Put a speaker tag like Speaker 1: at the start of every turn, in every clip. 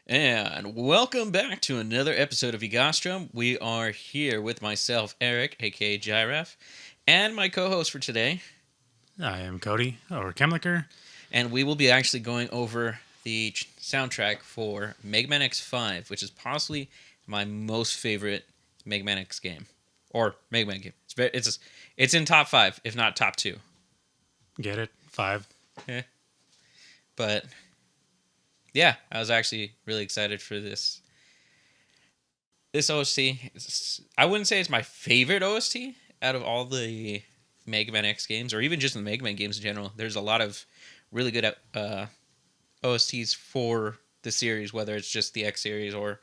Speaker 1: And welcome back to another episode of VGOSTRAM. We are here with myself, Eric, aka Giraffe, and my co-host for today.
Speaker 2: I am Cody, or Chemlicker.
Speaker 1: And we will be actually going over the soundtrack for Mega Man X5, which is possibly my most favorite Mega Man X game. Or Mega Man game. It's in top 5, if not top 2.
Speaker 2: Get it? 5.
Speaker 1: Yeah. But yeah, I was actually really excited for this OST. I wouldn't say it's my favorite OST out of all the Mega Man X games, or even just the Mega Man games in general. There's a lot of really good OSTs for the series, whether it's just the X series or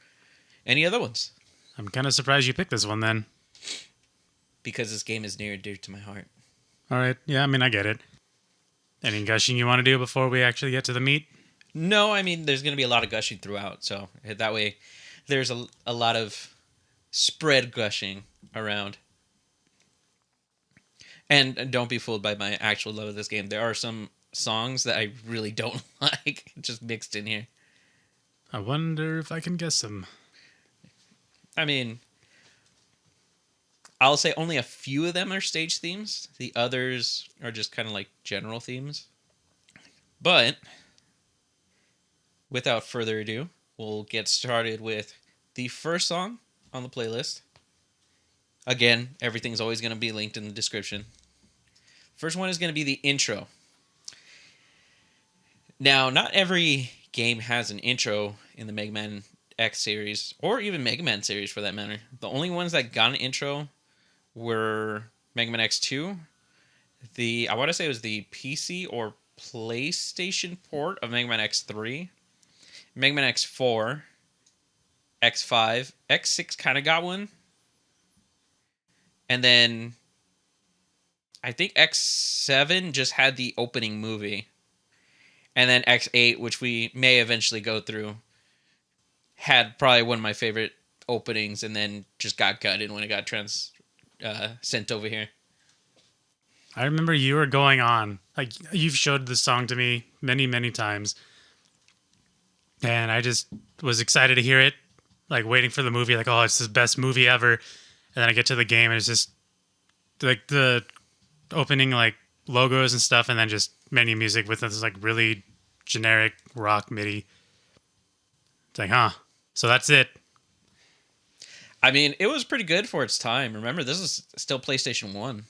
Speaker 1: any other ones.
Speaker 2: I'm kind of surprised you picked this one then.
Speaker 1: Because this game is near and dear to my heart.
Speaker 2: All right. Yeah, I mean, I get it. Any gushing you want to do before we actually get to the meat?
Speaker 1: No, I mean, there's going to be a lot of gushing throughout, so that way there's a lot of spread gushing around. And don't be fooled by my actual love of this game. There are some songs that I really don't like, just mixed in here.
Speaker 2: I wonder if I can guess them.
Speaker 1: I mean, I'll say only a few of them are stage themes. The others are just kind of like general themes. But without further ado, we'll get started with the first song on the playlist. Again, everything's always going to be linked in the description. First one is going to be the intro. Now, not every game has an intro in the Mega Man X series, or even Mega Man series for that matter. The only ones that got an intro were Mega Man X2. I want to say it was the PC or PlayStation port of Mega Man X3. Mega Man X4, X5, X6 kind of got one. And then I think X7 just had the opening movie. And then X8, which we may eventually go through, had probably one of my favorite openings and then just got gutted when it got sent over here.
Speaker 2: I remember you were going on. Like, you've showed this song to me many, many times. And I just was excited to hear it. Like, waiting for the movie. Like, oh, it's the best movie ever. And then I get to the game and it's just like the opening, like, logos and stuff. And then just menu music with this, like, really generic rock MIDI. It's like, huh. So that's it.
Speaker 1: I mean, it was pretty good for its time. Remember, this is still PlayStation 1.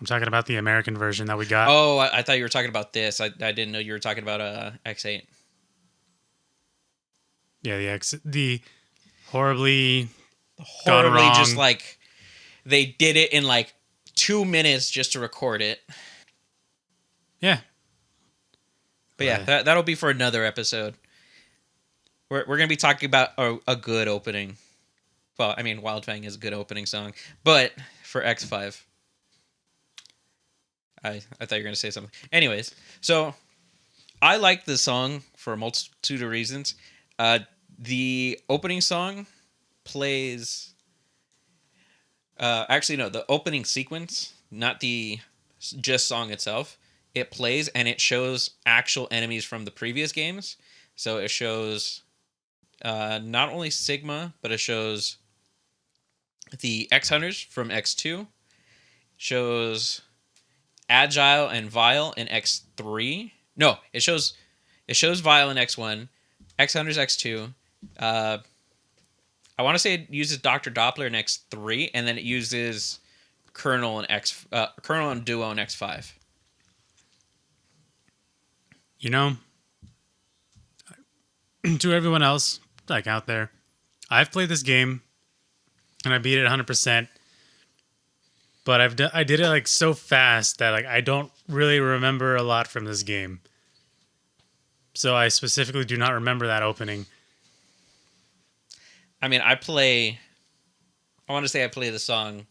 Speaker 2: I'm talking about the American version that we got.
Speaker 1: Oh, I thought you were talking about this. I didn't know you were talking about X8.
Speaker 2: Yeah, the horribly gone wrong.
Speaker 1: Just like they did it in like 2 minutes just to record it.
Speaker 2: Yeah.
Speaker 1: But yeah, that'll be for another episode. We're going to be talking about a good opening. Well, I mean, Wild Fang is a good opening song. But for X5. I thought you were going to say something. Anyways, so I like this song for a multitude of reasons. The opening song plays... actually, no, the opening sequence, not the just song itself. It plays and it shows actual enemies from the previous games. So it shows not only Sigma, but it shows the X-Hunters from X2. Shows Agile and Vile in X3. No, it shows Vile in X1, X-Hunters X2. I want to say it uses Dr. Doppler in X3, and then it uses Colonel and Duo in X5.
Speaker 2: You know, to everyone else, like out there, I've played this game and I beat it 100%. But I did it like so fast that like I don't really remember a lot from this game. So I specifically do not remember that opening.
Speaker 1: I mean, I want to say I play the song,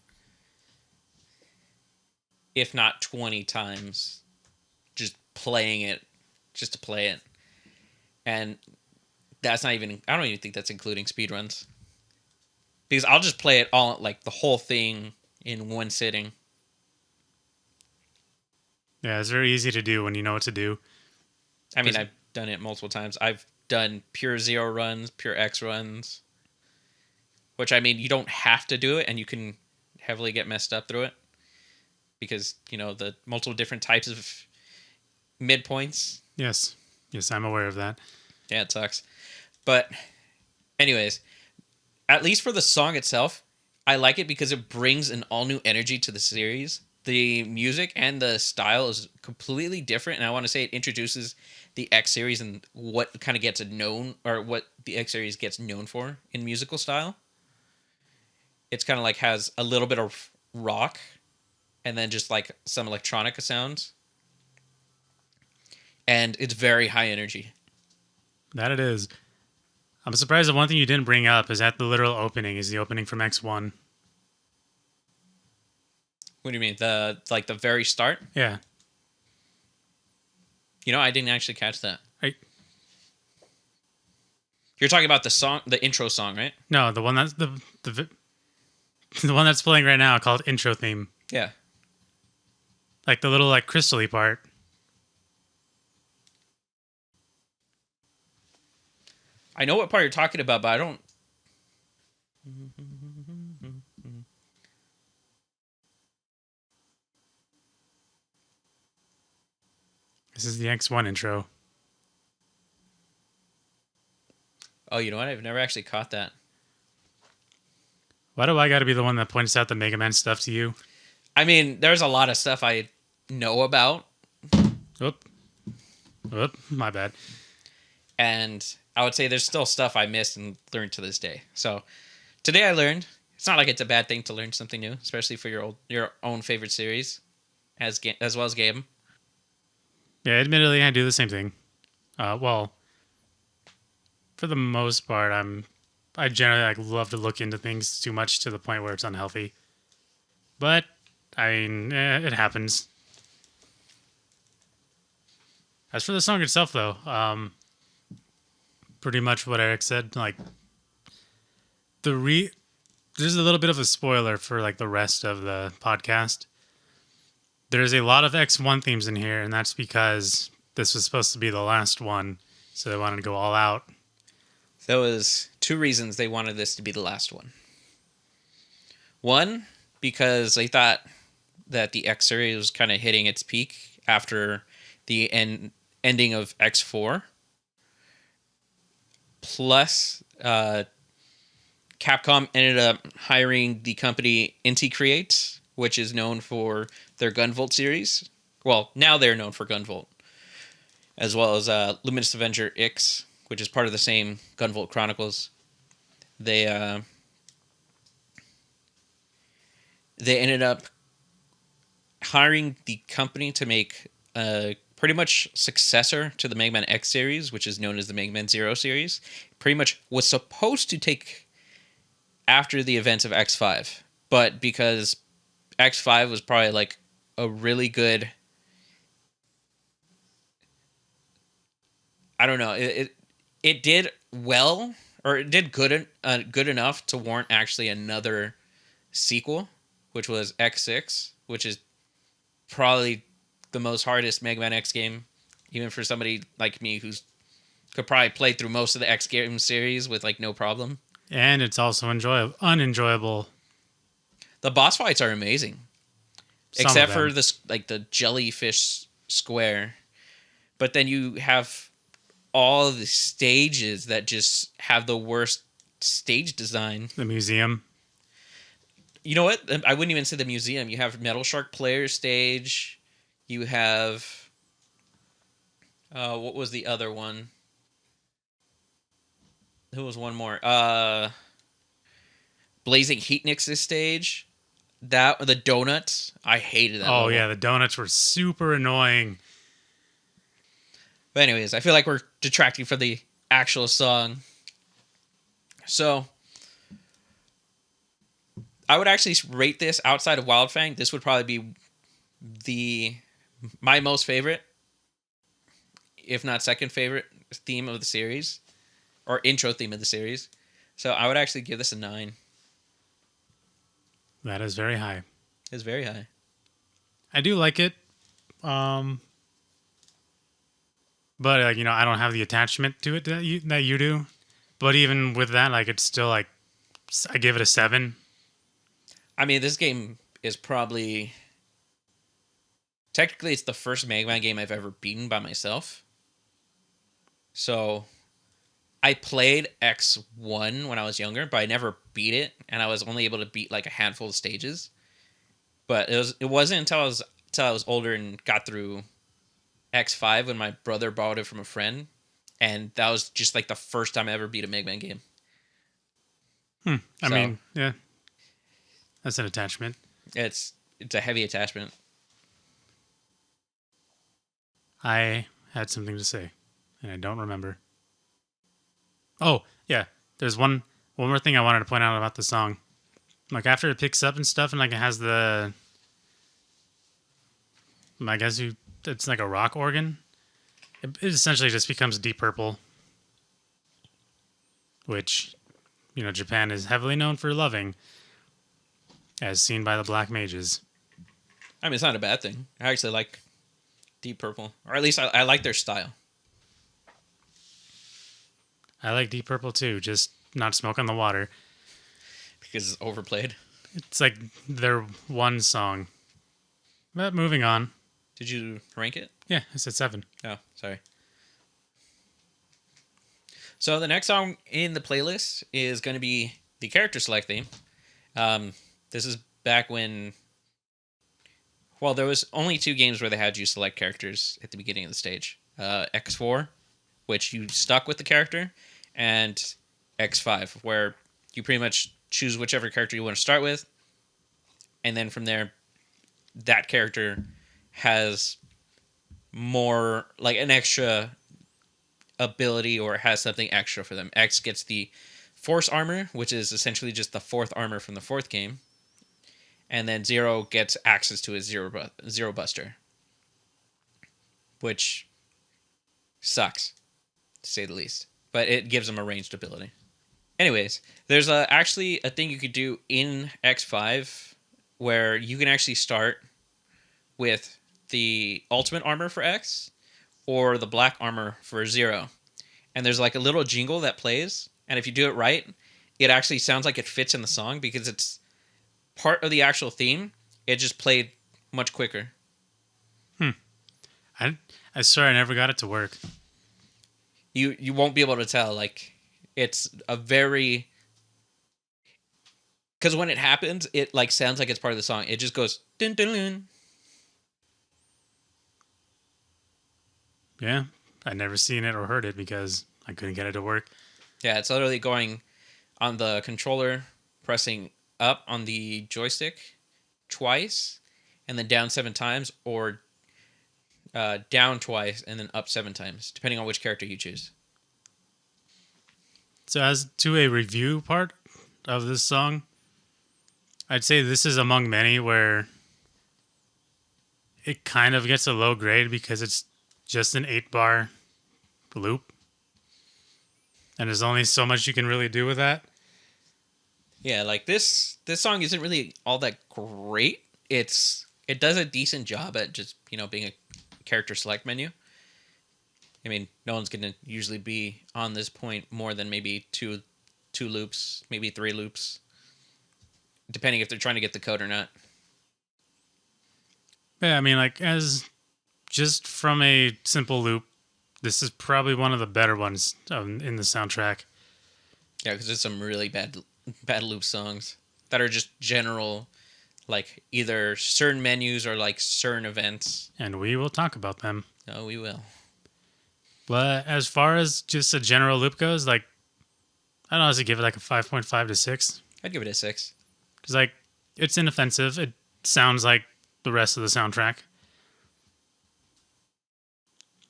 Speaker 1: if not 20 times, just playing it, just to play it. And that's not even, I don't even think that's including speedruns. Because I'll just play it all, like the whole thing in one sitting.
Speaker 2: Yeah, it's very easy to do when you know what to do.
Speaker 1: I mean, done it multiple times. I've done pure zero runs, pure X runs, which I mean, you don't have to do it, and you can heavily get messed up through it because the multiple different types of midpoints.
Speaker 2: Yes. Yes, I'm aware of that.
Speaker 1: Yeah, it sucks. But anyways, at least for the song itself, I like it because it brings an all new energy to the series. The music and the style is completely different, and I want to say it introduces the X series and what kind of gets it known, or what the X series gets known for in musical style. It's kind of like has a little bit of rock and then just like some electronica sounds. And it's very high energy.
Speaker 2: That it is. I'm surprised that one thing you didn't bring up is that the literal opening is the opening from X1.
Speaker 1: What do you mean? The very start?
Speaker 2: Yeah.
Speaker 1: I didn't actually catch that.
Speaker 2: Right.
Speaker 1: You're talking about the song, the intro song, right?
Speaker 2: No, the one that's the one that's playing right now called intro theme.
Speaker 1: Yeah.
Speaker 2: Like the little like crystal-y part.
Speaker 1: I know what part you're talking about, but I don't.
Speaker 2: This is the X1 intro.
Speaker 1: Oh, you know what? I've never actually caught that.
Speaker 2: Why do I got to be the one that points out the Mega Man stuff to you?
Speaker 1: I mean, there's a lot of stuff I know about.
Speaker 2: Oop, my bad.
Speaker 1: And I would say there's still stuff I missed and learned to this day. So today I learned. It's not like it's a bad thing to learn something new, especially for your own favorite series, as well as game.
Speaker 2: Yeah, admittedly, I do the same thing. Well, for the most part, I generally like love to look into things too much to the point where it's unhealthy. But I mean, it happens. As for the song itself, though, pretty much what Eric said. Like there's a little bit of a spoiler for like the rest of the podcast. There's a lot of X1 themes in here, and that's because this was supposed to be the last one, so they wanted to go all out.
Speaker 1: There was two reasons they wanted this to be the last one. One, because they thought that the X series was kind of hitting its peak after the ending of X4. Plus, Capcom ended up hiring the company Inti Create, which is known for their Gunvolt series. Well, now they're known for Gunvolt. As well as Luminous Avenger X, which is part of the same Gunvolt Chronicles. They ended up hiring the company to make a pretty much successor to the Mega Man X series, which is known as the Mega Man Zero series. Pretty much was supposed to take after the events of X5, but because X5 was probably like a really good, I don't know, it did well, or it did good enough to warrant actually another sequel, which was X6, which is probably the most hardest Mega Man X game, even for somebody like me who's could probably play through most of the X game series with like no problem.
Speaker 2: And it's also unenjoyable.
Speaker 1: The boss fights are amazing, except for this like the jellyfish square. But then you have all the stages that just have the worst stage design.
Speaker 2: The museum.
Speaker 1: You know what? I wouldn't even say the museum. You have Metal Shark Player stage. You have what was the other one? There was one more. Blazing Heat Nix's stage. The donuts. I hated that.
Speaker 2: Oh, yeah. The donuts were super annoying.
Speaker 1: But anyways, I feel like we're detracting from the actual song. So, I would actually rate this outside of Wildfang. This would probably be my most favorite, if not second favorite theme of the series, or intro theme of the series. So I would actually give this a 9.
Speaker 2: That is very high.
Speaker 1: It's very high.
Speaker 2: I do like it. but like I don't have the attachment to it that you do. But even with that, like it's still like I give it a 7.
Speaker 1: I mean, this game is probably technically it's the first Mega Man game I've ever beaten by myself. So I played X1 when I was younger, but I never beat it, and I was only able to beat like a handful of stages. But it wasn't until I was older and got through X5 when my brother borrowed it from a friend, and that was just like the first time I ever beat a Mega Man game.
Speaker 2: I mean, yeah, that's an attachment.
Speaker 1: It's a heavy attachment.
Speaker 2: I had something to say, and I don't remember. Oh, yeah. There's one more thing I wanted to point out about the song. Like after it picks up and stuff, and like it has the, I guess it's like a rock organ. It essentially just becomes Deep Purple, which Japan is heavily known for loving, as seen by the Black Mages.
Speaker 1: I mean, it's not a bad thing. I actually like Deep Purple, or at least I like their style.
Speaker 2: I like Deep Purple too, just not Smoke on the Water.
Speaker 1: Because it's overplayed.
Speaker 2: It's like their one song. But moving on.
Speaker 1: Did you rank it?
Speaker 2: Yeah, I said 7.
Speaker 1: Oh, sorry. So the next song in the playlist is going to be the character select theme. This is back when, well, there was only 2 games where they had you select characters at the beginning of the stage. X4, which you stuck with the character, and X5, where you pretty much choose whichever character you want to start with, and then from there, that character has more, like an extra ability or has something extra for them. X gets the Force Armor, which is essentially just the 4th armor from the 4th game, and then 0 gets access to his Zero Buster, which sucks, to say the least, but it gives him a ranged ability. Anyways, there's actually a thing you could do in X5 where you can actually start with the ultimate armor for X or the black armor for 0. And there's like a little jingle that plays, and if you do it right, it actually sounds like it fits in the song because it's part of the actual theme. It just played much quicker.
Speaker 2: I swear I never got it to work.
Speaker 1: You won't be able to tell. Like, it's a very... Because when it happens, it like sounds like it's part of the song. It just goes... Dun, dun, dun.
Speaker 2: Yeah, I'd never seen it or heard it because I couldn't get it to work.
Speaker 1: Yeah, it's literally going on the controller, pressing up on the joystick twice, and then down 7 times, or down twice and then up 7 times, depending on which character you choose.
Speaker 2: So as to a review part of this song, I'd say this is among many where it kind of gets a low grade because it's just an 8-bar loop. And there's only so much you can really do with that.
Speaker 1: Yeah, like this song isn't really all that great. It does a decent job at just, being a character select menu. I mean, no one's going to usually be on this point more than maybe two loops, maybe 3 loops, depending if they're trying to get the code or not.
Speaker 2: Yeah, I mean, like, as just from a simple loop, this is probably one of the better ones in the soundtrack.
Speaker 1: Yeah, because there's some really bad loop songs that are just general, like either certain menus or like certain events.
Speaker 2: And we will talk about them.
Speaker 1: Oh, we will.
Speaker 2: But as far as just a general loop goes, like, I don't know, I'd give it like a 5.5 to 6.
Speaker 1: I'd give it a 6.
Speaker 2: Because, like, it's inoffensive. It sounds like the rest of the soundtrack.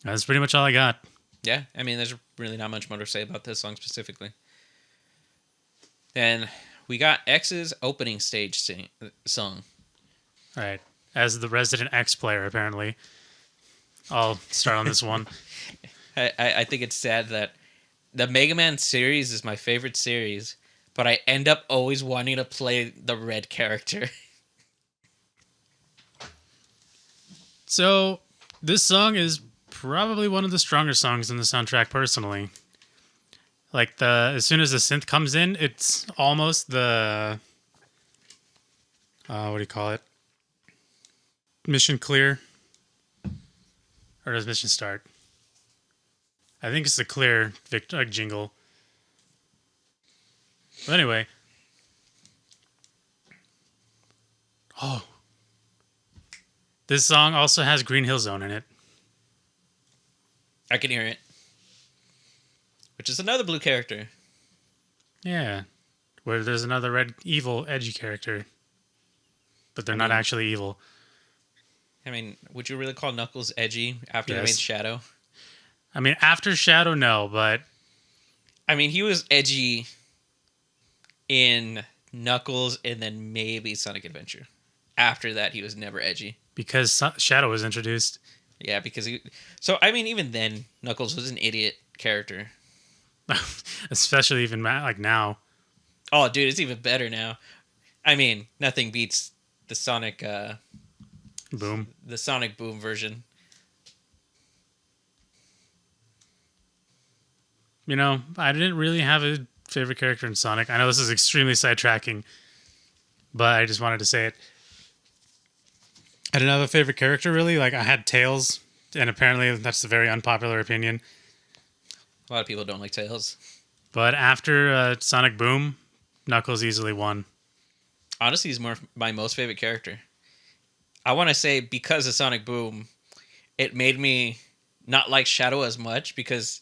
Speaker 2: That's pretty much all I got.
Speaker 1: Yeah, I mean, there's really not much more to say about this song specifically. Then we got X's opening stage song.
Speaker 2: All right. As the resident X player, apparently, I'll start on this one.
Speaker 1: I think it's sad that the Mega Man series is my favorite series, but I end up always wanting to play the red character.
Speaker 2: So, this song is probably one of the stronger songs in the soundtrack, personally. Like as soon as the synth comes in, it's almost the what do you call it? Mission clear, or does mission start? I think it's the clear jingle. But anyway, oh, this song also has Green Hill Zone in it.
Speaker 1: I can hear it. Which is another blue character.
Speaker 2: Yeah, where there's another red evil edgy character, but they're not actually evil.
Speaker 1: I mean, would you really call Knuckles edgy after they made Shadow?
Speaker 2: I mean, after Shadow, no, but
Speaker 1: I mean, he was edgy in Knuckles and then maybe Sonic Adventure. After that, he was never edgy.
Speaker 2: Because Shadow was introduced.
Speaker 1: Yeah, because so, I mean, even then, Knuckles was an idiot character.
Speaker 2: Especially even like now.
Speaker 1: Oh, dude, it's even better now. I mean, nothing beats the Sonic
Speaker 2: Boom.
Speaker 1: The Sonic Boom version.
Speaker 2: You know, I didn't really have a favorite character in Sonic. I know this is extremely sidetracking, but I just wanted to say it. I didn't have a favorite character, really. Like, I had Tails, and apparently that's a very unpopular opinion.
Speaker 1: A lot of people don't like Tails.
Speaker 2: But after Sonic Boom, Knuckles easily won.
Speaker 1: Honestly, he's my most favorite character. I want to say because of Sonic Boom, it made me not like Shadow as much because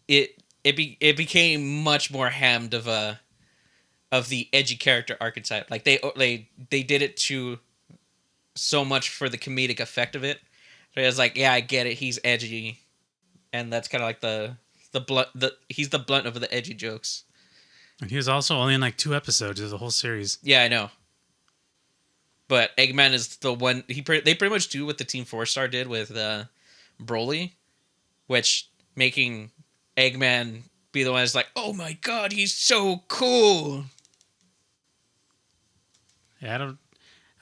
Speaker 1: it became much more hammed of the edgy character archetype. Like they did it to so much for the comedic effect of it. So it was like, yeah, I get it. He's edgy, and that's kind of like he's the blunt of the edgy jokes.
Speaker 2: And he was also only in like 2 episodes of the whole series.
Speaker 1: Yeah, I know. But Eggman is the one. They pretty much do what the Team 4-Star did with Broly, which making Eggman be the one that's like, oh my god, he's so cool.
Speaker 2: Yeah,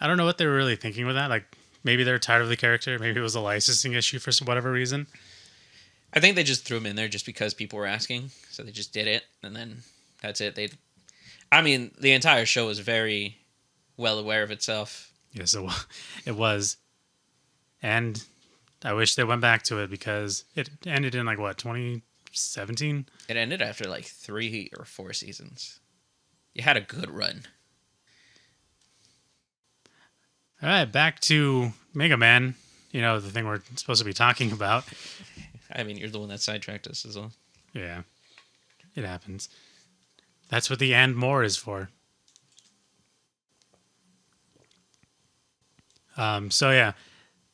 Speaker 2: I don't know what they were really thinking with that. Like, maybe they're tired of the character. Maybe it was a licensing issue for whatever reason.
Speaker 1: I think they just threw him in there just because people were asking, so they just did it, and then that's it. I mean, the entire show was very well aware of itself.
Speaker 2: Yes, it was. And I wish they went back to it because it ended in, like, what, 2017?
Speaker 1: It ended after, like, 3 or 4 seasons. You had a good run.
Speaker 2: All right, back to Mega Man. You know, the thing we're supposed to be talking about.
Speaker 1: I mean, you're the one that sidetracked us as well.
Speaker 2: Yeah, it happens. That's what the and more is for. So yeah,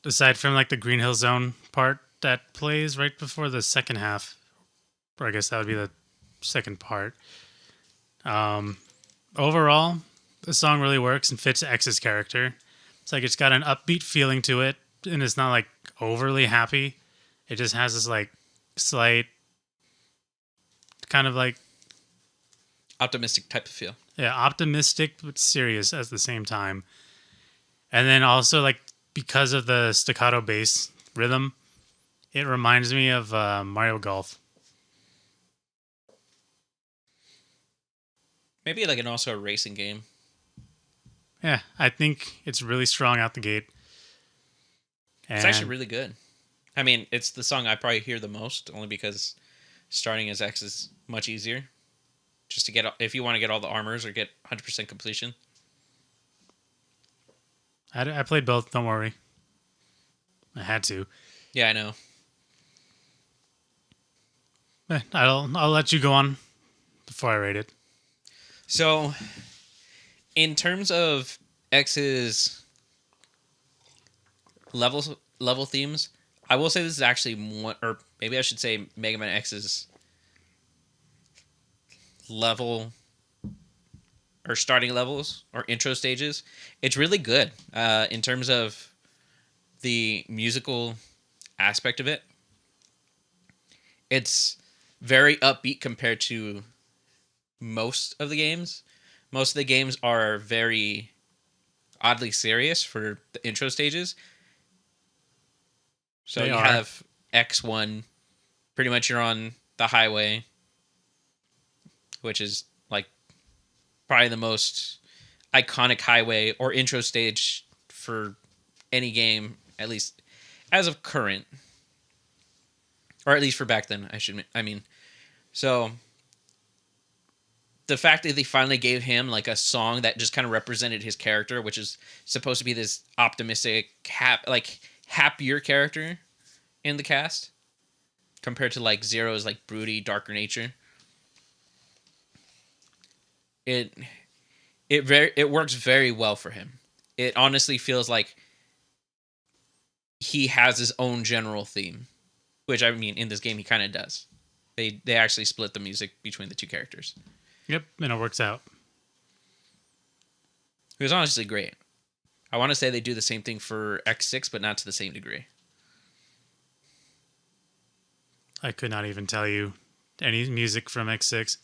Speaker 2: aside from like the Green Hill Zone part that plays right before the second half, or I guess that would be the second part. Overall, the song really works and fits X's character. It's like it's got an upbeat feeling to it, and it's not like overly happy. It just has this like slight kind of like
Speaker 1: optimistic type of feel.
Speaker 2: Yeah, optimistic but serious at the same time. And then also like because of the staccato bass rhythm, it reminds me of Mario Golf.
Speaker 1: Maybe like also a racing game.
Speaker 2: Yeah, I think it's really strong out the gate. And
Speaker 1: it's actually really good. I mean, it's the song I probably hear the most, only because starting as X is much easier. Just to get, if you want to get all the armors or get 100% completion.
Speaker 2: I played both, don't worry. I had to.
Speaker 1: Yeah, I know.
Speaker 2: I'll let you go on before I rate it.
Speaker 1: So, in terms of X's level themes, I will say this is actually one, or maybe I should say Mega Man X's level or starting levels or intro stages. It's really good in terms of the musical aspect of it. It's very upbeat compared to most of the games. Most of the games are very oddly serious for the intro stages. So
Speaker 2: They
Speaker 1: you
Speaker 2: are.
Speaker 1: have X1, pretty much you're on the highway, which is like probably the most iconic highway or intro stage for any game, at least as of current, or at least for back then. I mean, so the fact that they finally gave him like a song that just kind of represented his character, which is supposed to be this optimistic, happier character in the cast, compared to like Zero's like broody, darker nature. It works very well for him. It honestly feels like he has his own general theme, which I mean in this game he kind of does. They actually split the music between the two characters.
Speaker 2: Yep, and it works out.
Speaker 1: It was honestly great. I want to say they do the same thing for X6, but not to the same degree.
Speaker 2: I could not even tell you any music from X6.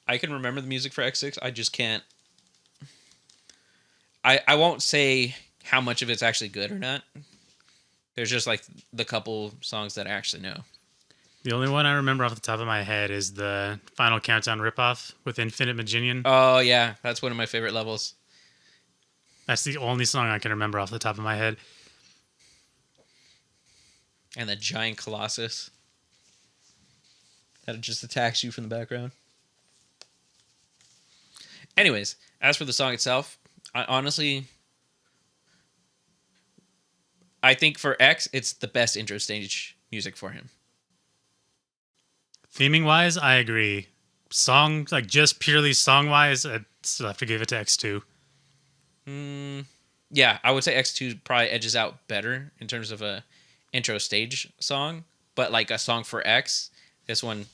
Speaker 1: I can remember the music for X6. I just can't. I won't say how much of it's actually good or not. There's just like the couple songs that I actually know.
Speaker 2: The only one I remember off the top of my head is the Final Countdown ripoff with Infinite Maginian.
Speaker 1: Oh, yeah. That's one of my favorite levels.
Speaker 2: That's the only song I can remember off the top of my head.
Speaker 1: And the giant Colossus that just attacks you from the background. Anyways, as for the song itself, I think for X, it's the best intro stage music for him.
Speaker 2: Theming wise, I agree. Song, like just purely song wise, I'd still have to give it to X2.
Speaker 1: Yeah, I would say X2 probably edges out better in terms of a intro stage song, but like a song for X, this one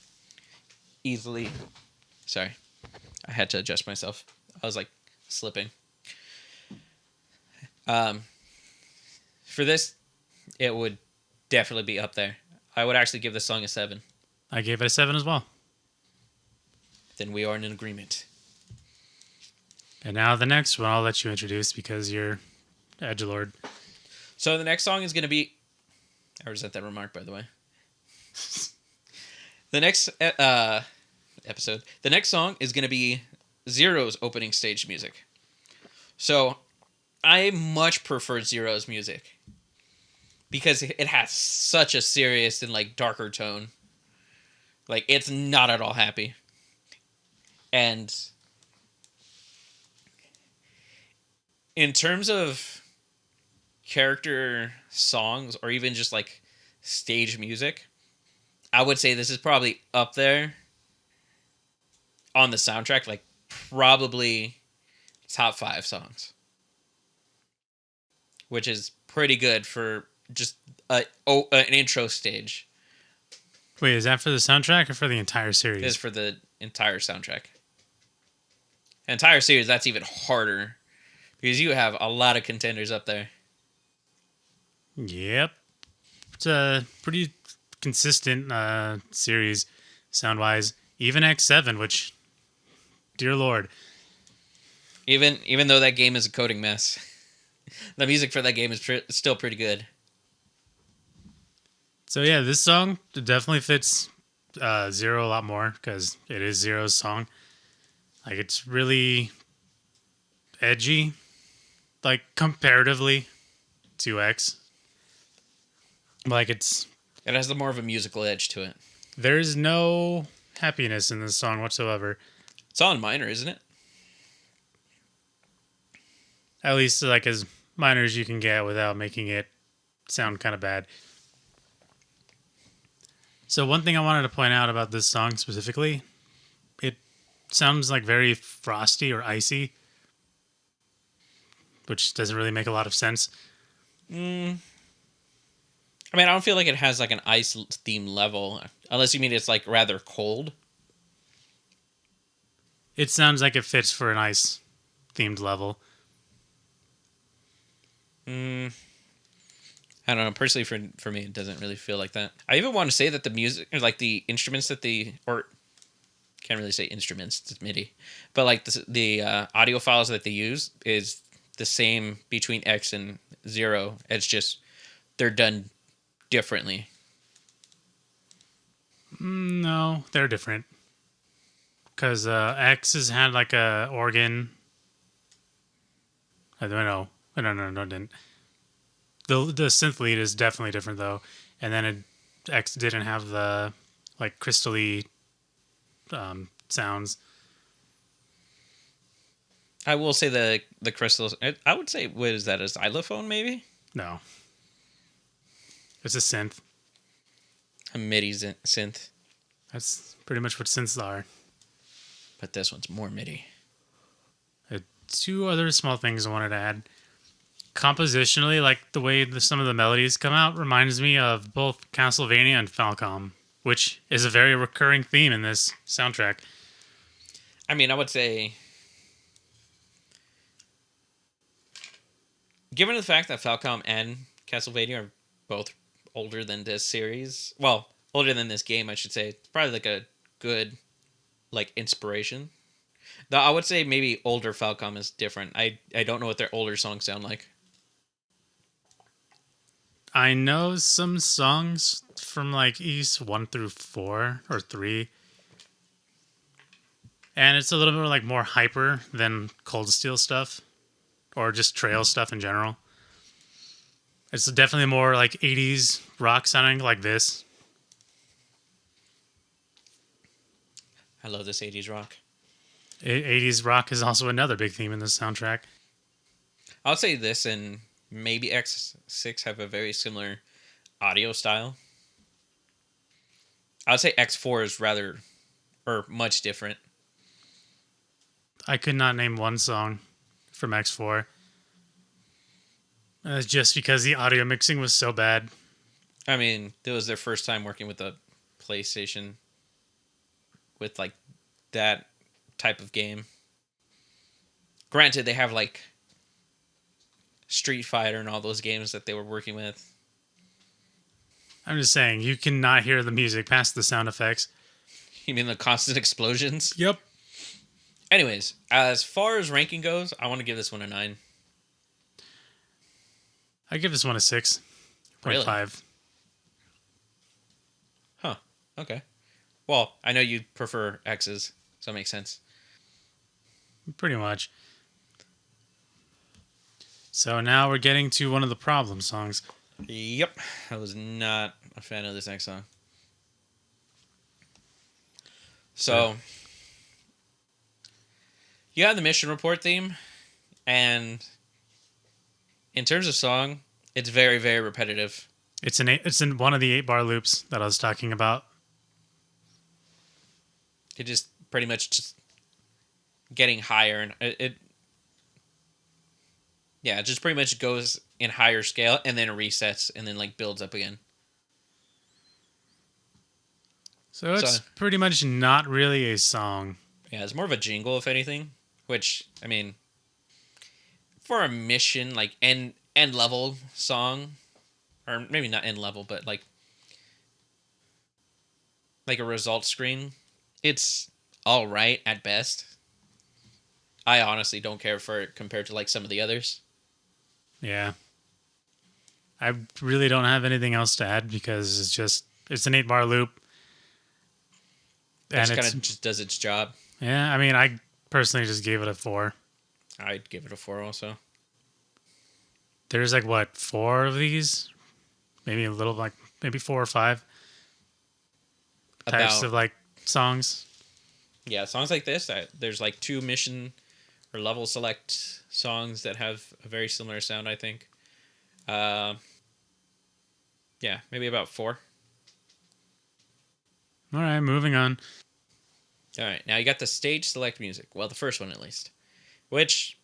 Speaker 1: easily. Sorry, I had to adjust myself. I was like slipping. For this, it would definitely be up there. I would actually give this song a 7.
Speaker 2: I gave it a 7 as well.
Speaker 1: Then we are in agreement.
Speaker 2: And now the next one I'll let you introduce because you're edgelord.
Speaker 1: So the next song is going to be... I resent that remark, by the way. The next episode... The next song is going to be Zero's opening stage music. So I much prefer Zero's music because it has such a serious and like darker tone. Like, it's not at all happy. And in terms of character songs or even just like stage music, I would say this is probably up there on the soundtrack, like probably top 5 songs, which is pretty good for just an intro stage.
Speaker 2: Wait, is that for the soundtrack or for the entire series?
Speaker 1: It is for the entire soundtrack. Entire series, that's even harder because you have a lot of contenders up there.
Speaker 2: Yep. It's a pretty consistent series sound-wise. Even X7, which, dear Lord.
Speaker 1: Even though that game is a coding mess, the music for that game is still pretty good.
Speaker 2: So yeah, this song definitely fits Zero a lot more because it is Zero's song. Like, it's really edgy, like comparatively to X. Like,
Speaker 1: it has more of a musical edge to it.
Speaker 2: There's no happiness in this song whatsoever.
Speaker 1: It's all in minor, isn't it?
Speaker 2: At least like as minor as you can get without making it sound kind of bad. So one thing I wanted to point out about this song specifically, it sounds like very frosty or icy, which doesn't really make a lot of sense.
Speaker 1: I mean, I don't feel like it has like an ice theme level, unless you mean it's like rather cold.
Speaker 2: It sounds like it fits for an ice themed level.
Speaker 1: I don't know. Personally, for me, it doesn't really feel like that. I even want to say that the music, or like the instruments can't really say instruments, it's MIDI, but like the audio files that they use is the same between X and 0. It's just they're done differently.
Speaker 2: No, they're different. Because X has had like a organ. I don't know. No, it didn't. The synth lead is definitely different though, and then X didn't have the like crystally sounds.
Speaker 1: I will say the crystals. I would say, what is that? A xylophone, maybe?
Speaker 2: No, it's a synth.
Speaker 1: A MIDI synth.
Speaker 2: That's pretty much what synths are.
Speaker 1: But this one's more MIDI.
Speaker 2: Two other small things I wanted to add. Compositionally, like the way some of the melodies come out reminds me of both Castlevania and Falcom, which is a very recurring theme in this soundtrack.
Speaker 1: I mean, I would say, given the fact that Falcom and Castlevania are both older than this series, well, older than this game, I should say, it's probably like a good like inspiration. Though I would say maybe older Falcom is different. I don't know what their older songs sound like.
Speaker 2: I know some songs from like East 1 through 4 or 3. And it's a little bit like more hyper than Cold Steel stuff or just trail stuff in general. It's definitely more like 80s rock sounding like this.
Speaker 1: I love this 80s rock.
Speaker 2: 80s rock is also another big theme in this soundtrack.
Speaker 1: I would say this and maybe X6 have a very similar audio style. I would say X4 is rather, or much different.
Speaker 2: I could not name one song from X4. Just because the audio mixing was so bad.
Speaker 1: I mean, it was their first time working with a PlayStation with like that type of game. Granted, they have like Street Fighter and all those games that they were working with.
Speaker 2: I'm just saying, you cannot hear the music past the sound effects.
Speaker 1: You mean the constant explosions?
Speaker 2: Yep.
Speaker 1: Anyways, as far as ranking goes, I want to give this one a 9.
Speaker 2: I give this one a 6.5.
Speaker 1: Really? Huh. Okay. Well, I know you prefer X's, so it makes sense.
Speaker 2: Pretty much. So now we're getting to one of the problem songs.
Speaker 1: Yep. I was not a fan of this next song. So, you have the mission report theme, and in terms of song, it's very, very repetitive.
Speaker 2: It's in one of the 8-bar loops that I was talking about.
Speaker 1: It just pretty much just getting higher, and it just pretty much goes in higher scale and then resets and then like builds up again.
Speaker 2: So it's pretty much not really a song.
Speaker 1: Yeah, it's more of a jingle, if anything. Which, I mean, for a mission, like end level song, or maybe not end level, but like a result screen, it's all right at best. I honestly don't care for it compared to like some of the others.
Speaker 2: Yeah. I really don't have anything else to add because it's an 8-bar loop.
Speaker 1: And it kind of just does its job.
Speaker 2: Yeah, I mean, I personally just gave it a 4.
Speaker 1: I'd give it a 4 also.
Speaker 2: There's like, what, 4 of these? Maybe a little, like, maybe 4 or 5 types of, like, songs.
Speaker 1: Yeah, songs like this, there's like 2 mission or level select songs that have a very similar sound, I think. Yeah, maybe about 4.
Speaker 2: All right, moving on.
Speaker 1: All right, now you got the stage select music. Well, the first one at least, which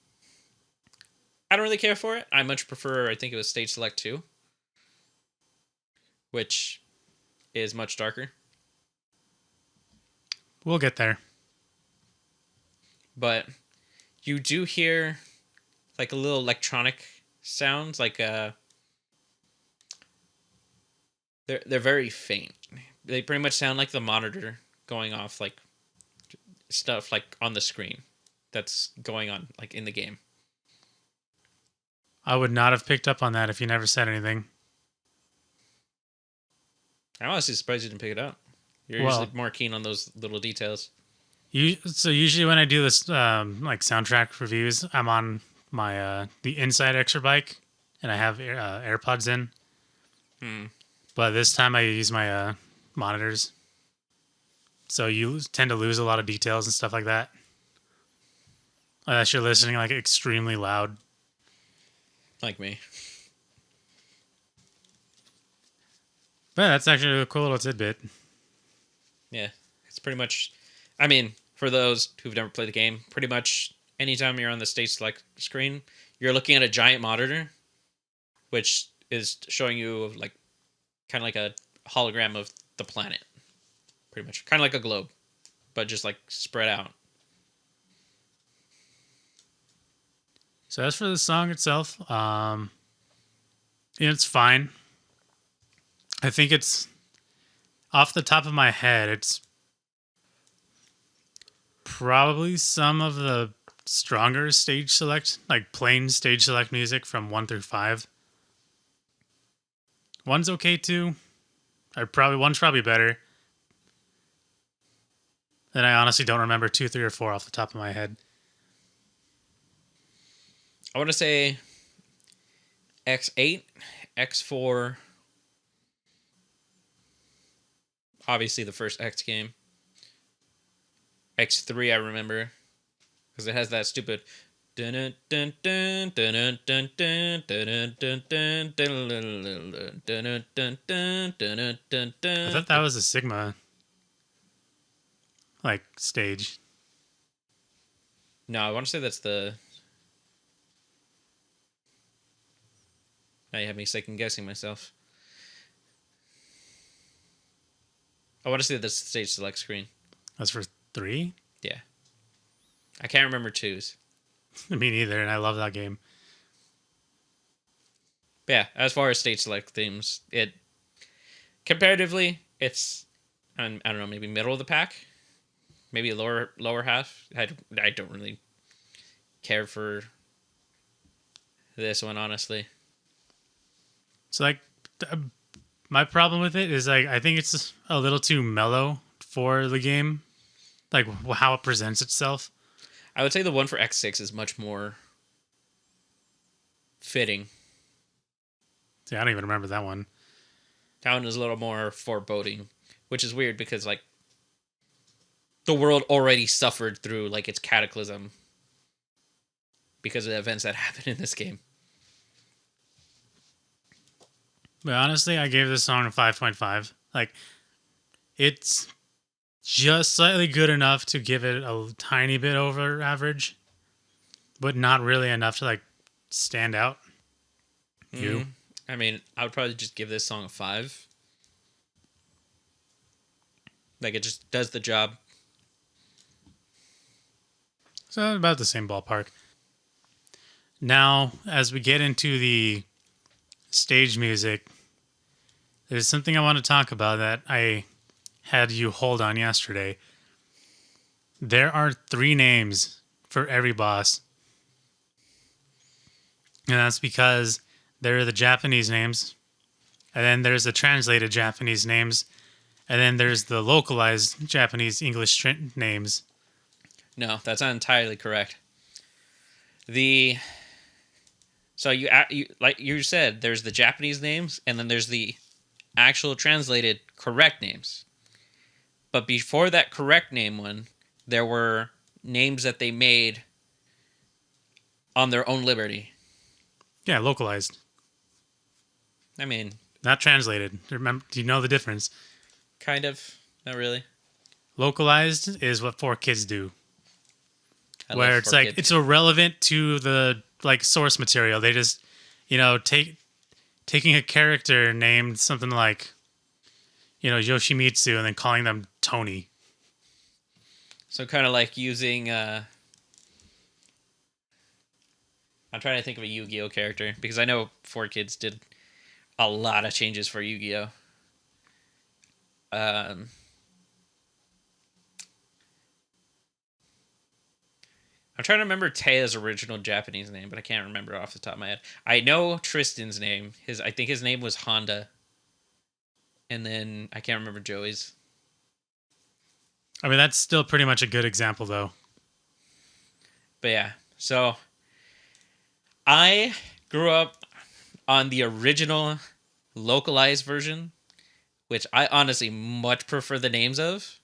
Speaker 1: I don't really care for it. I much prefer, I think it was stage select 2, which is much darker.
Speaker 2: We'll get there.
Speaker 1: But you do hear like a little electronic sounds, like they're very faint. They pretty much sound like the monitor going off, like stuff like on the screen that's going on like in the game.
Speaker 2: I would not have picked up on that if you never said anything.
Speaker 1: I'm honestly surprised you didn't pick it up. You're
Speaker 2: Well,
Speaker 1: usually more keen on those little details.
Speaker 2: so usually when I do this like soundtrack reviews, I'm on my the Inside Extra bike, and I have AirPods in.
Speaker 1: Hmm.
Speaker 2: But this time I use my monitors, so you tend to lose a lot of details and stuff like that. Unless you're listening like extremely loud.
Speaker 1: Like me.
Speaker 2: But that's actually a cool little tidbit.
Speaker 1: Yeah. It's pretty much, I mean, for those who've never played the game, pretty much anytime you're on the stage select screen, you're looking at a giant monitor, which is showing you like kind of like a hologram of the planet. Pretty much. Kind of like a globe, but just like spread out.
Speaker 2: So as for the song itself, it's fine. I think it's off the top of my head, it's probably some of the stronger stage select, like plain stage select music from 1 through 5. One's okay too. One's probably better. And I honestly don't remember 2, 3, or 4 off the top of my head.
Speaker 1: I want to say X8, X4, obviously the first X game. X3 I remember because it has that stupid I
Speaker 2: I thought that was a Sigma like stage.
Speaker 1: No, I want to say that's the. Now you have me second guessing myself. I want to say that's the stage select screen.
Speaker 2: That's for 3?
Speaker 1: Yeah. I can't remember 2s.
Speaker 2: Me neither, and I love that game.
Speaker 1: But yeah, as far as stage select themes, it comparatively, it's I don't know, maybe middle of the pack, maybe lower half. I don't really care for this one, honestly.
Speaker 2: So like my problem with it is like I think it's a little too mellow for the game, like how it presents itself.
Speaker 1: I would say the one for X6 is much more fitting.
Speaker 2: See, I don't even remember that one.
Speaker 1: That one is a little more foreboding, which is weird because like the world already suffered through like its cataclysm because of the events that happened in this game.
Speaker 2: But honestly, I gave this song a 5.5. Like, it's just slightly good enough to give it a tiny bit over average, but not really enough to like stand out. You?
Speaker 1: I mean, I would probably just give this song a 5. Like, it just does the job.
Speaker 2: So about the same ballpark. Now, as we get into the stage music, there's something I want to talk about that I had you hold on yesterday. There are 3 names for every boss. And that's because there are the Japanese names, and then there's the translated Japanese names, and then there's the localized Japanese English names.
Speaker 1: No, that's not entirely correct. So you like you said, there's the Japanese names, and then there's the actual translated correct names. But before that correct name one, there were names that they made on their own liberty.
Speaker 2: Yeah, localized.
Speaker 1: I mean,
Speaker 2: Not translated. Remember, do you know the difference?
Speaker 1: kind of, not really.
Speaker 2: Localized is what 4Kids do.
Speaker 1: I
Speaker 2: Where
Speaker 1: love
Speaker 2: it's
Speaker 1: 4
Speaker 2: like
Speaker 1: Kids.
Speaker 2: it's irrelevant to the like source material. They just, taking a character named something like, Yoshimitsu and then calling them Tony.
Speaker 1: So kind of like using. I'm trying to think of a Yu-Gi-Oh character because I know 4 Kids did a lot of changes for Yu-Gi-Oh. I'm trying to remember Taya's original Japanese name, but I can't remember off the top of my head. I know Tristan's name. I think his name was Honda. And then I can't remember Joey's.
Speaker 2: I mean, that's still pretty much a good example, though.
Speaker 1: But yeah, so I grew up on the original localized version, which I honestly much prefer the names of.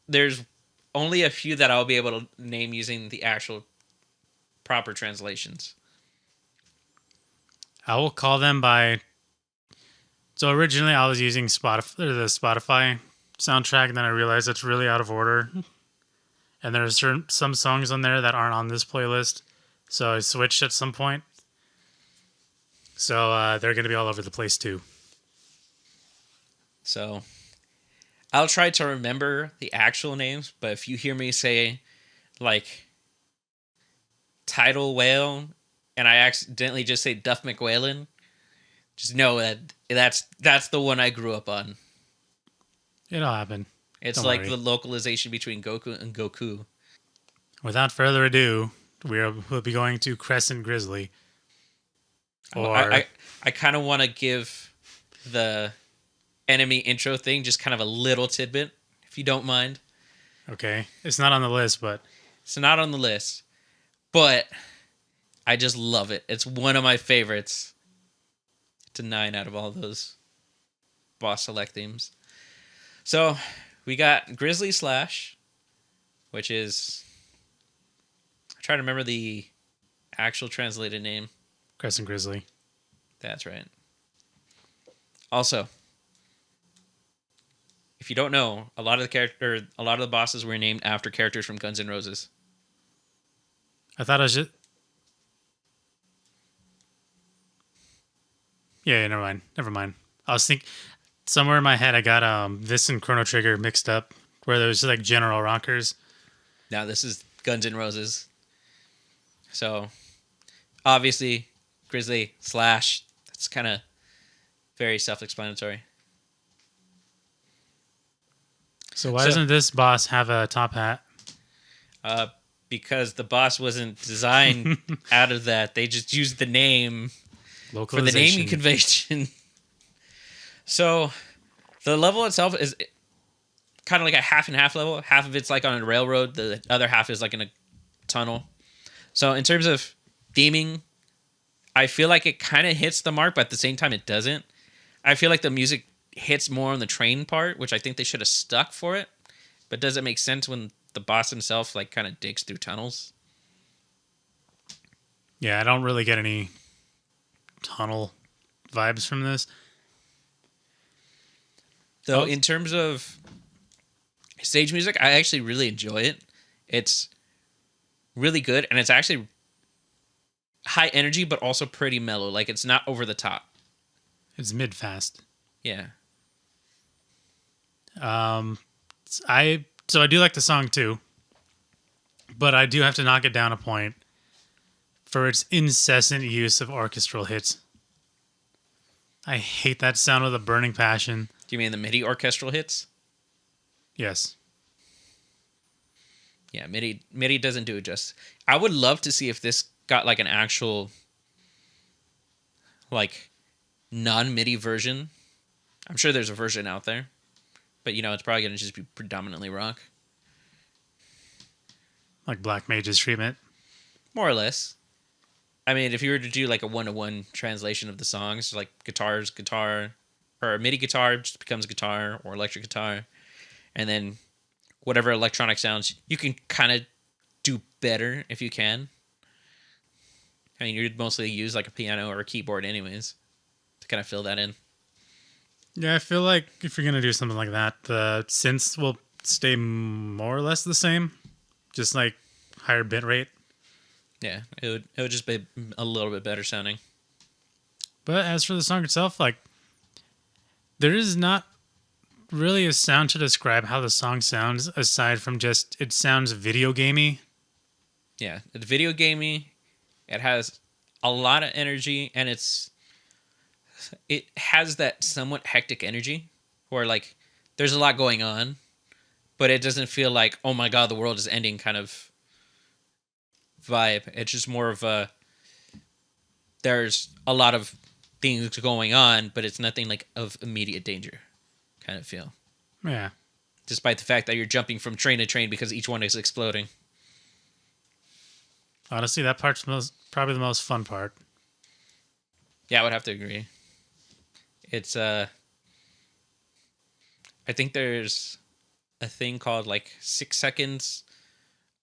Speaker 1: There's only a few that I'll be able to name using the actual proper translations.
Speaker 2: I will call them by. So originally I was using the Spotify soundtrack, and then I realized it's really out of order. And there are some songs on there that aren't on this playlist, so I switched at some point. So they're going to be all over the place too.
Speaker 1: So I'll try to remember the actual names, but if you hear me say like Tidal Whale and I accidentally just say Duff McWhalen, just know that that's the one I grew up on.
Speaker 2: It'll happen.
Speaker 1: It's
Speaker 2: Don't
Speaker 1: like
Speaker 2: worry.
Speaker 1: the localization between Goku and Goku.
Speaker 2: Without further ado, we'll be going to Crescent Grizzly. Or
Speaker 1: I kind of want to give the enemy intro thing just kind of a little tidbit, if you don't mind.
Speaker 2: okay, it's not on the list, but
Speaker 1: It's not on the list, but I just love it. It's one of my favorites. It's a 9 out of all those boss select themes. So we got Grizzly Slash, which is, I'm trying to remember the actual translated name.
Speaker 2: Crescent Grizzly.
Speaker 1: That's right. Also, if you don't know, a lot of the bosses were named after characters from Guns N' Roses.
Speaker 2: I thought I was just. Yeah, never mind. I was thinking somewhere in my head I got this and Chrono Trigger mixed up, where there was like general rockers.
Speaker 1: Now this is Guns N' Roses. So obviously Grizzly Slash, that's kind of very self-explanatory.
Speaker 2: So why doesn't this boss have a top hat?
Speaker 1: Because the boss wasn't designed out of that. They just used the name for the naming convention. So the level itself is kind of like a half and half level. Half of it's like on a railroad. The other half is like in a tunnel. So in terms of theming, I feel like it kind of hits the mark, but at the same time it doesn't. I feel like the music hits more on the train part, which I think they should have stuck for it. But does it make sense when the boss himself like kind of digs through tunnels?
Speaker 2: Yeah, I don't really get any tunnel vibes from this.
Speaker 1: Though in terms of stage music, I actually really enjoy it. It's really good, and it's actually high energy, but also pretty mellow. Like, it's not over the top.
Speaker 2: It's mid fast.
Speaker 1: Yeah.
Speaker 2: I do like the song too, but I do have to knock it down a point for its incessant use of orchestral hits. I hate that sound with a burning passion.
Speaker 1: Do you mean the MIDI orchestral hits?
Speaker 2: Yes.
Speaker 1: Yeah, MIDI doesn't do it justice. I would love to see if this got like an actual like non-MIDI version. I'm sure there's a version out there, but it's probably going to just be predominantly rock.
Speaker 2: Like Black Mage's treatment.
Speaker 1: More or less. I mean, if you were to do like a one-to-one translation of the songs, like guitar, or a MIDI guitar just becomes guitar, or electric guitar, and then whatever electronic sounds, you can kind of do better if you can. I mean, you'd mostly use like a piano or a keyboard anyways to kind of fill that in.
Speaker 2: Yeah, I feel like if you're going to do something like that, the synths will stay more or less the same, just like higher bit rate.
Speaker 1: Yeah, it would just be a little bit better sounding.
Speaker 2: But as for the song itself, like, there is not really a sound to describe how the song sounds aside from just it sounds video gamey.
Speaker 1: Yeah, it's video gamey. It has a lot of energy, and it has that somewhat hectic energy where like there's a lot going on, but it doesn't feel like, oh my god, the world is ending kind of vibe. It's just more of a there's a lot of things going on, but it's nothing like of immediate danger kind of feel.
Speaker 2: Yeah.
Speaker 1: Despite the fact that you're jumping from train to train because each one is exploding.
Speaker 2: Honestly, that part's probably the most fun part.
Speaker 1: Yeah, I would have to agree. It's I think there's a thing called like 6 seconds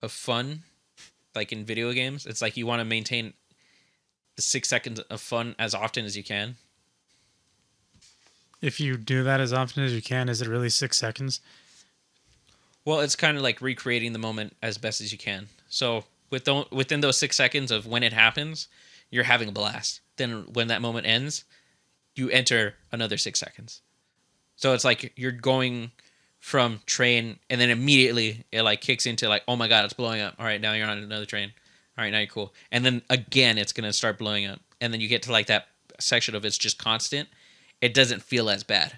Speaker 1: of fun, like in video games. It's like you want to maintain the 6 seconds of fun as often as you can.
Speaker 2: If you do that as often as you can, is it really 6 seconds?
Speaker 1: Well, it's kind of like recreating the moment as best as you can. So within those 6 seconds of when it happens, you're having a blast. Then when that moment ends, you enter another 6 seconds. So it's like you're going from train, and then immediately it like kicks into like, oh my god, it's blowing up. All right, now you're on another train. All right, now you're cool. And then again, it's gonna start blowing up. And then you get to like that section of it's just constant. It doesn't feel as bad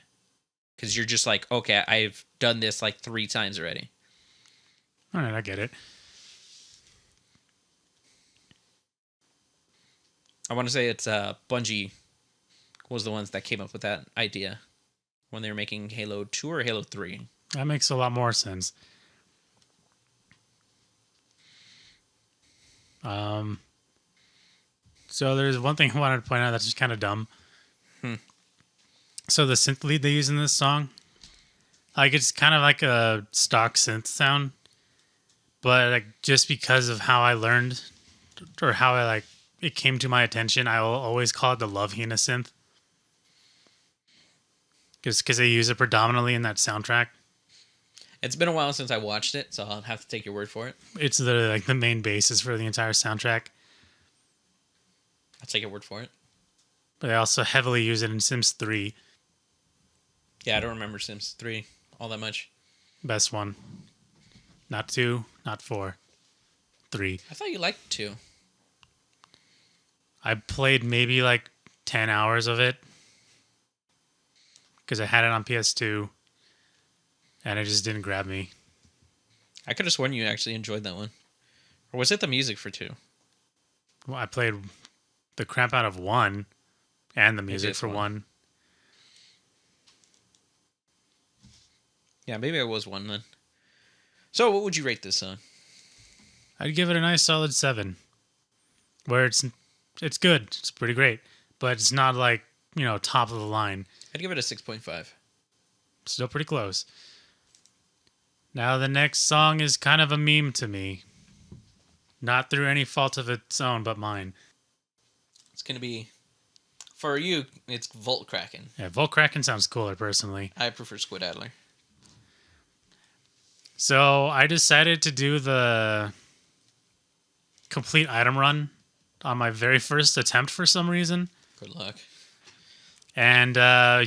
Speaker 1: because you're just like, okay, I've done this like 3 times already.
Speaker 2: All right, I get it.
Speaker 1: I want to say it's Bungie was the ones that came up with that idea when they were making Halo 2 or Halo 3.
Speaker 2: That makes a lot more sense. So there's one thing I wanted to point out that's just kind of dumb. So the synth lead they use in this song, like it's kind of like a stock synth sound, but like just because of how I learned or how I like it came to my attention, I will always call it the Love Hina synth, because they use it predominantly in that soundtrack.
Speaker 1: It's been a while since I watched it, so I'll have to take your word for it.
Speaker 2: It's the main basis for the entire soundtrack.
Speaker 1: I'll take your word for it.
Speaker 2: But they also heavily use it in Sims 3.
Speaker 1: Yeah, I don't remember Sims 3 all that much.
Speaker 2: Best one. Not 2, not 4. 3.
Speaker 1: I thought you liked 2.
Speaker 2: I played maybe like 10 hours of it because I had it on PS2 and it just didn't grab me.
Speaker 1: I could have sworn you actually enjoyed that one. Or was it the music for 2?
Speaker 2: Well, I played the crap out of 1 and the music for 1.
Speaker 1: Yeah, maybe I was 1 then. So, what would you rate this song?
Speaker 2: I'd give it a nice solid 7. Where it's good. It's pretty great. But it's not like, top of the line.
Speaker 1: I'd give it a 6.5.
Speaker 2: Still pretty close. Now the next song is kind of a meme to me. Not through any fault of its own, but mine.
Speaker 1: It's going to be, for you, it's Volt Kraken.
Speaker 2: Yeah, Volt Kraken sounds cooler, personally.
Speaker 1: I prefer Squid Adler.
Speaker 2: So I decided to do the complete item run on my very first attempt for some reason.
Speaker 1: Good luck.
Speaker 2: And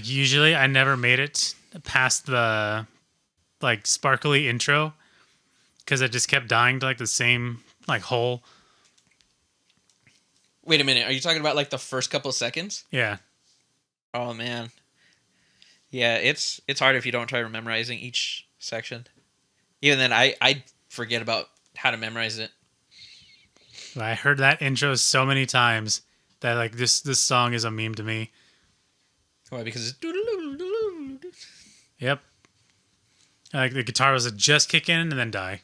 Speaker 2: usually I never made it past the like sparkly intro because I just kept dying to like the same like hole.
Speaker 1: Wait a minute. Are you talking about like the first couple of seconds?
Speaker 2: Yeah.
Speaker 1: Oh, man. Yeah, it's hard if you don't try memorizing each section. Even then, I forget about how to memorize it.
Speaker 2: I heard that intro so many times that like this song is a meme to me.
Speaker 1: Why? Because it's...
Speaker 2: Yep. Like the guitar was just kick in and then die.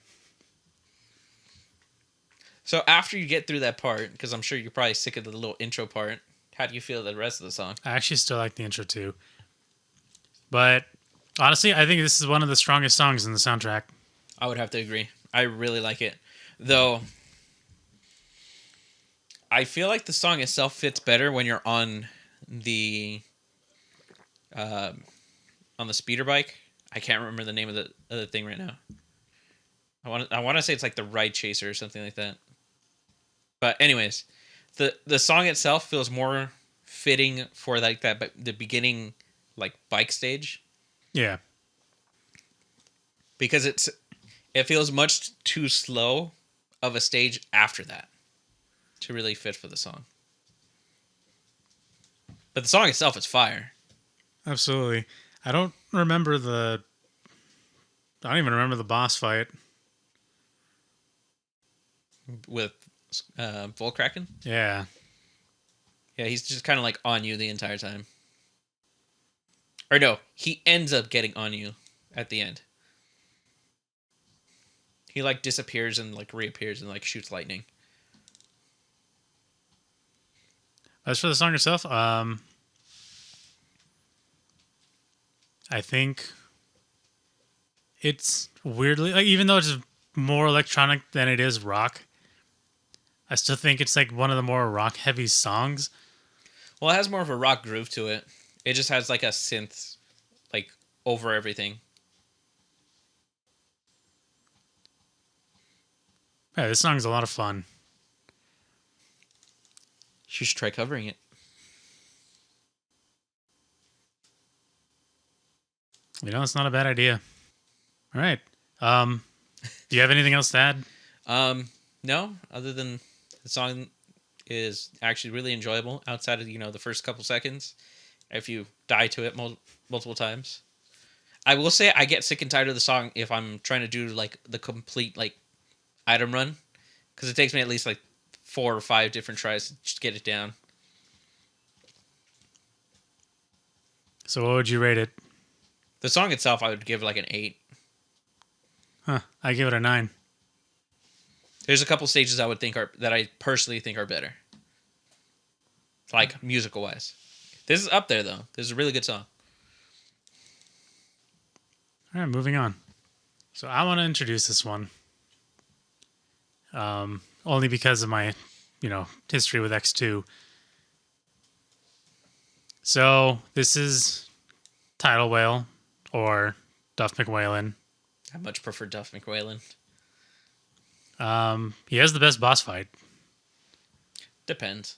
Speaker 1: So after you get through that part, because I'm sure you're probably sick of the little intro part, how do you feel the rest of the song?
Speaker 2: I actually still like the intro too. But honestly, I think this is one of the strongest songs in the soundtrack.
Speaker 1: I would have to agree. I really like it. Though, I feel like the song itself fits better when you're on the speeder bike. I can't remember the name of the other thing right now. I want to say it's like the Ride Chaser or something like that. But anyways, the song itself feels more fitting for like that, but the beginning like bike stage.
Speaker 2: Yeah.
Speaker 1: Because it feels much too slow of a stage after that to really fit for the song. But the song itself is fire.
Speaker 2: Absolutely. I don't even remember the boss fight.
Speaker 1: With Volkraken.
Speaker 2: Yeah.
Speaker 1: Yeah, he's just kind of like on you the entire time. Or no, he ends up getting on you at the end. He like disappears and like reappears and like shoots lightning.
Speaker 2: As for the song itself, I think it's weirdly like, even though it's more electronic than it is rock, I still think it's like one of the more rock heavy songs.
Speaker 1: Well, it has more of a rock groove to it. It just has like a synth like over everything.
Speaker 2: Yeah, this song's a lot of fun.
Speaker 1: You should try covering it.
Speaker 2: You know, it's not a bad idea. All right. Do you have anything else to add?
Speaker 1: No, other than the song is actually really enjoyable outside of, the first couple seconds. If you die to it multiple times. I will say I get sick and tired of the song if I'm trying to do like the complete like item run, because it takes me at least like 4 or 5 different tries to just get it down.
Speaker 2: So what would you rate it?
Speaker 1: The song itself, I would give like an 8.
Speaker 2: Huh. I give it a 9.
Speaker 1: There's a couple stages that I personally think are better, like musical wise. This is up there though. This is a really good song.
Speaker 2: All right, moving on. So I want to introduce this one, only because of my, history with X2. So this is Tidal Whale or Duff McWhalen.
Speaker 1: I much prefer Duff McWhalen.
Speaker 2: He has the best boss fight.
Speaker 1: Depends.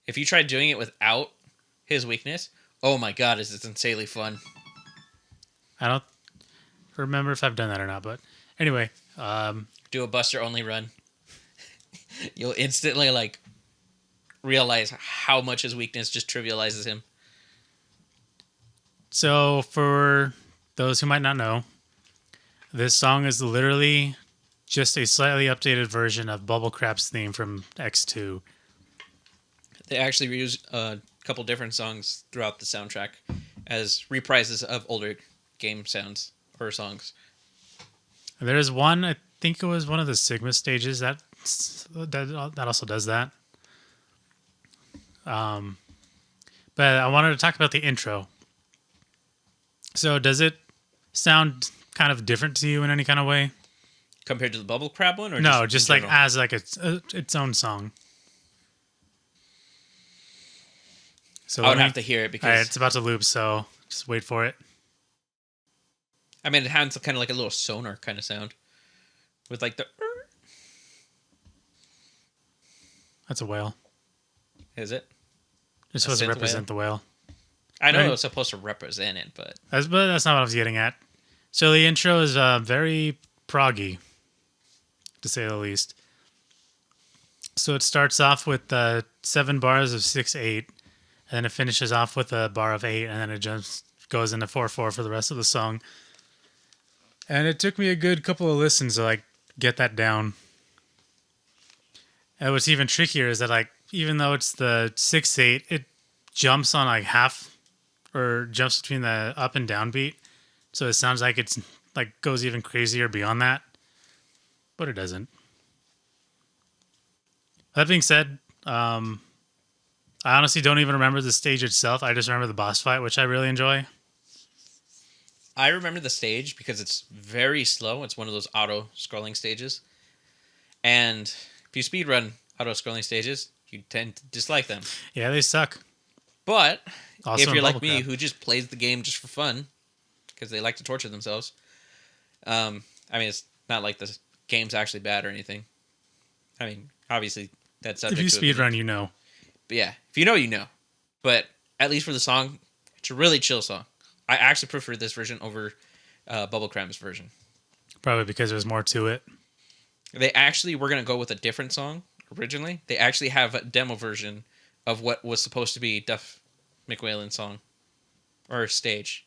Speaker 1: If you tried doing it without his weakness, oh my god, is it insanely fun.
Speaker 2: I don't remember if I've done that or not, but anyway.
Speaker 1: Do a Buster only run. You'll instantly like realize how much his weakness just trivializes him.
Speaker 2: So for those who might not know, this song is literally just a slightly updated version of Bubble Crap's theme from X2.
Speaker 1: They actually reused a couple different songs throughout the soundtrack as reprises of older game sounds or songs.
Speaker 2: There is one, I think it was one of the Sigma stages that also does that. But I wanted to talk about the intro. So does it sound kind of different to you in any kind of way?
Speaker 1: Compared to the Bubble Crab one? Or
Speaker 2: No, just like as like its own song. So
Speaker 1: I would have to hear it because...
Speaker 2: All right, it's about to loop, so just wait for it.
Speaker 1: I mean, it has kind of like a little sonar kind of sound. With like the...
Speaker 2: That's a whale.
Speaker 1: Is it?
Speaker 2: It's supposed to represent the whale.
Speaker 1: I know it was supposed to represent it, but
Speaker 2: that's not what I was getting at. So the intro is very proggy, to say the least. So it starts off with 7 bars of 6/8, and then it finishes off with a bar of 8, and then it goes into 4/4 for the rest of the song. And it took me a good couple of listens to like get that down. And what's even trickier is that like even though it's the 6/8, it jumps on like half or jumps between the up and down beat. So it sounds like it's like goes even crazier beyond that. But it doesn't. That being said, I honestly don't even remember the stage itself. I just remember the boss fight, which I really enjoy.
Speaker 1: I remember the stage because it's very slow. It's one of those auto-scrolling stages. And if you speedrun auto-scrolling stages, you tend to dislike them.
Speaker 2: Yeah, they suck.
Speaker 1: But
Speaker 2: Also
Speaker 1: if you're like me,
Speaker 2: Crab,
Speaker 1: who just plays the game just for fun, because they like to torture themselves, I mean, it's not like the game's actually bad or anything. I mean, obviously, that's subject
Speaker 2: if you speedrun, you know.
Speaker 1: But yeah, if you know, you know. But at least for the song, it's a really chill song. I actually prefer this version over Bubble Cram's version.
Speaker 2: Probably because there's more to it.
Speaker 1: They actually were going to go with a different song originally. They actually have a demo version of what was supposed to be Duff McWhalen's song or stage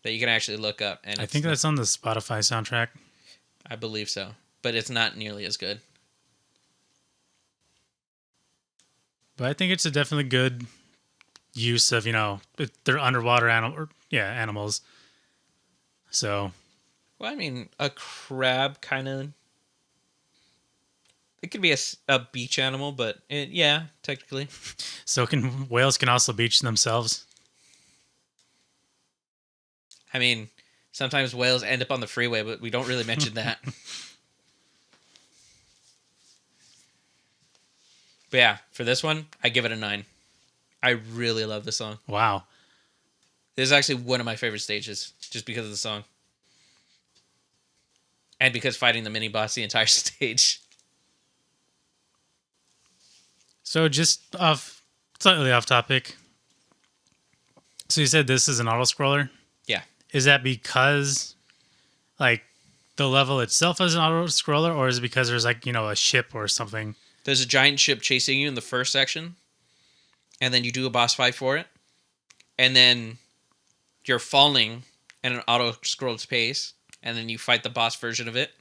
Speaker 1: that you can actually look up. And
Speaker 2: I think that's on the Spotify soundtrack.
Speaker 1: I believe so, but it's not nearly as good.
Speaker 2: But I think it's a definitely good use of, they're underwater animals. So,
Speaker 1: Well, I mean, a crab kind of. It could be a beach animal, but yeah, technically.
Speaker 2: so whales can also beach themselves.
Speaker 1: I mean, sometimes whales end up on the freeway, but we don't really mention that. But yeah, for this one, I give it a 9. I really love this song.
Speaker 2: Wow.
Speaker 1: This is actually one of my favorite stages, just because of the song. And because fighting the mini boss the entire stage.
Speaker 2: So just slightly off topic. So you said this is an auto-scroller?
Speaker 1: Yeah.
Speaker 2: Is that because, like, the level itself is an auto-scroller, or is it because there's, like, a ship or something?
Speaker 1: There's a giant ship chasing you in the first section, and then you do a boss fight for it, and then you're falling at an auto-scrolled pace, and then you fight the boss version of it,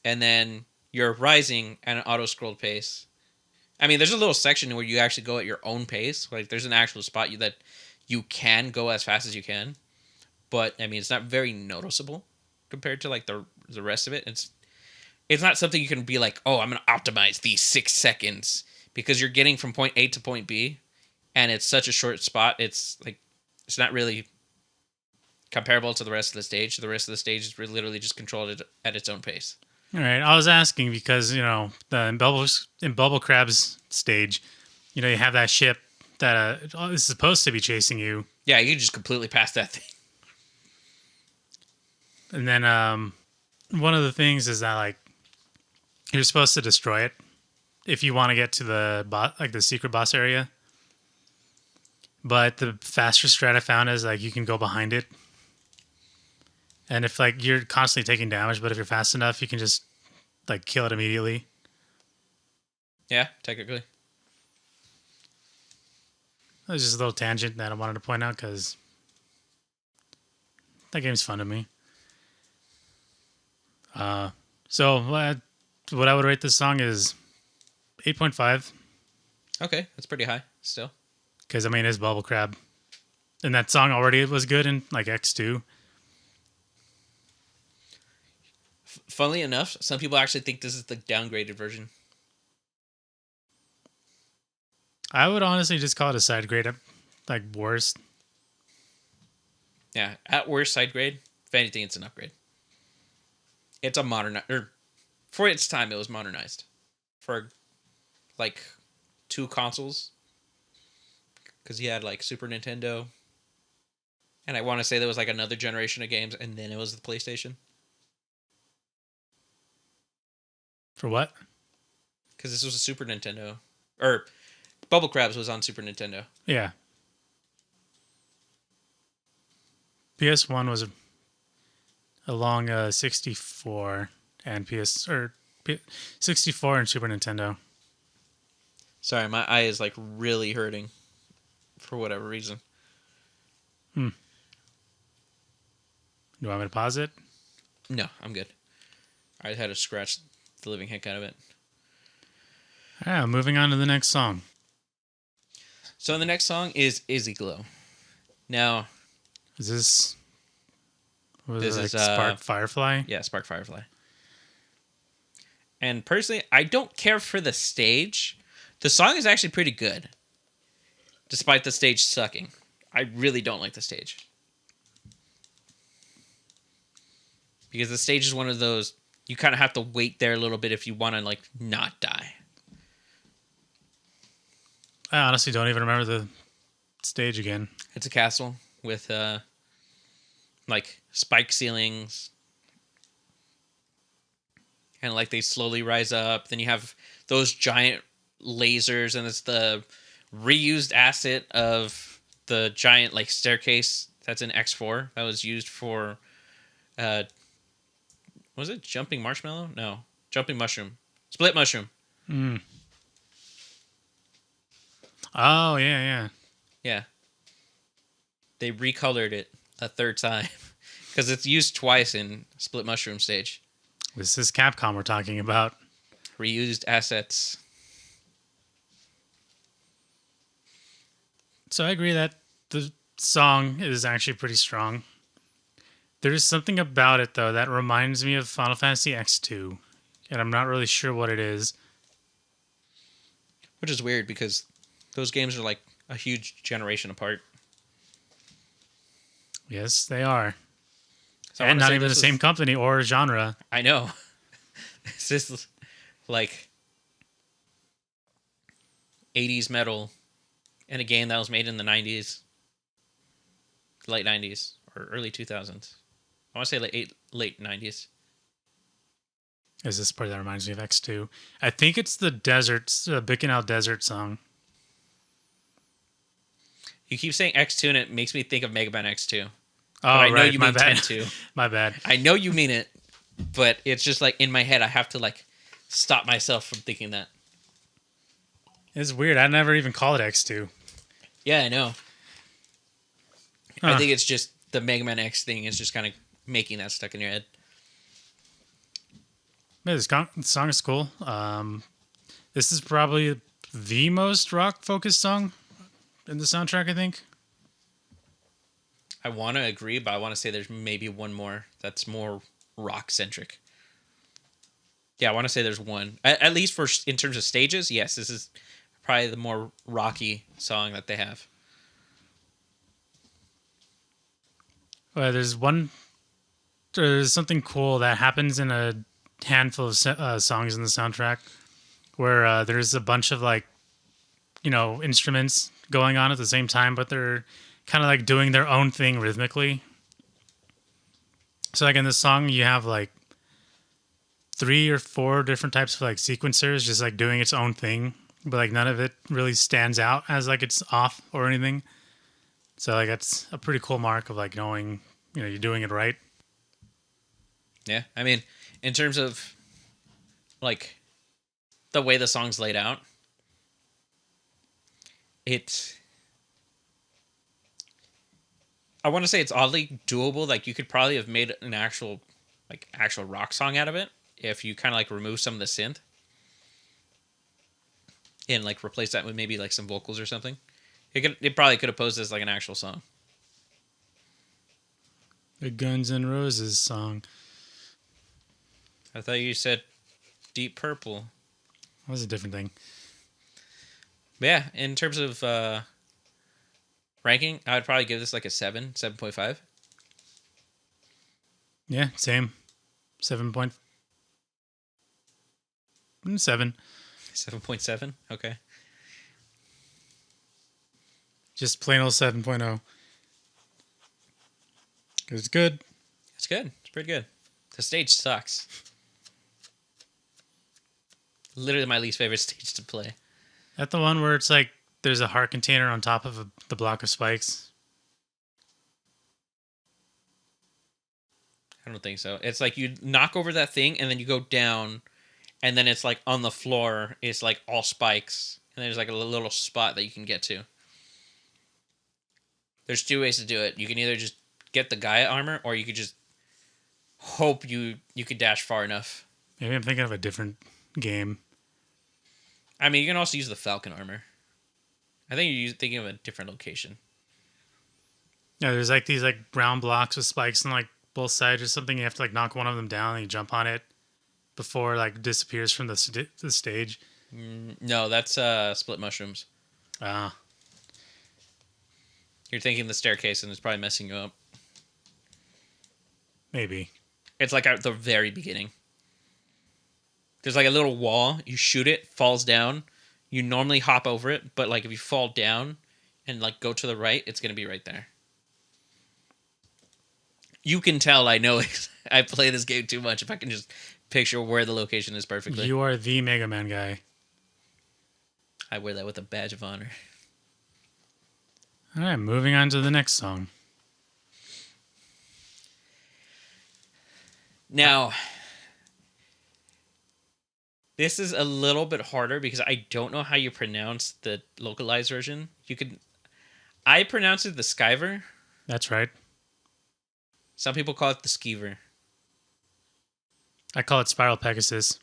Speaker 1: and then you're rising at an auto-scrolled pace. I mean, there's a little section where you actually go at your own pace. Like, there's an actual spot that you can go as fast as you can, but I mean, it's not very noticeable compared to like the rest of it. It's not something you can be like, oh, I'm going to optimize these 6 seconds, because you're getting from point A to point B, and it's such a short spot. It's like, it's not really comparable to the rest of the stage. The rest of the stage is literally just controlled at its own pace.
Speaker 2: All right. I was asking because, in Bubble Crab's stage, you have that ship that is supposed to be chasing you.
Speaker 1: Yeah, you just completely pass that thing.
Speaker 2: And then one of the things is that, like, you're supposed to destroy it if you want to get to the secret boss area. But the faster strat I found is, like, you can go behind it. And if, like, you're constantly taking damage, but if you're fast enough, you can just, like, kill it immediately.
Speaker 1: Yeah, technically.
Speaker 2: That was just a little tangent that I wanted to point out because that game's fun to me. So what I would rate this song is 8.5.
Speaker 1: Okay, that's pretty high still.
Speaker 2: Because, I mean, it's Bubble Crab. And that song already was good in, like, X2.
Speaker 1: Funnily enough, some people actually think this is the downgraded version.
Speaker 2: I would honestly just call it a side grade, like, worst.
Speaker 1: Yeah, at worst, side grade. If anything, it's an upgrade. It's a for its time, it was modernized. For, like, 2 consoles. Because you had, like, Super Nintendo. And I want to say there was, like, another generation of games, and then it was the PlayStation.
Speaker 2: For what?
Speaker 1: Because this was a Super Nintendo. Or, Bubble Crabs was on Super Nintendo.
Speaker 2: Yeah. PS1 was along 64 and 64 and Super Nintendo.
Speaker 1: Sorry, my eye is, like, really hurting. For whatever reason.
Speaker 2: Do you want me to pause it?
Speaker 1: No, I'm good. I had to scratch the living heck out of it.
Speaker 2: Yeah, moving on to the next song.
Speaker 1: So the next song is Izzy Glow. Now,
Speaker 2: Is this...
Speaker 1: This is
Speaker 2: Spark Firefly?
Speaker 1: Yeah, Spark Firefly. And personally, I don't care for the stage. The song is actually pretty good. Despite the stage sucking. I really don't like the stage. Because the stage is one of those, you kind of have to wait there a little bit if you want to, like, not die.
Speaker 2: I honestly don't even remember the stage again.
Speaker 1: It's a castle with, like, spike ceilings. And, like, they slowly rise up. Then you have those giant lasers, and it's the reused asset of the giant, like, staircase that's in X4 that was used for, was it Jumping Marshmallow? No. Jumping Mushroom. Split Mushroom.
Speaker 2: Oh, yeah.
Speaker 1: Yeah. They recolored it a third time. Because it's used twice in Split Mushroom stage.
Speaker 2: This is Capcom we're talking about.
Speaker 1: Reused assets.
Speaker 2: So I agree that the song is actually pretty strong. There's something about it though that reminds me of Final Fantasy X2, and I'm not really sure what it is.
Speaker 1: Which is weird because those games are like a huge generation apart.
Speaker 2: Yes, they are.
Speaker 1: So I
Speaker 2: And
Speaker 1: want to
Speaker 2: not
Speaker 1: say
Speaker 2: even the
Speaker 1: this
Speaker 2: same
Speaker 1: is.
Speaker 2: company or genre.
Speaker 1: I know. It's just like 80s metal in a game that was made in the 90s, late 90s or early 2000s. I want to say late 90s.
Speaker 2: Is this part that reminds me of X2? I think it's the desert, Bikanal Desert song.
Speaker 1: You keep saying X2 and it makes me think of Mega Man X2. But
Speaker 2: Oh,
Speaker 1: I know
Speaker 2: right.
Speaker 1: you
Speaker 2: My
Speaker 1: mean
Speaker 2: bad.
Speaker 1: 10-2.
Speaker 2: My bad.
Speaker 1: I know you mean it, but it's just like in my head I have to like stop myself from thinking that.
Speaker 2: It's weird. I never even call it X2.
Speaker 1: Yeah, I know.
Speaker 2: Huh.
Speaker 1: I think it's just the Mega Man X thing is just kind of making that stuck in your head.
Speaker 2: Yeah, the song is cool. This is probably the most rock-focused song in the soundtrack, I think.
Speaker 1: I want to agree, but I want to say there's maybe one more that's more rock centric. Yeah, I want to say there's one. At least for in terms of stages, yes, this is probably the more rocky song that they have.
Speaker 2: Well, there's something cool that happens in a handful of songs in the soundtrack where there's a bunch of like, instruments going on at the same time, but they're kind of like doing their own thing rhythmically. So like in this song, you have like 3 or 4 different types of like sequencers just like doing its own thing, but like none of it really stands out as like it's off or anything. So like that's a pretty cool mark of like knowing, you're doing it right.
Speaker 1: Yeah, I mean, in terms of like the way the song's laid out, I want to say it's oddly doable. Like you could probably have made an actual rock song out of it if you kind of like remove some of the synth and like replace that with maybe like some vocals or something. It probably could have posed as like an actual song.
Speaker 2: The Guns N' Roses song.
Speaker 1: I thought you said Deep Purple.
Speaker 2: That was a different thing.
Speaker 1: But yeah, in terms of ranking, I would probably give this like a 7.5.
Speaker 2: Yeah, same. 7.7.
Speaker 1: 7.7? Okay.
Speaker 2: Just plain old 7.0. It's good.
Speaker 1: It's good. It's pretty good. The stage sucks. Literally my least favorite stage to play.
Speaker 2: That the one where it's like there's a heart container on top of the block of spikes?
Speaker 1: I don't think so. It's like you knock over that thing and then you go down and then it's like on the floor. It's like all spikes. And there's like a little spot that you can get to. There's 2 ways to do it. You can either just get the Gaia armor or you could just hope you could dash far enough.
Speaker 2: Maybe I'm thinking of a different game.
Speaker 1: I mean, you can also use the Falcon armor. I think you're thinking of a different location.
Speaker 2: Yeah, there's like these like brown blocks with spikes on like both sides or something. You have to like knock one of them down and you jump on it before it like disappears from the stage.
Speaker 1: No, that's split mushrooms.
Speaker 2: Ah.
Speaker 1: You're thinking the staircase and it's probably messing you up.
Speaker 2: Maybe.
Speaker 1: It's like at the very beginning. There's like a little wall. You shoot it, falls down. You normally hop over it, but like if you fall down and like go to the right, it's gonna be right there. You can tell I know I play this game too much if I can just picture where the location is perfectly.
Speaker 2: You are the Mega Man guy.
Speaker 1: I wear that with a badge of honor.
Speaker 2: All right, moving on to the next song.
Speaker 1: Now, this is a little bit harder because I don't know how you pronounce the localized version. I pronounce it the Skyver.
Speaker 2: That's right.
Speaker 1: Some people call it the Skeever.
Speaker 2: I call it Spiral Pegasus.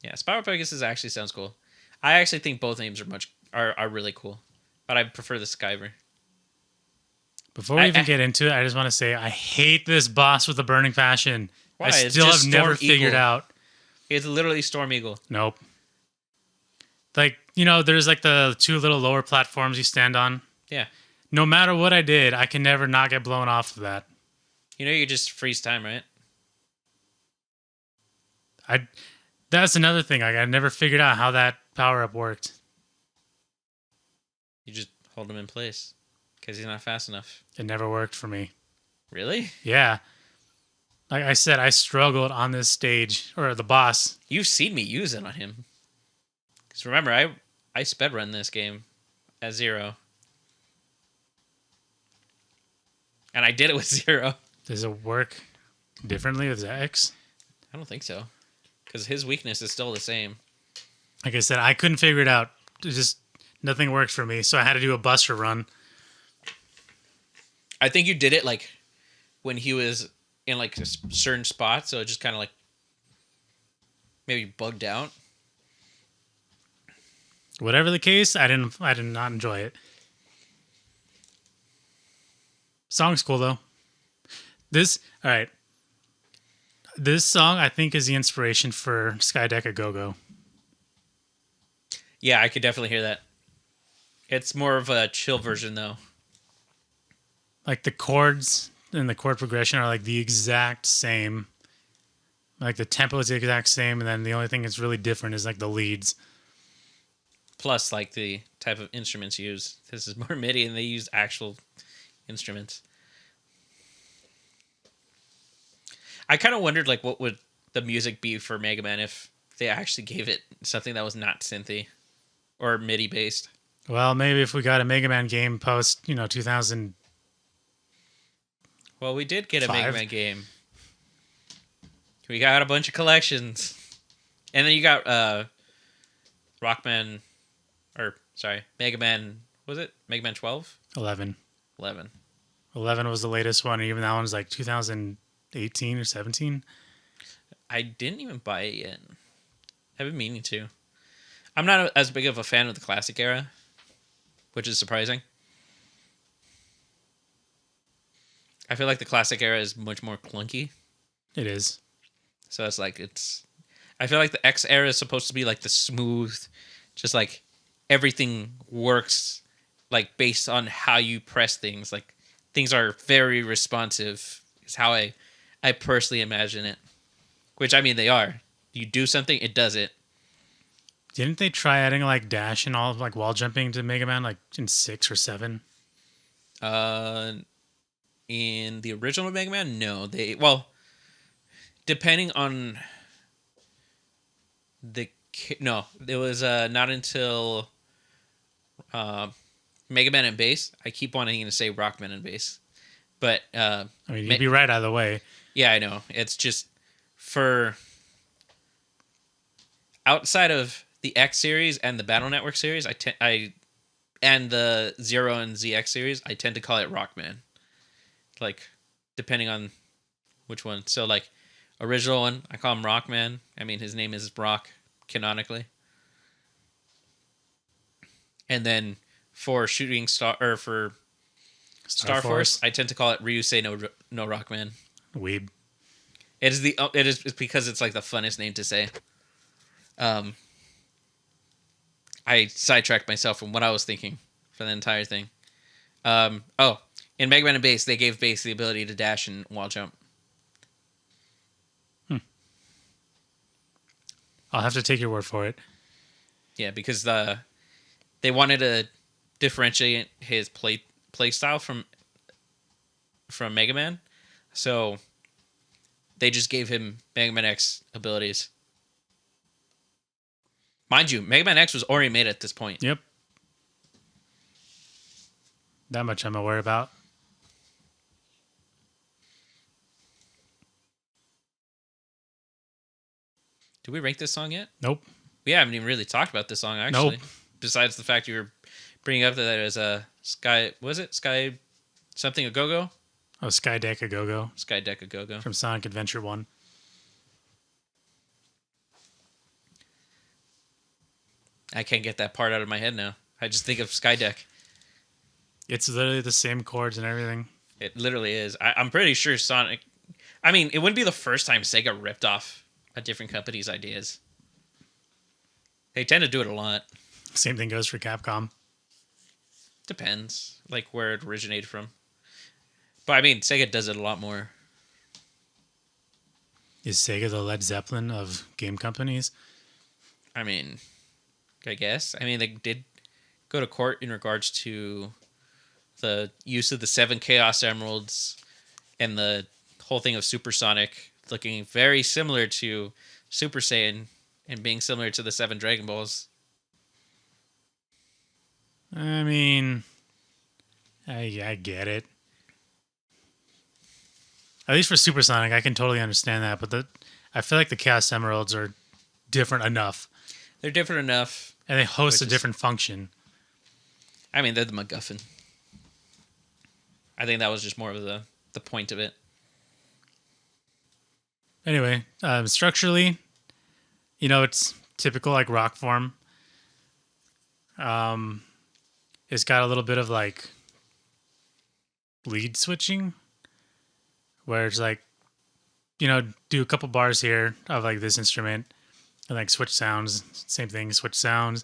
Speaker 1: Yeah, Spiral Pegasus actually sounds cool. I actually think both names are much are really cool, but I prefer the Skyver.
Speaker 2: Before we even get into it, I just want to say I hate this boss with a burning passion.
Speaker 1: Why?
Speaker 2: I
Speaker 1: It's
Speaker 2: still
Speaker 1: just
Speaker 2: have never
Speaker 1: Storm
Speaker 2: figured
Speaker 1: Eagle.
Speaker 2: out.
Speaker 1: It's literally Storm Eagle.
Speaker 2: Nope. Like, there's like the two little lower platforms you stand on.
Speaker 1: Yeah.
Speaker 2: No matter what I did, I can never not get blown off of that.
Speaker 1: You just freeze time, right?
Speaker 2: That's another thing. I never figured out how that power up worked.
Speaker 1: You just hold him in place because he's not fast enough.
Speaker 2: It never worked for me.
Speaker 1: Really?
Speaker 2: Yeah. Like I said, I struggled on this stage, or the boss.
Speaker 1: You've seen me use it on him. Because remember, I sped run this game at 0. And I did it with 0.
Speaker 2: Does it work differently with X?
Speaker 1: I don't think so. Because his weakness is still the same.
Speaker 2: Like I said, I couldn't figure it out. Nothing worked for me, so I had to do a Buster run.
Speaker 1: I think you did it like when he was in like a certain spot, so it just kind of like maybe bugged out.
Speaker 2: Whatever the case, I did not enjoy it. Song's cool though. All right. This song I think is the inspiration for Skydeck a Go-Go.
Speaker 1: Yeah, I could definitely hear that. It's more of a chill version though.
Speaker 2: Like the chords and the chord progression are like the exact same. Like the tempo is the exact same, and then the only thing that's really different is like the leads.
Speaker 1: Plus, like the type of instruments used. This is more MIDI, and they use actual instruments. I kind of wondered, like, what would the music be for Mega Man if they actually gave it something that was not synthy or MIDI based.
Speaker 2: Well, maybe if we got a Mega Man game post, 2000.
Speaker 1: Well, we did get a Mega Man game. We got a bunch of collections. And then you got Mega Man, was it? Mega Man 12?
Speaker 2: 11.
Speaker 1: 11.
Speaker 2: 11 was the latest one, and even that one's like 2018 or 17.
Speaker 1: I didn't even buy it yet. I've been meaning to. I'm not as big of a fan of the classic era, which is surprising. I feel like the classic era is much more clunky.
Speaker 2: It is.
Speaker 1: So it's like I feel like the X era is supposed to be like the smooth, just like everything works like based on how you press things. Like things are very responsive is how I personally imagine it. Which I mean they are. You do something, it does it.
Speaker 2: Didn't they try adding like dash and all like wall jumping to Mega Man like in 6 or 7?
Speaker 1: In the original Mega Man, no. Depending on it was not until Mega Man and Bass. I keep wanting to say Rockman and Bass, but
Speaker 2: I mean you'd be right either way.
Speaker 1: Yeah, I know. It's just for outside of the X series and the Battle Network series, and the Zero and ZX series, I tend to call it Rockman. Like, depending on which one. So, like, original one, I call him Rockman. I mean, his name is Rock, canonically. And then for Shooting Star, or for Star Force, I tend to call it Ryusei no Rockman.
Speaker 2: Weeb.
Speaker 1: It's because it's like the funnest name to say. I sidetracked myself from what I was thinking for the entire thing. In Mega Man and Bass, they gave Bass the ability to dash and wall jump.
Speaker 2: I'll have to take your word for it.
Speaker 1: Yeah, because they wanted to differentiate his play style from Mega Man, so they just gave him Mega Man X abilities. Mind you, Mega Man X was already made at this point.
Speaker 2: Yep. That much I'm aware about.
Speaker 1: Did we rank this song yet?
Speaker 2: Nope.
Speaker 1: We haven't even really talked about this song, actually.
Speaker 2: Nope.
Speaker 1: Besides the fact you were bringing up that it was a Sky... Was it? Sky... Something a Go-Go?
Speaker 2: Oh, Skydeck a Go-Go.
Speaker 1: Skydeck a Go-Go.
Speaker 2: From Sonic Adventure 1.
Speaker 1: I can't get that part out of my head now. I just think of Skydeck.
Speaker 2: It's literally the same chords and everything.
Speaker 1: It literally is. I'm pretty sure Sonic. I mean, it wouldn't be the first time Sega ripped off a different company's ideas. They tend to do it a lot.
Speaker 2: Same thing goes for Capcom.
Speaker 1: Depends, like where it originated from. But I mean, Sega does it a lot more.
Speaker 2: Is Sega the Led Zeppelin of game companies?
Speaker 1: I mean, I guess. I mean, they did go to court in regards to the use of the 7 Chaos Emeralds and the whole thing of Supersonic looking very similar to Super Saiyan and being similar to the 7 Dragon Balls.
Speaker 2: I mean, I get it. At least for Supersonic, I can totally understand that. But I feel like the Chaos Emeralds are different enough.
Speaker 1: They're different enough.
Speaker 2: And they host a different function.
Speaker 1: I mean, they're the MacGuffin. I think that was just more of the point of it.
Speaker 2: Anyway, structurally, it's typical like rock form. It's got a little bit of like lead switching, where it's like, do a couple bars here of like this instrument and like switch sounds. Same thing, switch sounds.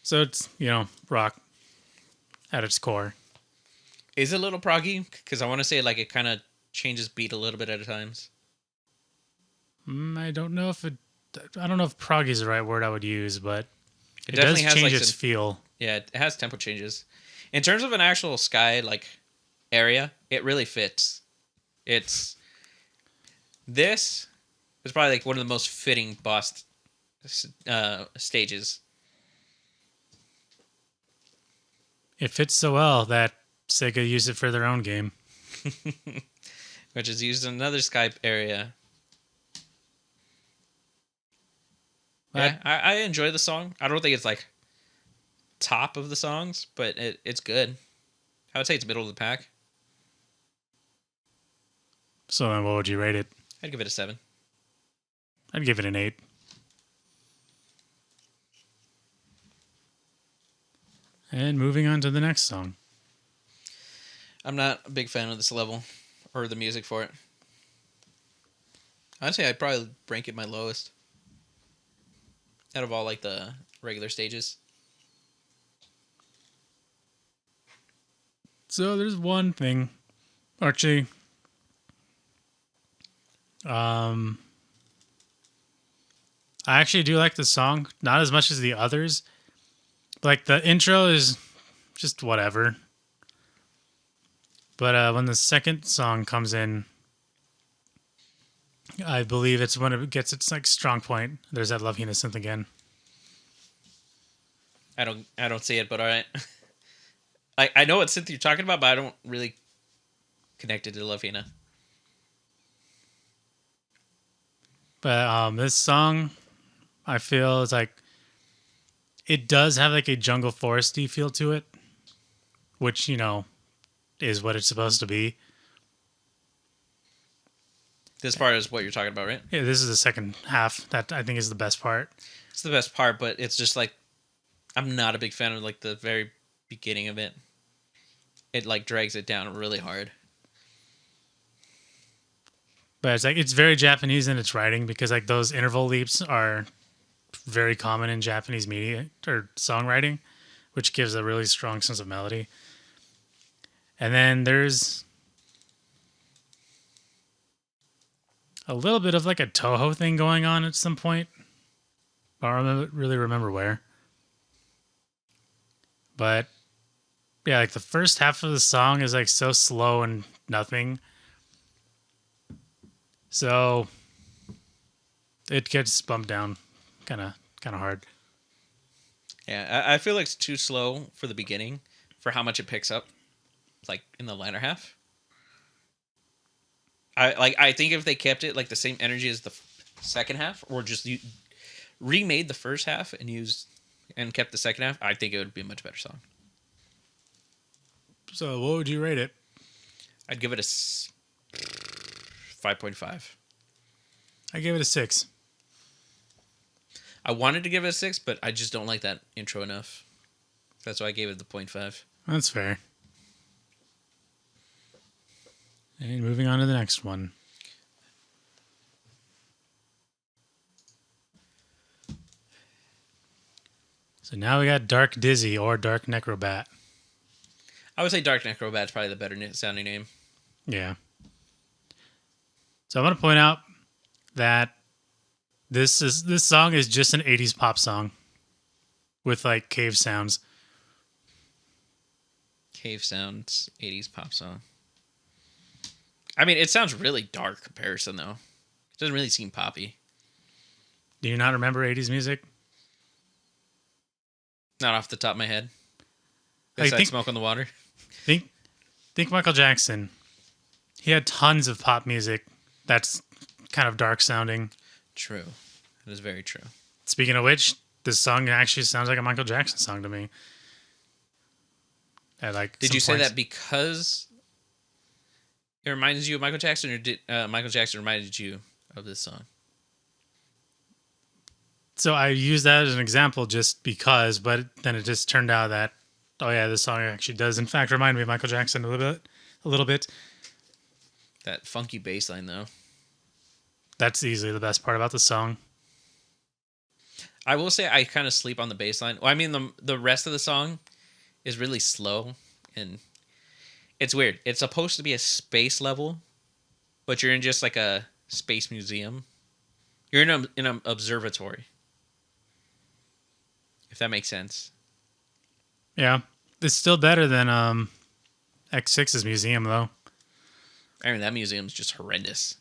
Speaker 2: So it's, rock at its core.
Speaker 1: Is it a little proggy? Because I want to say like it kind of changes beat a little bit at times.
Speaker 2: I don't know if proggy is the right word I would use, but it
Speaker 1: definitely
Speaker 2: does
Speaker 1: has
Speaker 2: change
Speaker 1: like
Speaker 2: its feel.
Speaker 1: Yeah, it has tempo changes. In terms of an actual Sky like area, it really fits. This is probably like one of the most fitting boss stages.
Speaker 2: It fits so well that Sega used it for their own game.
Speaker 1: Which is used in another Skype area. Yeah, I enjoy the song. I don't think it's like top of the songs, but it's good. I would say it's middle of the pack.
Speaker 2: So then what would you rate it?
Speaker 1: I'd give it a 7.
Speaker 2: I'd give it an 8. And moving on to the next song.
Speaker 1: I'm not a big fan of this level or the music for it. I'd say I'd probably rank it my lowest out of all like the regular stages.
Speaker 2: So there's one thing, Archie. I actually do like the song, not as much as the others. Like the intro is just whatever. But when the second song comes in, I believe it's when it gets its like strong point. There's that Love Hina synth again.
Speaker 1: I don't see it, but all right. I know what synth you're talking about, but I don't really connect it to Love Hina.
Speaker 2: But this song, I feel is like it does have like a jungle foresty feel to it, which is what it's supposed to be.
Speaker 1: This part is what you're talking about, right?
Speaker 2: Yeah, this is the second half that I think is the best part.
Speaker 1: It's the best part, but it's just like I'm not a big fan of like the very beginning of it. It like drags it down really hard.
Speaker 2: But it's like it's very Japanese in its writing because like those interval leaps are very common in Japanese media or songwriting, which gives a really strong sense of melody. And then there's a little bit of like a Toho thing going on at some point. I don't really remember where. But yeah, like the first half of the song is like so slow and nothing. So it gets bumped down kind of hard.
Speaker 1: Yeah, I feel like it's too slow for the beginning for how much it picks up like in the latter half. I think if they kept it like the same energy as the second half or just remade the first half and kept the second half, I think it would be a much better song.
Speaker 2: So what would you rate it?
Speaker 1: I'd give it a 5.5.
Speaker 2: I gave it a 6.
Speaker 1: I wanted to give it a 6, but I just don't like that intro enough. That's why I gave it the 0.5.
Speaker 2: That's fair. And moving on to the next one. So now we got Dark Dizzy or Dark Necrobat.
Speaker 1: I would say Dark Necrobat's probably the better sounding name.
Speaker 2: Yeah. So I want to point out that this song is just an 80s pop song with like cave sounds.
Speaker 1: Cave sounds, 80s pop song. I mean, it sounds really dark comparison though. It doesn't really seem poppy.
Speaker 2: Do you not remember 80s music?
Speaker 1: Not off the top of my head.
Speaker 2: I
Speaker 1: Besides
Speaker 2: think
Speaker 1: Smoke on the Water.
Speaker 2: Think Michael Jackson. He had tons of pop music that's kind of dark sounding.
Speaker 1: True. That is very true.
Speaker 2: Speaking of which, this song actually sounds like a Michael Jackson song to me.
Speaker 1: Did you say that because it reminds you of Michael Jackson, or did Michael Jackson reminded you of this song?
Speaker 2: So I use that as an example just because, but then it just turned out that, oh yeah, this song actually does in fact remind me of Michael Jackson a little bit.
Speaker 1: That funky bass line though.
Speaker 2: That's easily the best part about the song.
Speaker 1: I will say I kind of sleep on the bass line. Well, I mean the rest of the song is really slow and it's weird. It's supposed to be a space level, but you're in just like a space museum. You're in an observatory. If that makes sense.
Speaker 2: Yeah. It's still better than X6's museum though.
Speaker 1: I mean, that museum's just horrendous.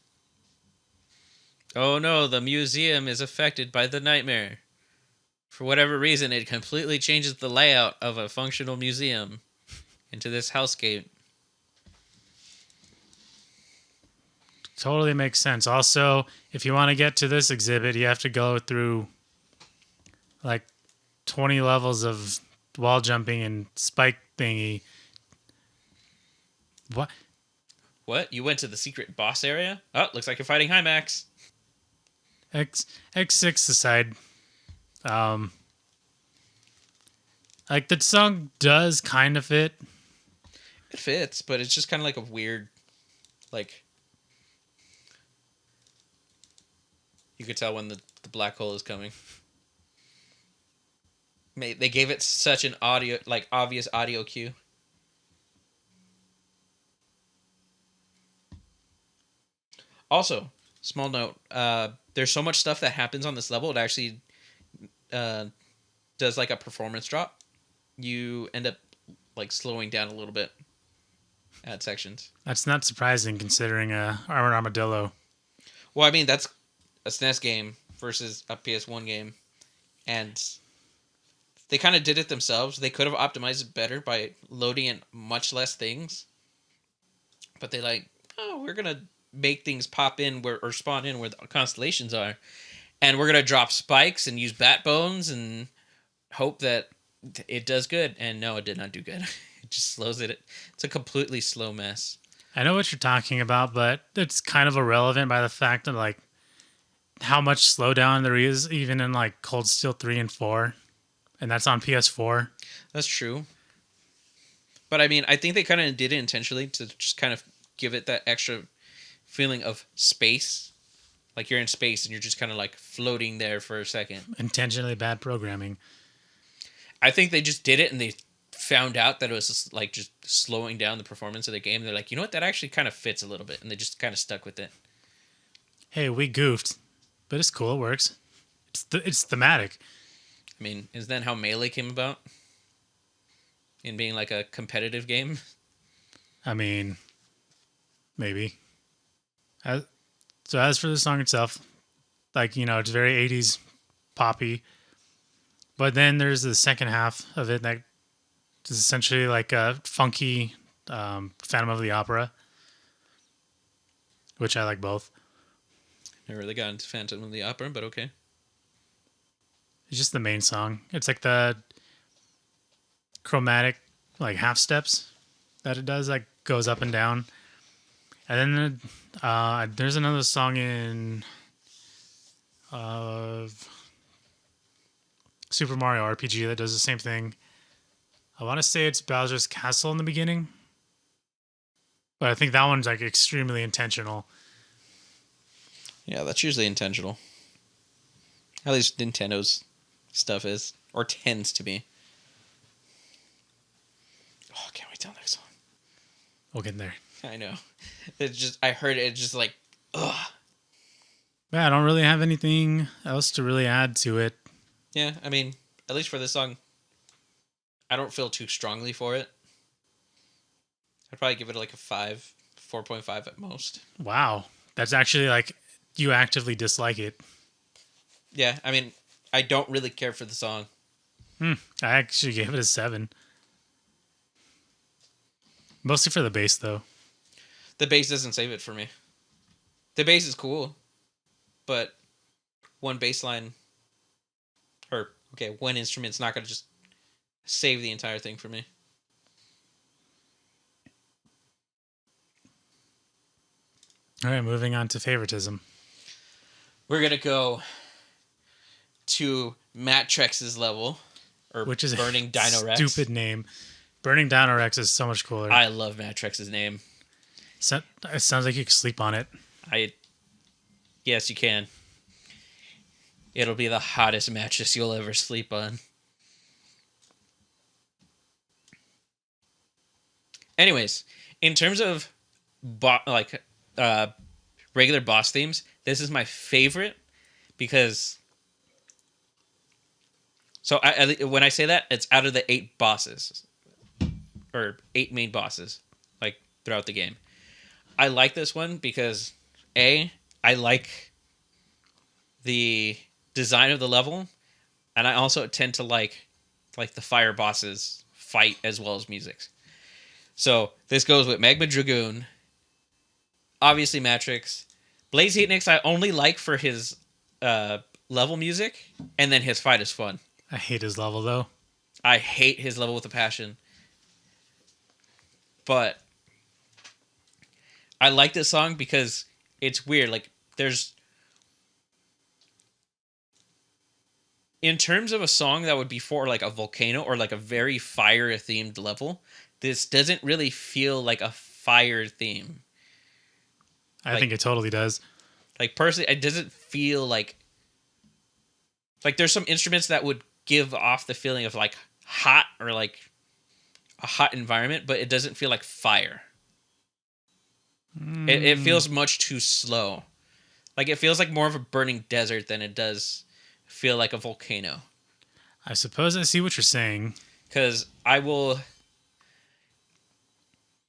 Speaker 1: Oh no, the museum is affected by the nightmare. For whatever reason, it completely changes the layout of a functional museum into this hellscape.
Speaker 2: Totally makes sense. Also, if you want to get to this exhibit, you have to go through like 20 levels of wall jumping and spike thingy. What?
Speaker 1: What? You went to the secret boss area? Oh, looks like you're fighting Hymax.
Speaker 2: X6 aside, like the song does kind of fit.
Speaker 1: It fits, but it's just kind of like a weird, like, you could tell when the black hole is coming. They gave it such an obvious audio cue. Also, small note, there's so much stuff that happens on this level, it actually does like a performance drop. You end up like slowing down a little bit at sections.
Speaker 2: That's not surprising considering Armored Armadillo.
Speaker 1: Well, I mean, that's a SNES game versus a PS1 game, and they kind of did it themselves. They could have optimized it better by loading in much less things, but they we're gonna make things pop in or spawn in where the constellations are, and we're gonna drop spikes and use bat bones and hope that it does good. And no, it did not do good. It just slows it. It's a completely slow mess.
Speaker 2: I know what you're talking about, but it's kind of irrelevant by the fact that like how much slowdown there is even in like Cold Steel 3 and 4, and that's on PS4.
Speaker 1: That's true. But I mean, I think they kind of did it intentionally to just kind of give it that extra feeling of space. Like you're in space and you're just kind of like floating there for a second.
Speaker 2: Intentionally bad programming.
Speaker 1: I think they just did it and they found out that it was just like just slowing down the performance of the game. They're like, you know what? That actually kind of fits a little bit. And they just kind of stuck with it.
Speaker 2: Hey, we goofed, but it's cool. It works. It's thematic.
Speaker 1: I mean, is that how Melee came about? In being like a competitive game?
Speaker 2: I mean, maybe. So as for the song itself, like, you know, it's very 80s poppy. But then there's the second half of it that is essentially like a funky Phantom of the Opera, which I like both.
Speaker 1: Never really got into Phantom of the Opera, but okay.
Speaker 2: It's just the main song. It's like the chromatic, like half steps that it does, like goes up and down. And then there's another song in Super Mario RPG that does the same thing. I want to say it's Bowser's Castle in the beginning, but I think that one's like extremely intentional.
Speaker 1: Yeah, that's usually intentional. At least Nintendo's stuff is, or tends to be. Oh, I can't wait till next song.
Speaker 2: We'll get there.
Speaker 1: I know. It's just, I heard it, it's just like, ugh.
Speaker 2: Yeah, I don't really have anything else to really add to it.
Speaker 1: Yeah, I mean, at least for this song, I don't feel too strongly for it. I'd probably give it like a 5, 4.5 at most.
Speaker 2: Wow. That's actually like you actively dislike it.
Speaker 1: Yeah, I mean, I don't really care for the song.
Speaker 2: I actually gave it a 7. Mostly for the bass, though.
Speaker 1: The bass doesn't save it for me. The bass is cool, but one bass line, or, okay, one instrument's not going to just save the entire thing for me.
Speaker 2: All right, moving on to favoritism.
Speaker 1: We're going to go to Matt Trex's level, or
Speaker 2: which is
Speaker 1: Burning Dino Rex.
Speaker 2: Stupid name. Burning Dino Rex is so much cooler.
Speaker 1: I love Matt Trex's name.
Speaker 2: It sounds like you can sleep on it.
Speaker 1: Yes, you can. It'll be the hottest mattress you'll ever sleep on. Anyways, in terms of regular boss themes, this is my favorite because. So when I say that, it's out of the 8 bosses, or 8 main bosses, like throughout the game. I like this one because I like the design of the level, and I also tend to like the fire bosses fight as well as music. So this goes with Magma Dragoon, obviously Matrix, Blaze Heatnix. I only like for his level music, and then his fight is fun.
Speaker 2: I hate his level though.
Speaker 1: I hate his level with a passion, but I like this song because it's weird. Like there's. In terms of a song that would be for like a volcano or like a very fire themed level, this doesn't really feel like a fire theme.
Speaker 2: I think it totally does.
Speaker 1: Like personally, it doesn't feel like there's some instruments that would give off the feeling of like hot or like a hot environment, but it doesn't feel like fire. It feels much too slow. Like it feels like more of a burning desert than it does feel like a volcano.
Speaker 2: I suppose I see what you're saying.
Speaker 1: Because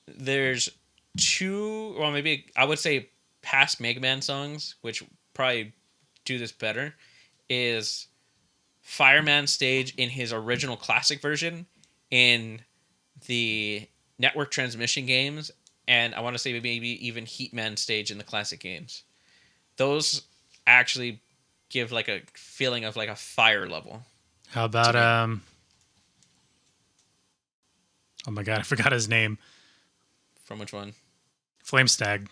Speaker 1: there's 2, well, maybe I would say past Mega Man songs, which probably do this better, is Fireman stage in his original classic version, in the network transmission games, and I want to say maybe even Heatman stage in the classic games. Those actually give like a feeling of like a fire level.
Speaker 2: How about oh my god, I forgot his name.
Speaker 1: From which one?
Speaker 2: Flame Stag.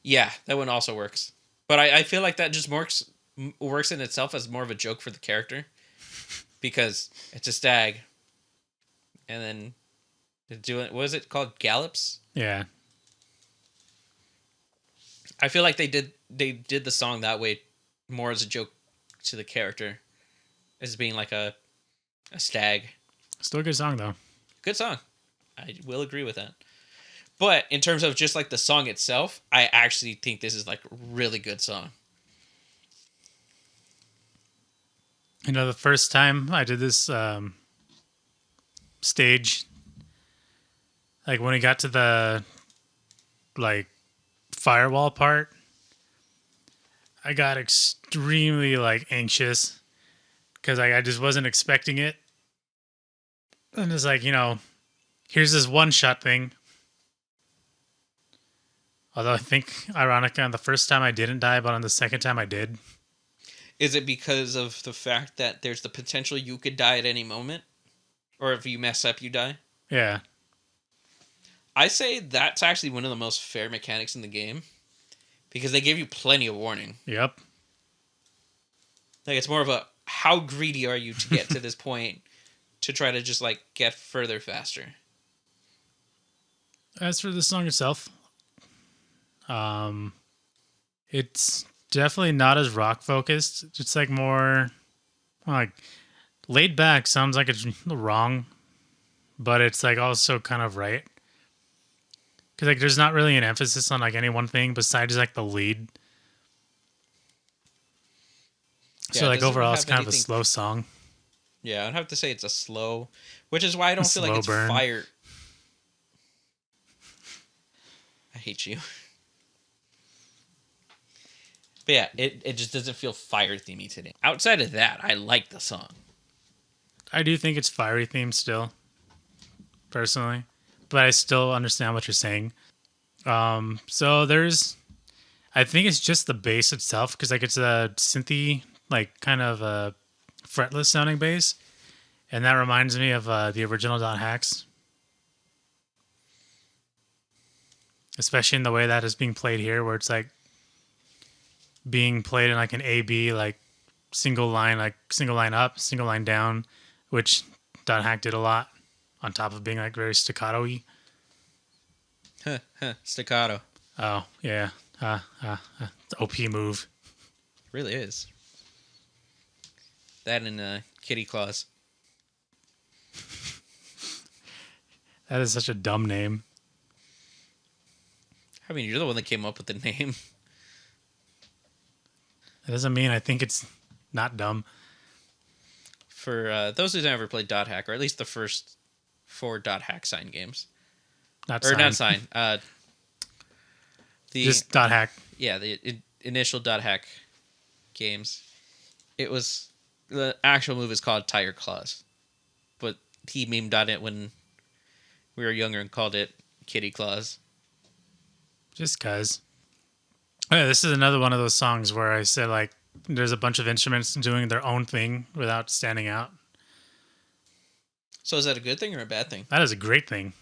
Speaker 1: Yeah, that one also works. But I feel like that just works in itself as more of a joke for the character. Because it's a stag. And then what is it called? Gallops?
Speaker 2: Yeah.
Speaker 1: I feel like they did the song that way more as a joke to the character. As being like a stag.
Speaker 2: Still a good song though.
Speaker 1: Good song. I will agree with that. But in terms of just like the song itself, I actually think this is like a really good song.
Speaker 2: You know, the first time I did this stage, like when we got to the like firewall part, I got extremely like anxious because I just wasn't expecting it. And it's like, you know, here's this one shot thing. Although I think, ironically, on the first time I didn't die, but on the second time I did.
Speaker 1: Is it because of the fact that there's the potential you could die at any moment? Or if you mess up, you die?
Speaker 2: Yeah.
Speaker 1: I say that's actually one of the most fair mechanics in the game. Because they give you plenty of warning.
Speaker 2: Yep.
Speaker 1: Like, it's more of a, how greedy are you to get to this point to try to just like get further faster.
Speaker 2: As for the song itself, it's definitely not as rock focused. It's like more like laid back. Sounds like it's wrong, but it's like also kind of right. Because like there's not really an emphasis on like any one thing besides like the lead.
Speaker 1: Yeah,
Speaker 2: So
Speaker 1: it
Speaker 2: like
Speaker 1: doesn't
Speaker 2: overall, it's
Speaker 1: have
Speaker 2: kind of a
Speaker 1: anything-
Speaker 2: slow song.
Speaker 1: Yeah, I'd have to say it's a slow, which is why I don't feel like
Speaker 2: slow
Speaker 1: it's
Speaker 2: burn.
Speaker 1: fire. I hate you. But yeah, it just doesn't feel fire themey today. Outside of that, I like the song.
Speaker 2: I do think it's fiery themed still, personally, but I still understand what you're saying. So I think it's just the bass itself because like it's a synthy, like kind of a fretless sounding bass, and that reminds me of the original Dot Hacks, especially in the way that is being played here, where it's like being played in like an A-B, like single line up, single line down, which Dot Hack did a lot, on top of being like very staccato-y.
Speaker 1: Staccato.
Speaker 2: Oh yeah, OP move.
Speaker 1: Really is. That and Kitty Claus.
Speaker 2: That is such a dumb name.
Speaker 1: I mean, you're the one that came up with the name.
Speaker 2: That doesn't mean I think it's not dumb.
Speaker 1: For those who've never played Dot Hack, or at least the first 4 Dot Hack sign games.
Speaker 2: Not
Speaker 1: Or
Speaker 2: sign.
Speaker 1: not sign.
Speaker 2: Just Dot Hack.
Speaker 1: Yeah, the initial Dot Hack games. It was... The actual move is called Tiger Claws. But he memed on it when we were younger and called it Kitty Claus.
Speaker 2: Just cause. Oh, yeah, this is another one of those songs where I said like there's a bunch of instruments doing their own thing without standing out.
Speaker 1: So is that a good thing or a bad thing?
Speaker 2: That is a great thing.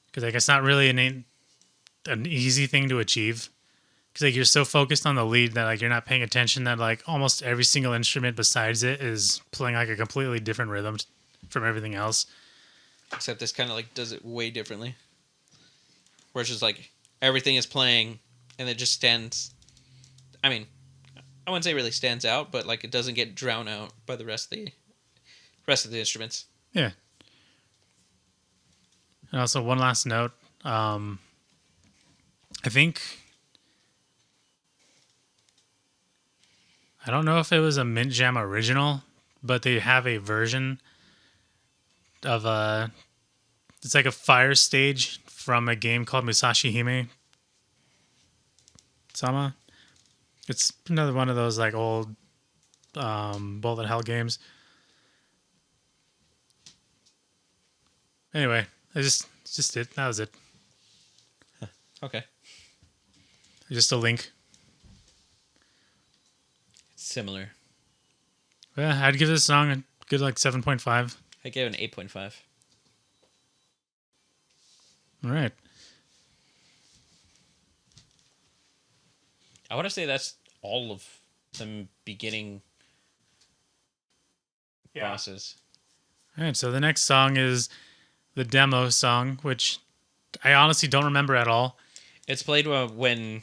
Speaker 2: Because like it's not really an easy thing to achieve. Because like you're so focused on the lead that like you're not paying attention that like almost every single instrument besides it is playing like a completely different rhythm from everything else.
Speaker 1: Except this kind of like does it way differently. Where it's just like everything is playing and it just stands. I mean, I wouldn't say really stands out, but like it doesn't get drowned out by the rest of the instruments.
Speaker 2: Yeah. And also one last note. I think I don't know if it was a Mint Jam original, but they have a version of it's like a fire stage from a game called Musashi Hime Sama. It's another one of those like old bullet hell games. Anyway, it's just it. That was it.
Speaker 1: Okay.
Speaker 2: Just a link.
Speaker 1: It's similar.
Speaker 2: Yeah, I'd give this song a good like 7.5.
Speaker 1: I gave it an 8.5.
Speaker 2: All right.
Speaker 1: I want to say that's all of the beginning bosses.
Speaker 2: All right, so the next song is the demo song, which I honestly don't remember at all.
Speaker 1: It's played when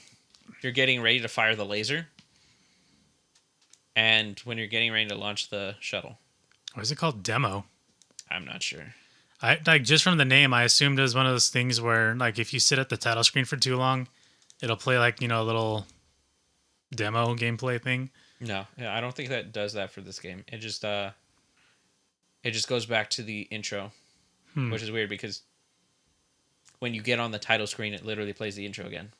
Speaker 1: you're getting ready to fire the laser and when you're getting ready to launch the shuttle.
Speaker 2: What is it called? Demo.
Speaker 1: I'm not sure.
Speaker 2: I like just from the name, I assumed it was one of those things where like if you sit at the title screen for too long, it'll play like, a little demo gameplay thing.
Speaker 1: No, yeah, I don't think that does that for this game. It just goes back to the intro, which is weird because when you get on the title screen, it literally plays the intro again.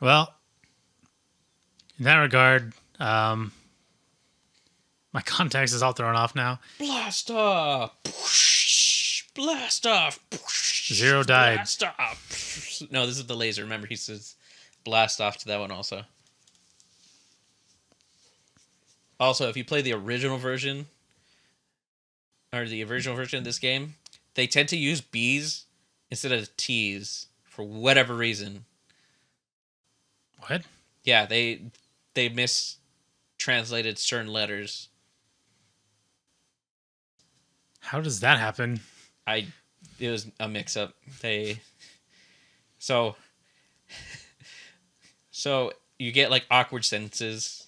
Speaker 2: Well, in that regard, my context is all thrown off now.
Speaker 1: Blast off! Blast off!
Speaker 2: Zero died.
Speaker 1: Blast off! No, this is the laser. Remember, he says blast off to that one also. Also, if you play the original version, or the original version of this game, they tend to use B's instead of T's for whatever reason.
Speaker 2: What?
Speaker 1: Yeah, they mistranslate translated certain letters.
Speaker 2: How does that happen?
Speaker 1: It was a mix up. So you get like awkward sentences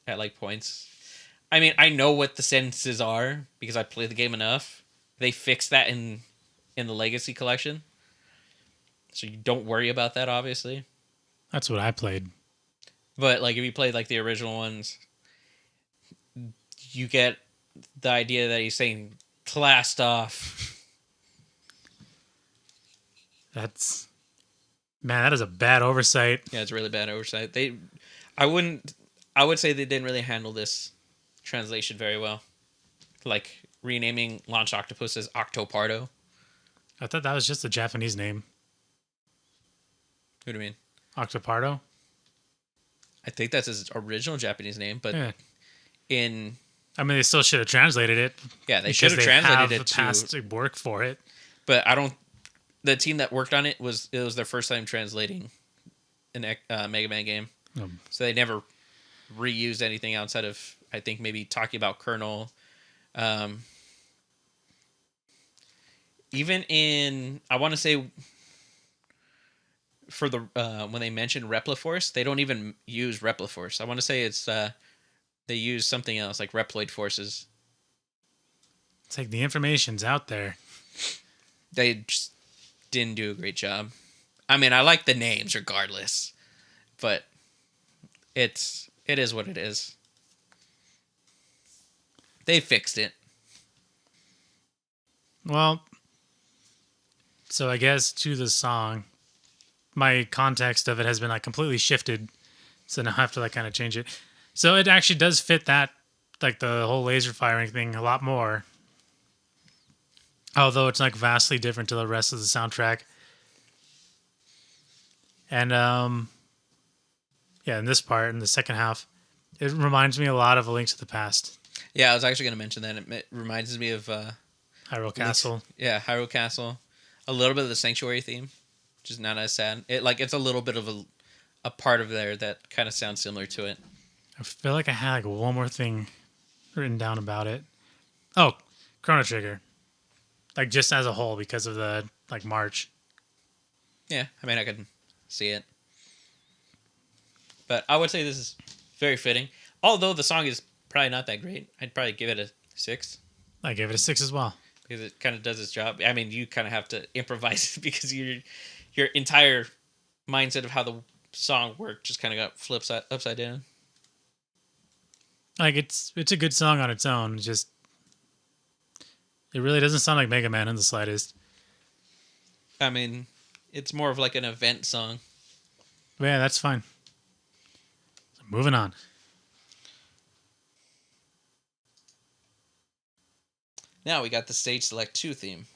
Speaker 1: at like points. I mean, I know what the sentences are because I played the game enough. They fixed that in the Legacy Collection. So you don't worry about that, obviously.
Speaker 2: That's what I played.
Speaker 1: But like if you played like the original ones, you get the idea that he's saying classed off.
Speaker 2: That is a bad oversight.
Speaker 1: Yeah, it's a really bad oversight. I would say they didn't really handle this translation very well. Like renaming Launch Octopus as Octopardo.
Speaker 2: I thought that was just a Japanese name.
Speaker 1: Who do you mean?
Speaker 2: Octopardo?
Speaker 1: I think that's his original Japanese name, but
Speaker 2: Yeah.
Speaker 1: I
Speaker 2: mean, they still should have translated it.
Speaker 1: Yeah, they should have translated it to
Speaker 2: past work for it.
Speaker 1: But the team that worked on it was their first time translating an Mega Man game. So they never reused anything outside of, I think, maybe talking about Colonel. Even in, I want to say, for the when they mentioned Repliforce, they don't even use Repliforce. I want to say it's they use something else like Reploid Forces.
Speaker 2: It's like the information's out there.
Speaker 1: They just didn't do a great job. I mean, I like the names regardless, but it is what it is. They fixed it.
Speaker 2: Well, so I guess to the song, my context of it has been like completely shifted, so now I have to like kind of change it. So it actually does fit that, like the whole laser firing thing a lot more. Although it's like vastly different to the rest of the soundtrack. And in this part, in the second half, it reminds me a lot of A Link to the Past.
Speaker 1: Yeah, I was actually going to mention that. It reminds me of
Speaker 2: Hyrule Castle.
Speaker 1: Yeah, Hyrule Castle. A little bit of the Sanctuary theme, which is not as sad. It's a little bit of a part of there that kind of sounds similar to it.
Speaker 2: I feel like I had like one more thing written down about it. Oh, Chrono Trigger. Like just as a whole because of the like march.
Speaker 1: Yeah, I mean I could see it. But I would say this is very fitting. Although the song is probably not that great. I'd probably give it a 6.
Speaker 2: I gave it a 6 as well.
Speaker 1: Because it kind of does its job. I mean, you kind of have to improvise because your entire mindset of how the song worked just kind of got flipped upside down.
Speaker 2: Like it's a good song on its own. Just it really doesn't sound like Mega Man in the slightest.
Speaker 1: I mean, it's more of like an event song.
Speaker 2: But yeah, that's fine. So moving on.
Speaker 1: Now we got the Stage Select 2 theme,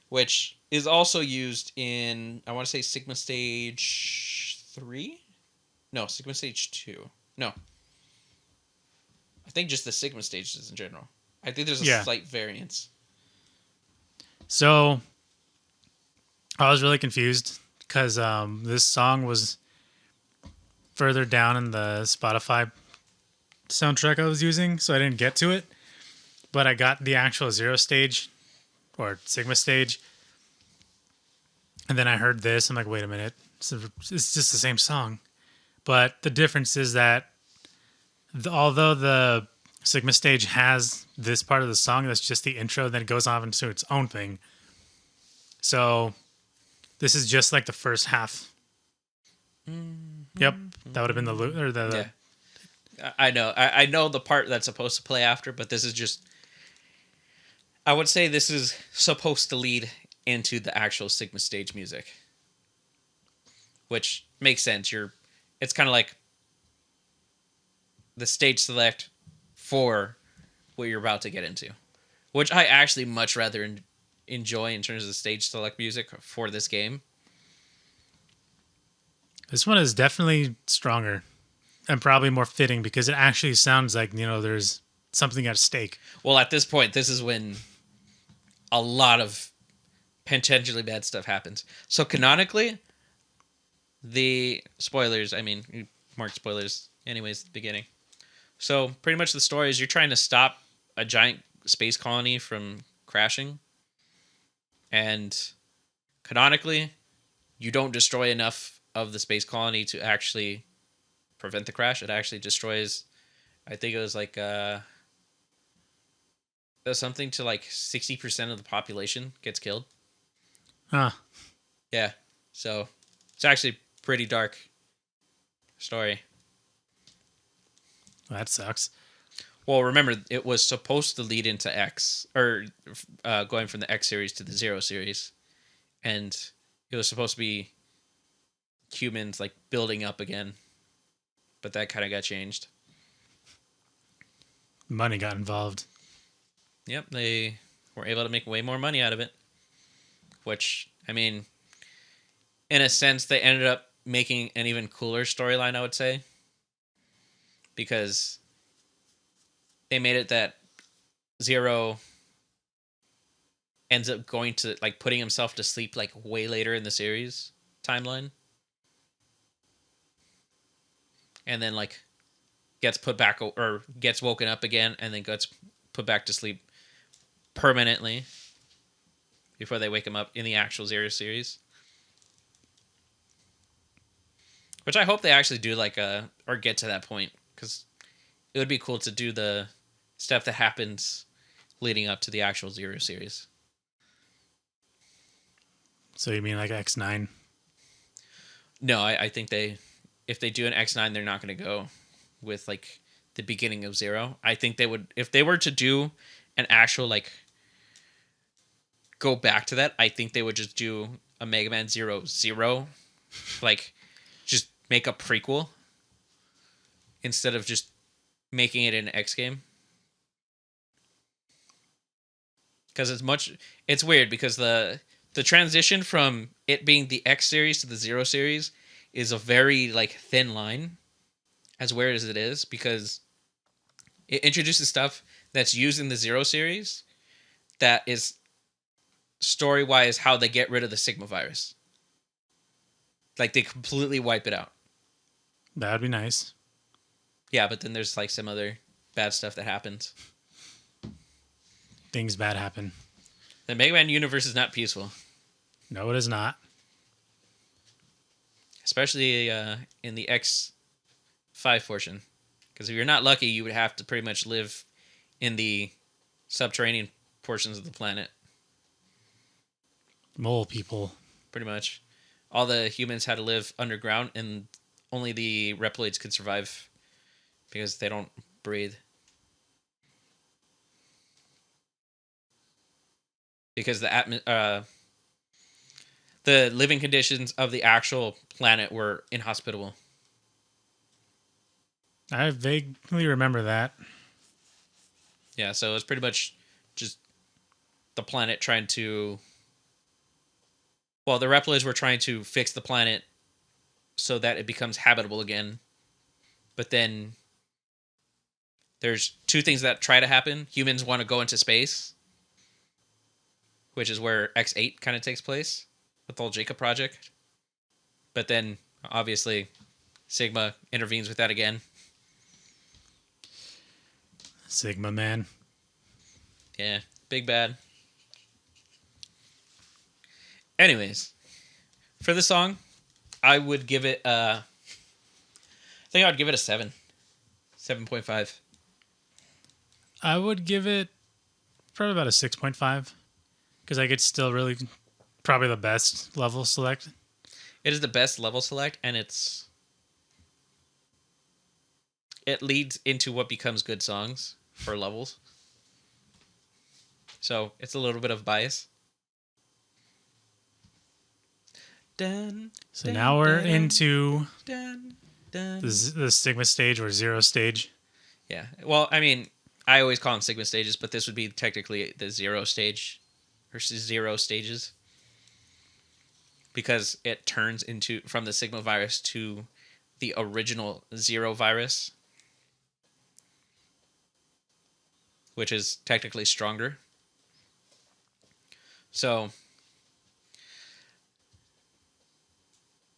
Speaker 1: which is also used in, I want to say Sigma Stage 3? No, Sigma Stage 2. No. I think just the Sigma stages in general. I think there's a slight variance.
Speaker 2: So, I was really confused because this song was further down in the Spotify soundtrack I was using, so I didn't get to it. But I got the actual Zero stage or Sigma stage. And then I heard this. I'm like, wait a minute. It's just the same song. But the difference is that although the Sigma stage has this part of the song, that's just the intro, then it goes off into its own thing. So this is just like the first half. Mm-hmm. Yep. That would have been the loop. Or the
Speaker 1: I know. I know the part that's supposed to play after, but this is just... I would say this is supposed to lead into the actual Sigma stage music. Which makes sense. It's kind of like the stage select for what you're about to get into. Which I actually much rather enjoy in terms of the stage select music for this game.
Speaker 2: This one is definitely stronger and probably more fitting because it actually sounds like, there's something at stake.
Speaker 1: Well, at this point, this is when a lot of potentially bad stuff happens. So canonically, the spoilers, I mean, you marked spoilers anyways at the beginning. So pretty much the story is you're trying to stop a giant space colony from crashing, and canonically, you don't destroy enough of the space colony to actually prevent the crash. It actually destroys. I think it was like something to like 60% of the population gets killed.
Speaker 2: Huh.
Speaker 1: Yeah, so it's actually pretty dark story.
Speaker 2: Well, that sucks.
Speaker 1: Well, remember, it was supposed to lead into X, or going from the X series to the Zero series, and it was supposed to be humans like building up again, but that kind of got changed.
Speaker 2: Money got involved.
Speaker 1: Yep, they were able to make way more money out of it, which, I mean, in a sense, they ended up making an even cooler storyline, I would say, because they made it that Zero ends up going to, like, putting himself to sleep, like, way later in the series timeline. And then, like, gets put back, or gets woken up again, and then gets put back to sleep permanently before they wake him up in the actual Zero series. Which I hope they actually do, like, or get to that point, because it would be cool to do the stuff that happens leading up to the actual Zero series.
Speaker 2: So you mean like X9?
Speaker 1: No, I think if they do an X9, they're not going to go with, like, the beginning of Zero. I think they would, if they were to do an actual, like, go back to that, I think they would just do a Mega Man Zero, like, just make a prequel instead of just making it an X game. Because it's weird, because the transition from it being the X series to the Zero series is a very, like, thin line, as weird as it is, because it introduces stuff that's used in the Zero series that is story-wise how they get rid of the Sigma virus. Like, they completely wipe it out.
Speaker 2: That would be nice.
Speaker 1: Yeah, but then there's, like, some other bad stuff that happens.
Speaker 2: Things bad happen.
Speaker 1: The Mega Man universe is not peaceful.
Speaker 2: No, it is not.
Speaker 1: Especially in the X5 portion. Because if you're not lucky, you would have to pretty much live in the subterranean portions of the planet.
Speaker 2: Mole people.
Speaker 1: Pretty much. All the humans had to live underground, and only the Reploids could survive because they don't breathe. Because the living conditions of the actual planet were inhospitable.
Speaker 2: I vaguely remember that.
Speaker 1: Yeah, so it was pretty much just the planet trying to... Well, the Reploids were trying to fix the planet so that it becomes habitable again. But then there's two things that try to happen. Humans want to go into space, which is where X8 kind of takes place with the whole Jacob project. But then, obviously, Sigma intervenes with that again.
Speaker 2: Sigma man.
Speaker 1: Yeah, big bad. Anyways, for the song, I would give it I think I would give it a 7. 7.5.
Speaker 2: I would give it probably about a 6.5. Because I could still really... Probably the best level select.
Speaker 1: It is the best level select, and it leads into what becomes good songs for levels. So it's a little bit of bias. Dun,
Speaker 2: So
Speaker 1: dun,
Speaker 2: now we're
Speaker 1: dun,
Speaker 2: into
Speaker 1: dun, dun.
Speaker 2: the Sigma stage or Zero stage.
Speaker 1: Yeah. Well, I mean, I always call them Sigma stages, but this would be technically the Zero stage, or Zero stages, because it turns into from the Sigma virus to the original Zero virus, which is technically stronger. So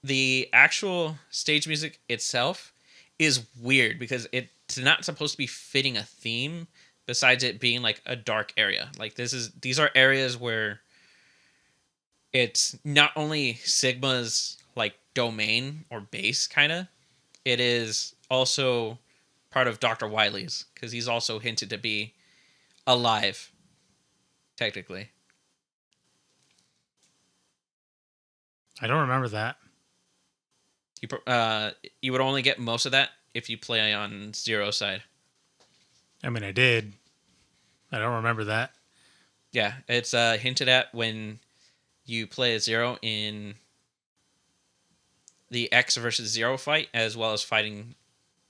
Speaker 1: the actual stage music itself is weird because it's not supposed to be fitting a theme besides it being like a dark area. Like these are areas where it's not only Sigma's like domain or base kind of, it is also part of Dr. Wily's because he's also hinted to be alive technically.
Speaker 2: I don't remember that.
Speaker 1: You would only get most of that if you play on Zero side.
Speaker 2: I mean, I did. I don't remember that.
Speaker 1: Yeah, it's hinted at when you play as Zero in the X versus Zero fight, as well as fighting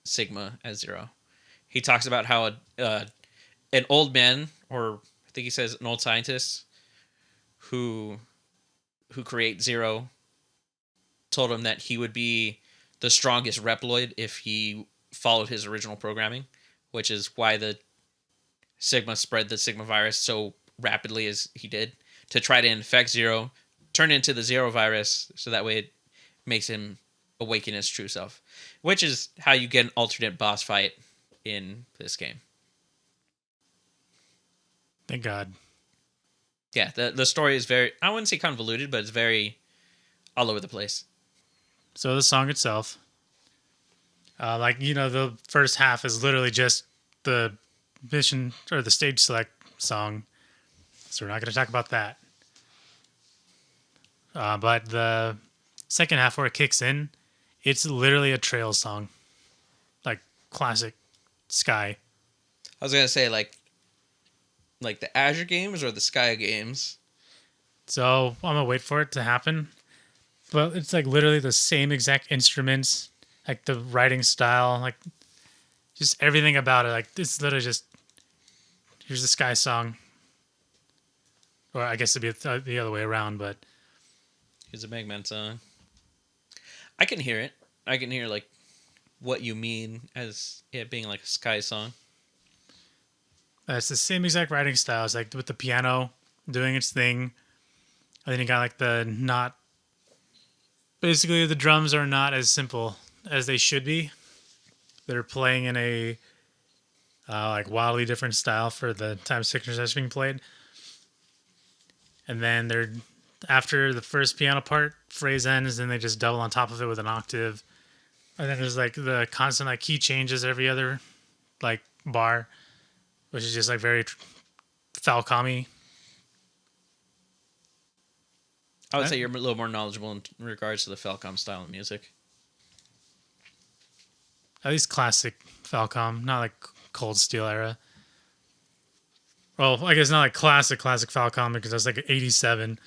Speaker 1: Sigma as Zero. He talks about how an old man, or I think he says an old scientist, who create Zero, told him that he would be the strongest Reploid if he followed his original programming, which is why the Sigma spread the Sigma virus so rapidly as he did, to try to infect Zero, turn into the Zero virus, so that way it makes him awaken his true self, which is how you get an alternate boss fight in this game.
Speaker 2: Thank God.
Speaker 1: Yeah, the story is very, I wouldn't say convoluted, but it's very all over the place.
Speaker 2: So the song itself, the first half is literally just the mission or the stage select song. So we're not going to talk about that. But the second half where it kicks in, it's literally a trail song. Like classic Sky.
Speaker 1: I was going to say like the Azure games or the Sky games.
Speaker 2: So I'm going to wait for it to happen. But it's like literally the same exact instruments, like the writing style, like just everything about it. Like it's literally just, here's the Sky song. Or I guess it'd be the other way around, but.
Speaker 1: Here's a Megman song. I can hear it. I can hear like what you mean as it being like a Sky song.
Speaker 2: It's the same exact writing style. It's like with the piano doing its thing. And then you got like the not. Basically, the drums are not as simple as they should be. They're playing in a like wildly different style for the time signatures that's being played. And then they're after the first piano part phrase ends, then they just double on top of it with an octave. And then there's like the constant like key changes every other like bar, which is just like very Falcom-y.
Speaker 1: I would say you're a little more knowledgeable in regards to the Falcom style of music.
Speaker 2: At least classic Falcom, not like Cold Steel era. Well, I guess not like classic Falcom because that's like 87.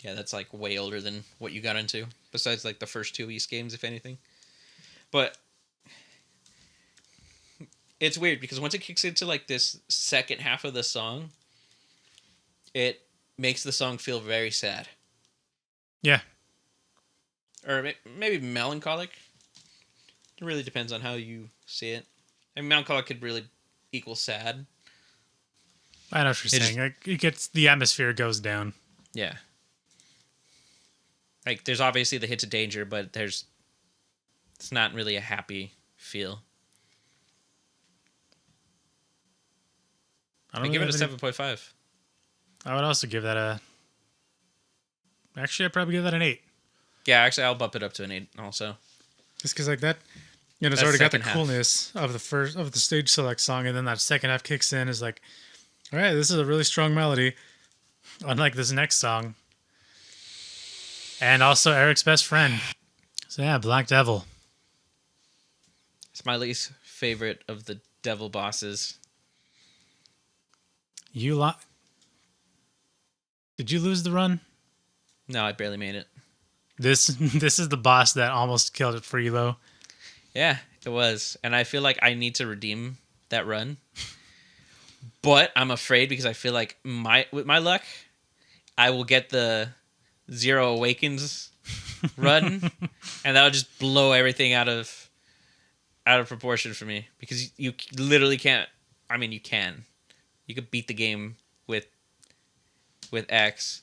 Speaker 1: Yeah, that's like way older than what you got into. Besides like the first two East games, if anything. But it's weird because once it kicks into like this second half of the song, it makes the song feel very sad.
Speaker 2: Yeah.
Speaker 1: Or maybe melancholic. It really depends on how you see it. I mean, melancholic could really equal sad.
Speaker 2: I know what you're saying. Like, it gets, the atmosphere goes down.
Speaker 1: Yeah. Like, there's obviously the hits of danger, but it's not really a happy feel. I give it a 7.5.
Speaker 2: I would also give that a... Actually, I'd probably give that an 8.
Speaker 1: Yeah, actually, I'll bump it up to an 8 also.
Speaker 2: Just because like that, it's already got the coolness of the stage select song, and then that second half kicks in is like, all right, this is a really strong melody, unlike this next song. And also Eric's best friend. So yeah, Black Devil.
Speaker 1: It's my least favorite of the devil bosses.
Speaker 2: Did you lose the run?
Speaker 1: No, I barely made it.
Speaker 2: This is the boss that almost killed it for you, though.
Speaker 1: Yeah, it was. And I feel like I need to redeem that run. But I'm afraid because I feel like with my luck, I will get the Zero Awakens run, and that'll just blow everything out of proportion for me. Because you literally can't. I mean, you can. You could beat the game with X,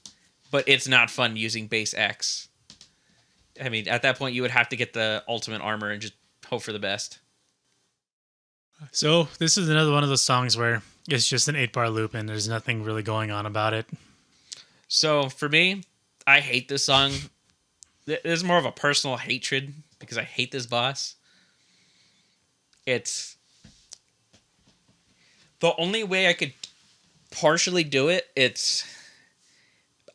Speaker 1: but it's not fun using base X. I mean, at that point, you would have to get the ultimate armor and just hope for the best.
Speaker 2: So this is another one of those songs where it's just an 8-bar loop and there's nothing really going on about it.
Speaker 1: So for me, I hate this song. There's more of a personal hatred because I hate this boss. It's the only way I could partially do it.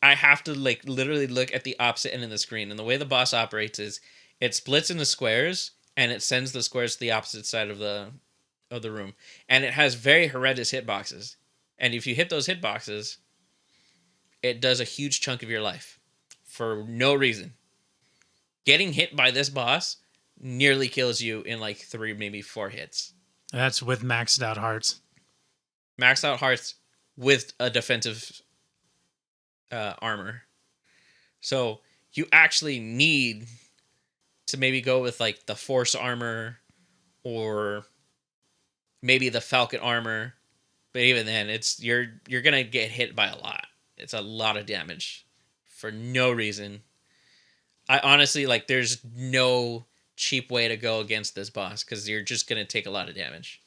Speaker 1: I have to like literally look at the opposite end of the screen, and the way the boss operates is it splits into squares and it sends the squares to the opposite side of the room, and it has very horrendous hitboxes. And if you hit those hitboxes, it does a huge chunk of your life for no reason. Getting hit by this boss nearly kills you in like 3, maybe 4 hits.
Speaker 2: That's with maxed out hearts.
Speaker 1: Maxed out hearts with a defensive armor. So you actually need to maybe go with like the force armor or maybe the falcon armor. But even then, you're gonna get hit by a lot. It's a lot of damage for no reason. I honestly like. There's no cheap way to go against this boss because you're just gonna take a lot of damage.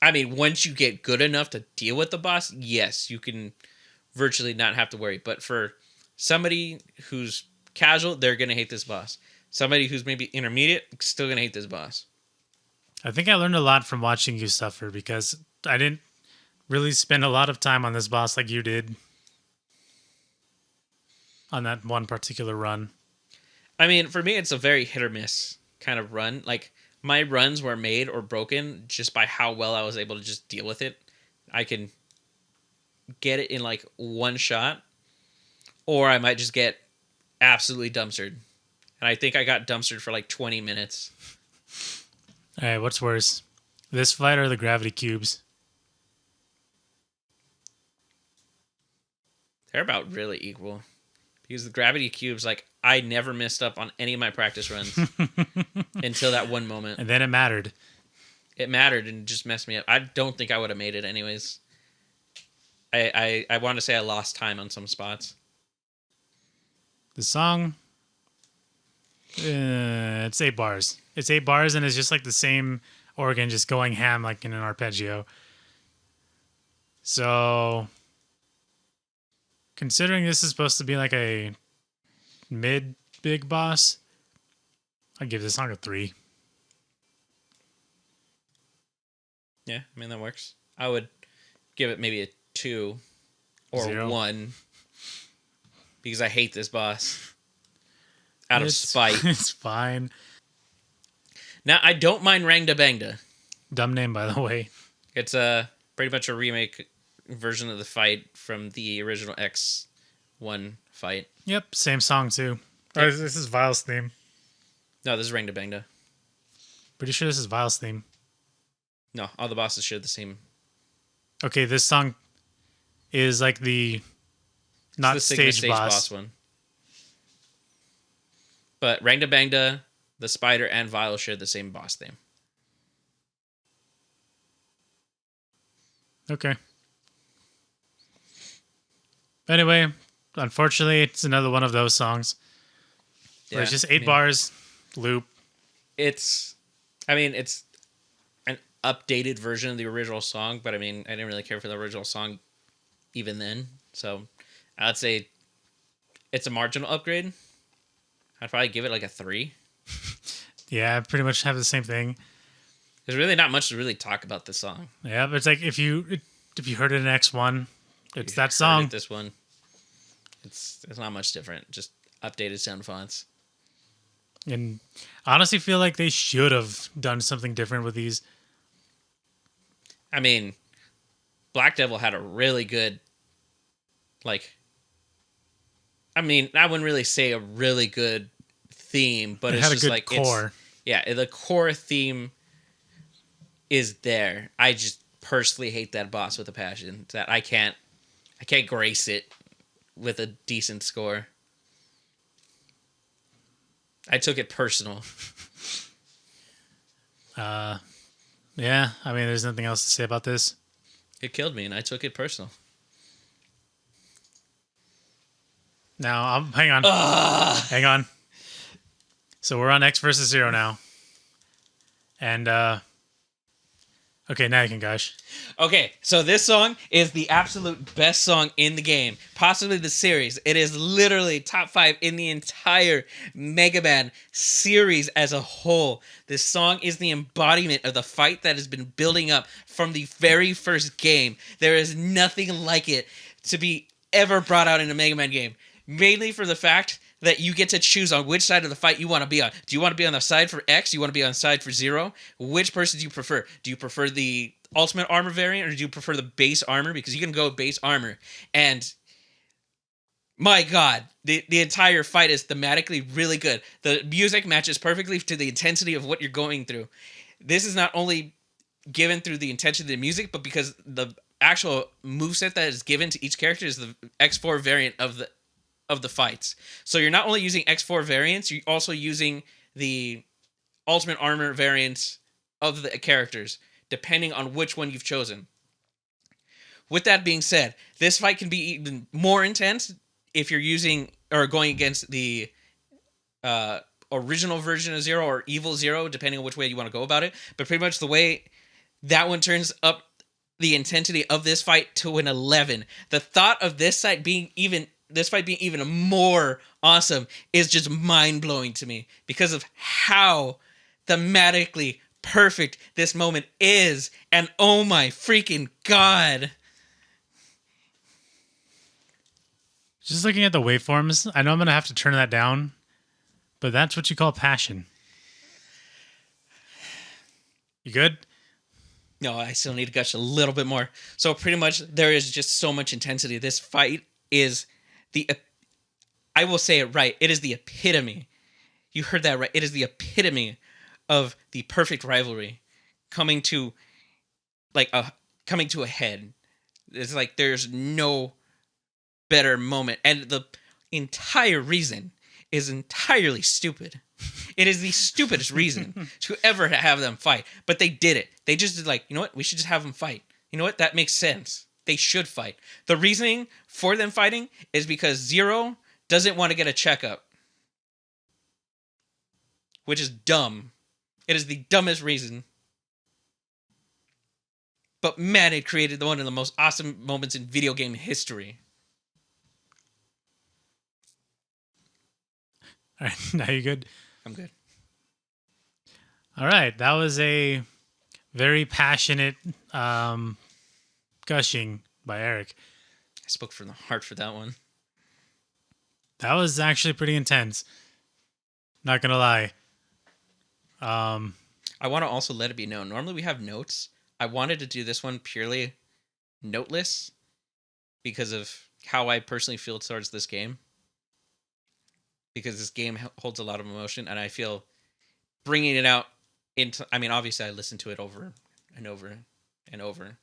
Speaker 1: I mean, once you get good enough to deal with the boss, yes, you can virtually not have to worry. But for somebody who's casual, they're gonna hate this boss. Somebody who's maybe intermediate, still gonna hate this boss.
Speaker 2: I think I learned a lot from watching you suffer because I didn't really spend a lot of time on this boss like you did on that one particular run.
Speaker 1: I mean, for me, it's a very hit or miss kind of run. Like, my runs were made or broken just by how well I was able to just deal with it. I can get it in like one shot, or I might just get absolutely dumpstered. And I think I got dumpstered for like 20 minutes.
Speaker 2: All right, what's worse? This fight or the gravity cubes?
Speaker 1: They're about really equal. Because the gravity cubes, like, I never messed up on any of my practice runs until that one moment.
Speaker 2: And then it mattered.
Speaker 1: It mattered and just messed me up. I don't think I would have made it anyways. I want to say I lost time on some spots.
Speaker 2: The song, it's 8 bars. It's 8 bars and it's just like the same organ just going ham like in an arpeggio. So, considering this is supposed to be like a mid-big boss, I'd give this song a 3.
Speaker 1: Yeah, I mean, that works. I would give it maybe a 2 or
Speaker 2: 0.
Speaker 1: 1 because I hate this boss out of spite.
Speaker 2: It's fine.
Speaker 1: Now, I don't mind Rangda Bangda.
Speaker 2: Dumb name, by the way.
Speaker 1: It's pretty much a remake version of the fight from the original X1 fight.
Speaker 2: Yep, same song too.
Speaker 1: Yep.
Speaker 2: Oh, this is Vile's theme.
Speaker 1: No, this is Rangda Bangda.
Speaker 2: Pretty sure this is Vile's theme.
Speaker 1: No, all the bosses share the same.
Speaker 2: Okay, this song is like the not
Speaker 1: It's the Sigma
Speaker 2: stage boss
Speaker 1: one. But Rangda Bangda, the Spider, and Vile share the same boss theme.
Speaker 2: Okay. Anyway, unfortunately, it's another one of those songs where it's just 8 bars, loop.
Speaker 1: It's an updated version of the original song, but I mean, I didn't really care for the original song even then. So I'd say it's a marginal upgrade. I'd probably give it like a 3.
Speaker 2: Yeah, I pretty much have the same thing.
Speaker 1: There's really not much to really talk about this song.
Speaker 2: Yeah, but it's like if you heard it in X1, it's that
Speaker 1: Heard
Speaker 2: song.
Speaker 1: it, this one, it's not much different. Just updated sound fonts.
Speaker 2: And I honestly feel like they should have done something different with these.
Speaker 1: I mean, Black Devil had a really good, like, I mean, I wouldn't really say a really good theme, but it's
Speaker 2: had a
Speaker 1: just
Speaker 2: good
Speaker 1: like
Speaker 2: core.
Speaker 1: The core theme is there. I just personally hate that boss with a passion. That I can't grace it with a decent score. I took it personal.
Speaker 2: Yeah, I mean, there's nothing else to say about this.
Speaker 1: It killed me, and I took it personal.
Speaker 2: Now, hang on. Hang on. So we're on X versus Zero now. And okay, now you can gush.
Speaker 1: Okay, so this song is the absolute best song in the game, possibly the series. It is literally top 5 in the entire Mega Man series as a whole. This song is the embodiment of the fight that has been building up from the very first game. There is nothing like it to be ever brought out in a Mega Man game. Mainly for the fact that you get to choose on which side of the fight you want to be on. Do you want to be on the side for X? Do you want to be on the side for Zero? Which person do you prefer? Do you prefer the Ultimate Armor variant, or do you prefer the base armor? Because you can go base armor. And my God, the entire fight is thematically really good. The music matches perfectly to the intensity of what you're going through. This is not only given through the intensity of the music, but because the actual moveset that is given to each character is the X4 variant of the fights. So you're not only using X4 variants, you're also using the Ultimate Armor variants of the characters, depending on which one you've chosen. With that being said, this fight can be even more intense if you're using or going against the original version of Zero or Evil Zero, depending on which way you want to go about it. But pretty much the way that one turns up the intensity of this fight to an 11. The thought of this fight being even more awesome is just mind-blowing to me because of how thematically perfect this moment is. And oh my freaking God.
Speaker 2: Just looking at the waveforms, I know I'm going to have to turn that down, but that's what you call passion. You good?
Speaker 1: No, I still need to gush a little bit more. So pretty much there is just so much intensity. This fight is I will say it right. It is the epitome. You heard that right. It is the epitome of the perfect rivalry coming to a head. It's like there's no better moment. And the entire reason is entirely stupid. It is the stupidest reason to ever have them fight. But they did it. They just did you know what? We should just have them fight. You know what? That makes sense. They should fight. The reasoning for them fighting is because Zero doesn't want to get a checkup. Which is dumb. It is the dumbest reason. But man, it created one of the most awesome moments in video game history.
Speaker 2: All right, now you good?
Speaker 1: I'm good.
Speaker 2: All right, that was a very passionate gushing by Eric.
Speaker 1: I spoke from the heart for that one.
Speaker 2: That was actually pretty intense. Not gonna lie.
Speaker 1: I want to also let it be known. Normally we have notes. I wanted to do this one purely noteless because of how I personally feel towards this game. Because this game holds a lot of emotion, and I feel bringing it out into... I mean, obviously I listened to it over and over and over,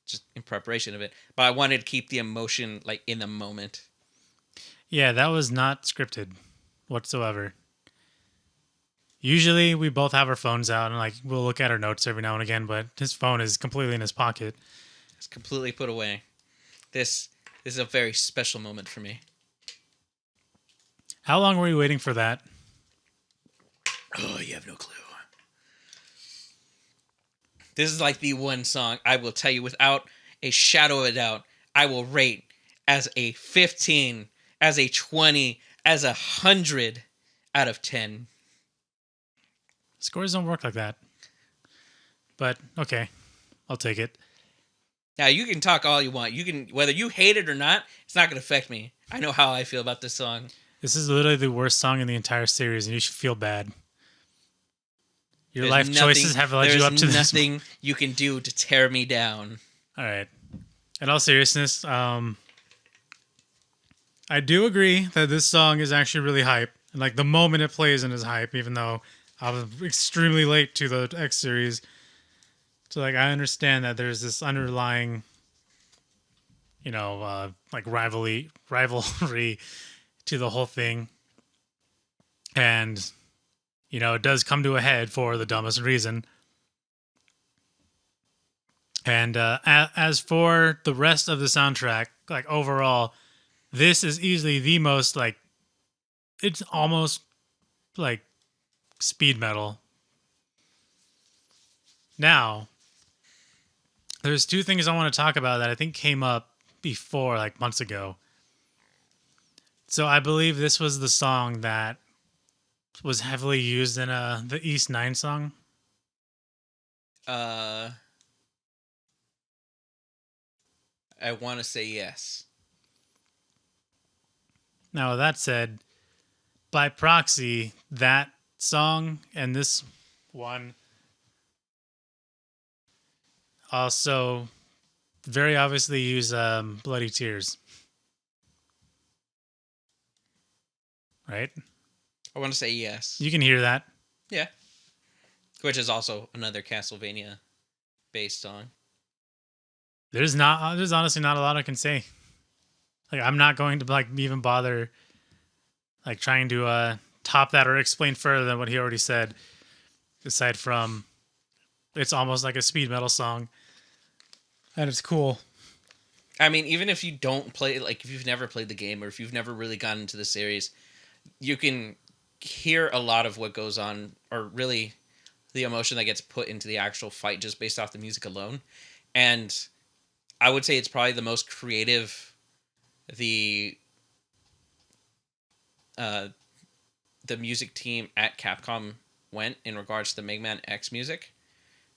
Speaker 1: just in preparation of it. But I wanted to keep the emotion in the moment.
Speaker 2: Yeah, that was not scripted whatsoever. Usually we both have our phones out and we'll look at our notes every now and again, but his phone is completely in his pocket.
Speaker 1: It's completely put away. This is a very special moment for me.
Speaker 2: How long were you waiting for that?
Speaker 1: Oh, you have no clue. This is the one song I will tell you without a shadow of a doubt I will rate as a 15, as a 20, as 100 out of 10.
Speaker 2: Scores don't work like that. But, okay. I'll take it.
Speaker 1: Now, you can talk all you want. You can, whether you hate it or not, it's not going to affect me. I know how I feel about this song.
Speaker 2: This is literally the worst song in the entire series, and you should feel bad. Your life choices have led you up to this.
Speaker 1: There's nothing you can do to tear me down.
Speaker 2: All right. In all seriousness, I do agree that this song is actually really hype. And the moment it plays in is hype, even though I was extremely late to the X series. So I understand that there's this underlying, rivalry to the whole thing. And, it does come to a head for the dumbest reason. And as for the rest of the soundtrack, overall, this is easily the most, it's almost, speed metal. Now, there's two things I want to talk about that I think came up before, like months ago. So I believe this was the song that was heavily used in the East 9 song.
Speaker 1: I want to say yes.
Speaker 2: Now, with that said, by proxy, that song and this one also very obviously use Bloody Tears. Right?
Speaker 1: I want to say yes.
Speaker 2: You can hear that.
Speaker 1: Yeah. Which is also another Castlevania based song.
Speaker 2: There's honestly not a lot I can say. Like, I'm not going to like even bother like trying to top that or explain further than what he already said. Aside from, it's almost like a speed metal song, and it's cool.
Speaker 1: I mean, even if you don't play, like if you've never played the game or if you've never really gotten into the series, you can hear a lot of what goes on, or really the emotion that gets put into the actual fight just based off the music alone. And I would say it's probably the most creative the music team at Capcom went in regards to the Mega Man X music.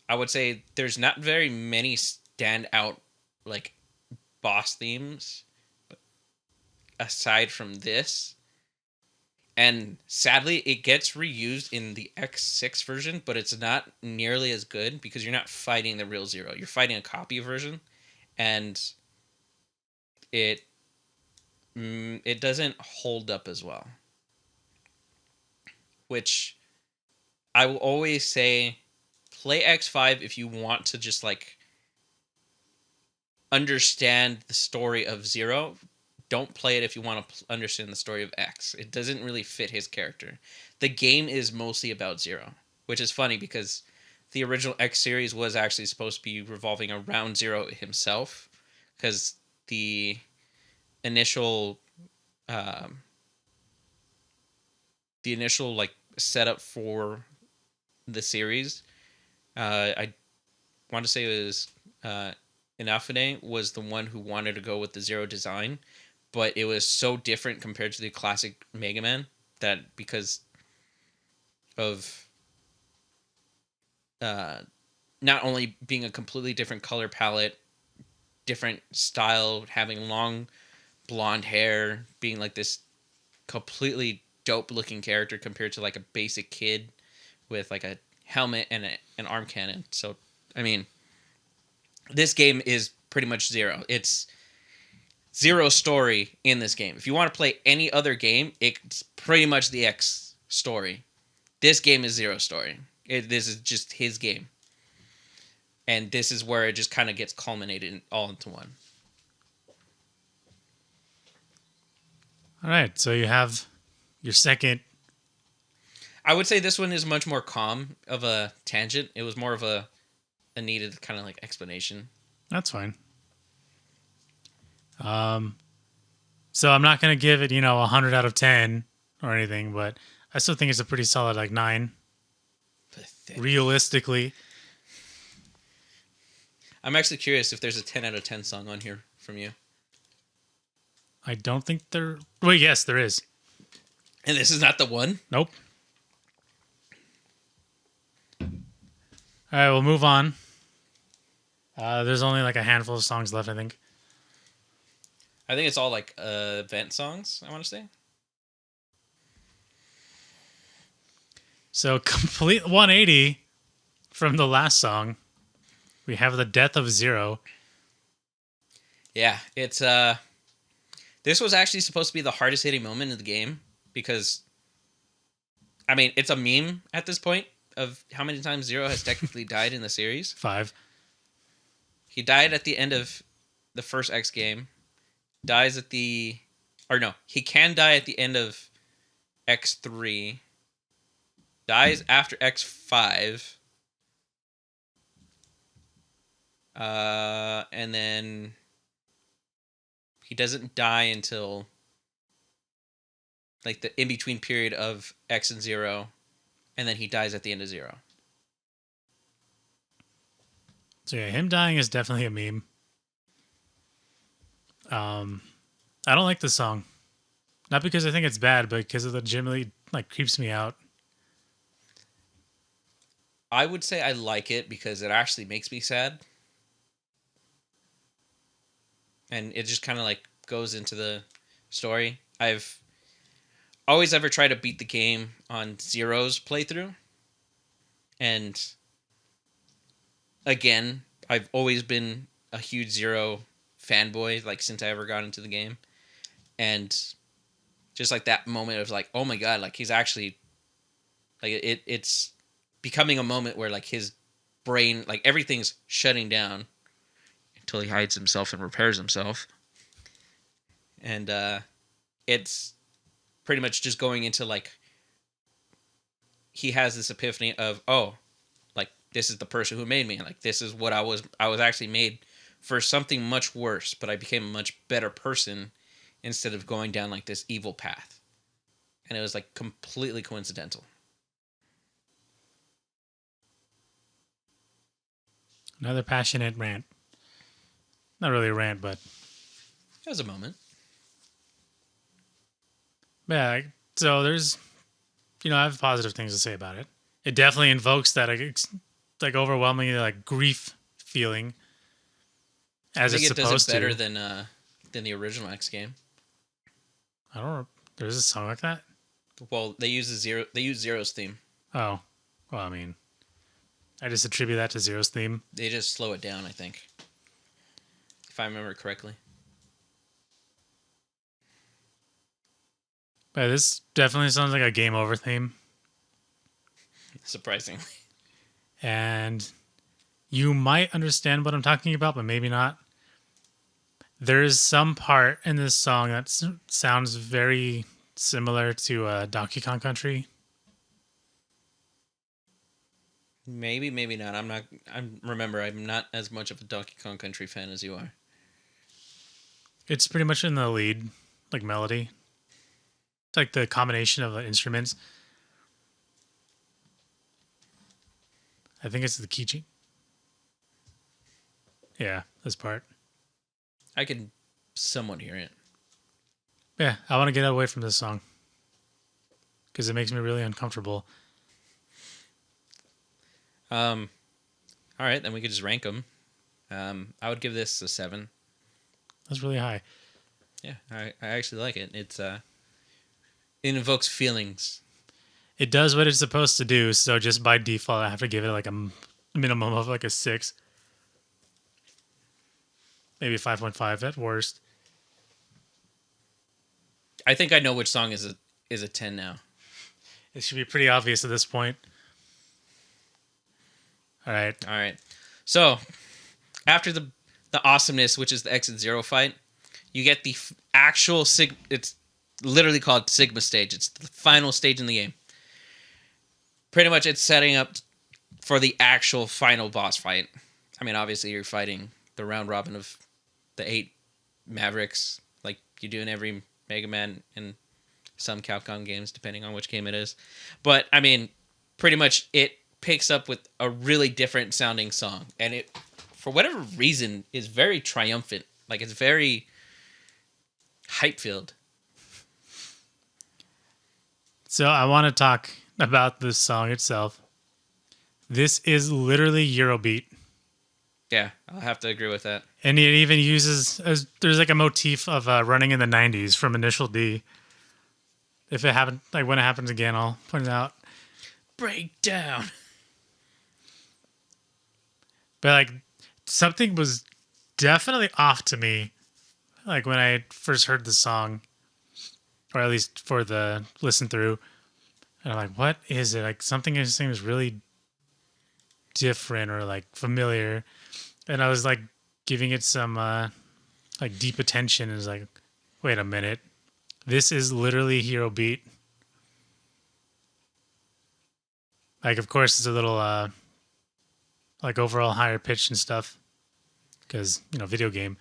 Speaker 1: I would say there's not very many standout like boss themes aside from this. And sadly, it gets reused in the X6 version, but it's not nearly as good because you're not fighting the real Zero. You're fighting a copy version, and it doesn't hold up as well. Which I will always say, play X5 if you want to just like understand the story of Zero. Don't play it if you want to understand the story of X. It doesn't really fit his character. The game is mostly about Zero, which is funny because the original X series was actually supposed to be revolving around Zero himself, because the initial like setup for the series, I want to say it was Inafune was the one who wanted to go with the Zero design, but it was so different compared to the classic Mega Man that because of not only being a completely different color palette, different style, having long blonde hair, being like this completely dope looking character compared to like a basic kid with like a helmet and an arm cannon. So, I mean, this game is pretty much Zero. It's Zero story in this game. If you want to play any other game, it's pretty much the X story. This game is Zero story. This is just his game. And this is where it just kind of gets culminated all into one.
Speaker 2: All right, so you have your second.
Speaker 1: I would say this one is much more calm of a tangent. It was more of a needed kind of like explanation.
Speaker 2: That's fine. So I'm not gonna give it 100 out of 10 or anything, but I still think it's a pretty solid like 9.
Speaker 1: Pathetic.
Speaker 2: Realistically,
Speaker 1: I'm actually curious if there's a 10 out of 10 song on here from you.
Speaker 2: I don't think there. Well, yes, there is.
Speaker 1: And this is not the one?
Speaker 2: Nope. All right, we'll move on. There's only like a handful of songs left, I think.
Speaker 1: I think it's all like event songs, I want to say.
Speaker 2: So complete 180 from the last song. We have the death of Zero.
Speaker 1: Yeah, it's this was actually supposed to be the hardest hitting moment in the game because I mean, it's a meme at this point of how many times Zero has technically died in the series.
Speaker 2: 5.
Speaker 1: He died at the end of the first X game. Dies at the... Or no, he can die at the end of X3. Dies after X5. And then... He doesn't die until... like the in-between period of X and Zero. and then he dies at the end of 0.
Speaker 2: So yeah, him dying is definitely a meme. I don't like the song. Not because I think it's bad, but because it legitimately like creeps me out.
Speaker 1: I would say I like it because it actually makes me sad. And it just kind of like goes into the story. I've always ever tried to beat the game on Zero's playthrough. And again, I've always been a huge Zero fanboy, like since I ever got into the game. And just like that moment of like, oh my god, like he's actually like it's becoming a moment where like his brain, like everything's shutting down until he hides himself and repairs himself. And it's pretty much just going into like he has this epiphany of, oh, like this is the person who made me, like this is what I was actually made for something much worse, but I became a much better person instead of going down like this evil path. And it was like completely coincidental.
Speaker 2: Another passionate rant. Not really a rant, but
Speaker 1: It was a moment.
Speaker 2: yeah. So there's, I have positive things to say about it. It definitely invokes that like overwhelming like grief feeling, as
Speaker 1: I think
Speaker 2: it's
Speaker 1: it does
Speaker 2: supposed
Speaker 1: it better
Speaker 2: to.
Speaker 1: than the original X game.
Speaker 2: I don't know. There's a song like that.
Speaker 1: Well, they use Zero's theme.
Speaker 2: Oh, well, I mean, I just attribute that to Zero's theme.
Speaker 1: They just slow it down, I think, if I remember correctly.
Speaker 2: But this definitely sounds like a game over theme.
Speaker 1: Surprisingly.
Speaker 2: And you might understand what I'm talking about, but maybe not. There is some part in this song that sounds very similar to Donkey Kong Country.
Speaker 1: Maybe not. I'm not as much of a Donkey Kong Country fan as you are.
Speaker 2: It's pretty much in the lead, like melody. It's like the combination of the instruments. I think it's the key change. Yeah, this part.
Speaker 1: I can somewhat hear it.
Speaker 2: Yeah, I want to get away from this song because it makes me really uncomfortable.
Speaker 1: All right, then we could just rank them. I would give this a 7.
Speaker 2: That's really high.
Speaker 1: Yeah, I actually like it. It invokes feelings.
Speaker 2: It does what it's supposed to do, so just by default, I have to give it like a minimum of like a 6. Maybe 5.5 at worst.
Speaker 1: I think I know which song is a 10 now.
Speaker 2: It should be pretty obvious at this point. All right.
Speaker 1: So, after the awesomeness, which is the Exit Zero fight, you get the actual it's literally called Sigma stage. It's the final stage in the game. Pretty much it's setting up for the actual final boss fight. I mean, obviously you're fighting the round robin of the 8 Mavericks like you do in every Mega Man and some Capcom games, depending on which game it is. But, I mean, pretty much it picks up with a really different sounding song. And it, for whatever reason, is very triumphant. Like, it's very hype-filled.
Speaker 2: So I want to talk about this song itself. This is literally Eurobeat.
Speaker 1: Yeah, I'll have to agree with that.
Speaker 2: And it even uses, there's like a motif of running in the 90s from Initial D. If it happened, like when it happens again, I'll point it out.
Speaker 1: Breakdown.
Speaker 2: But like something was definitely off to me, like when I first heard the song, or at least for the listen through. And I'm like, what is it? Like something just seems really different or like familiar. And I was like giving it some like deep attention and was like, wait a minute. This is literally Hero Beat. Like, of course, it's a little like overall higher pitch and stuff because, video game.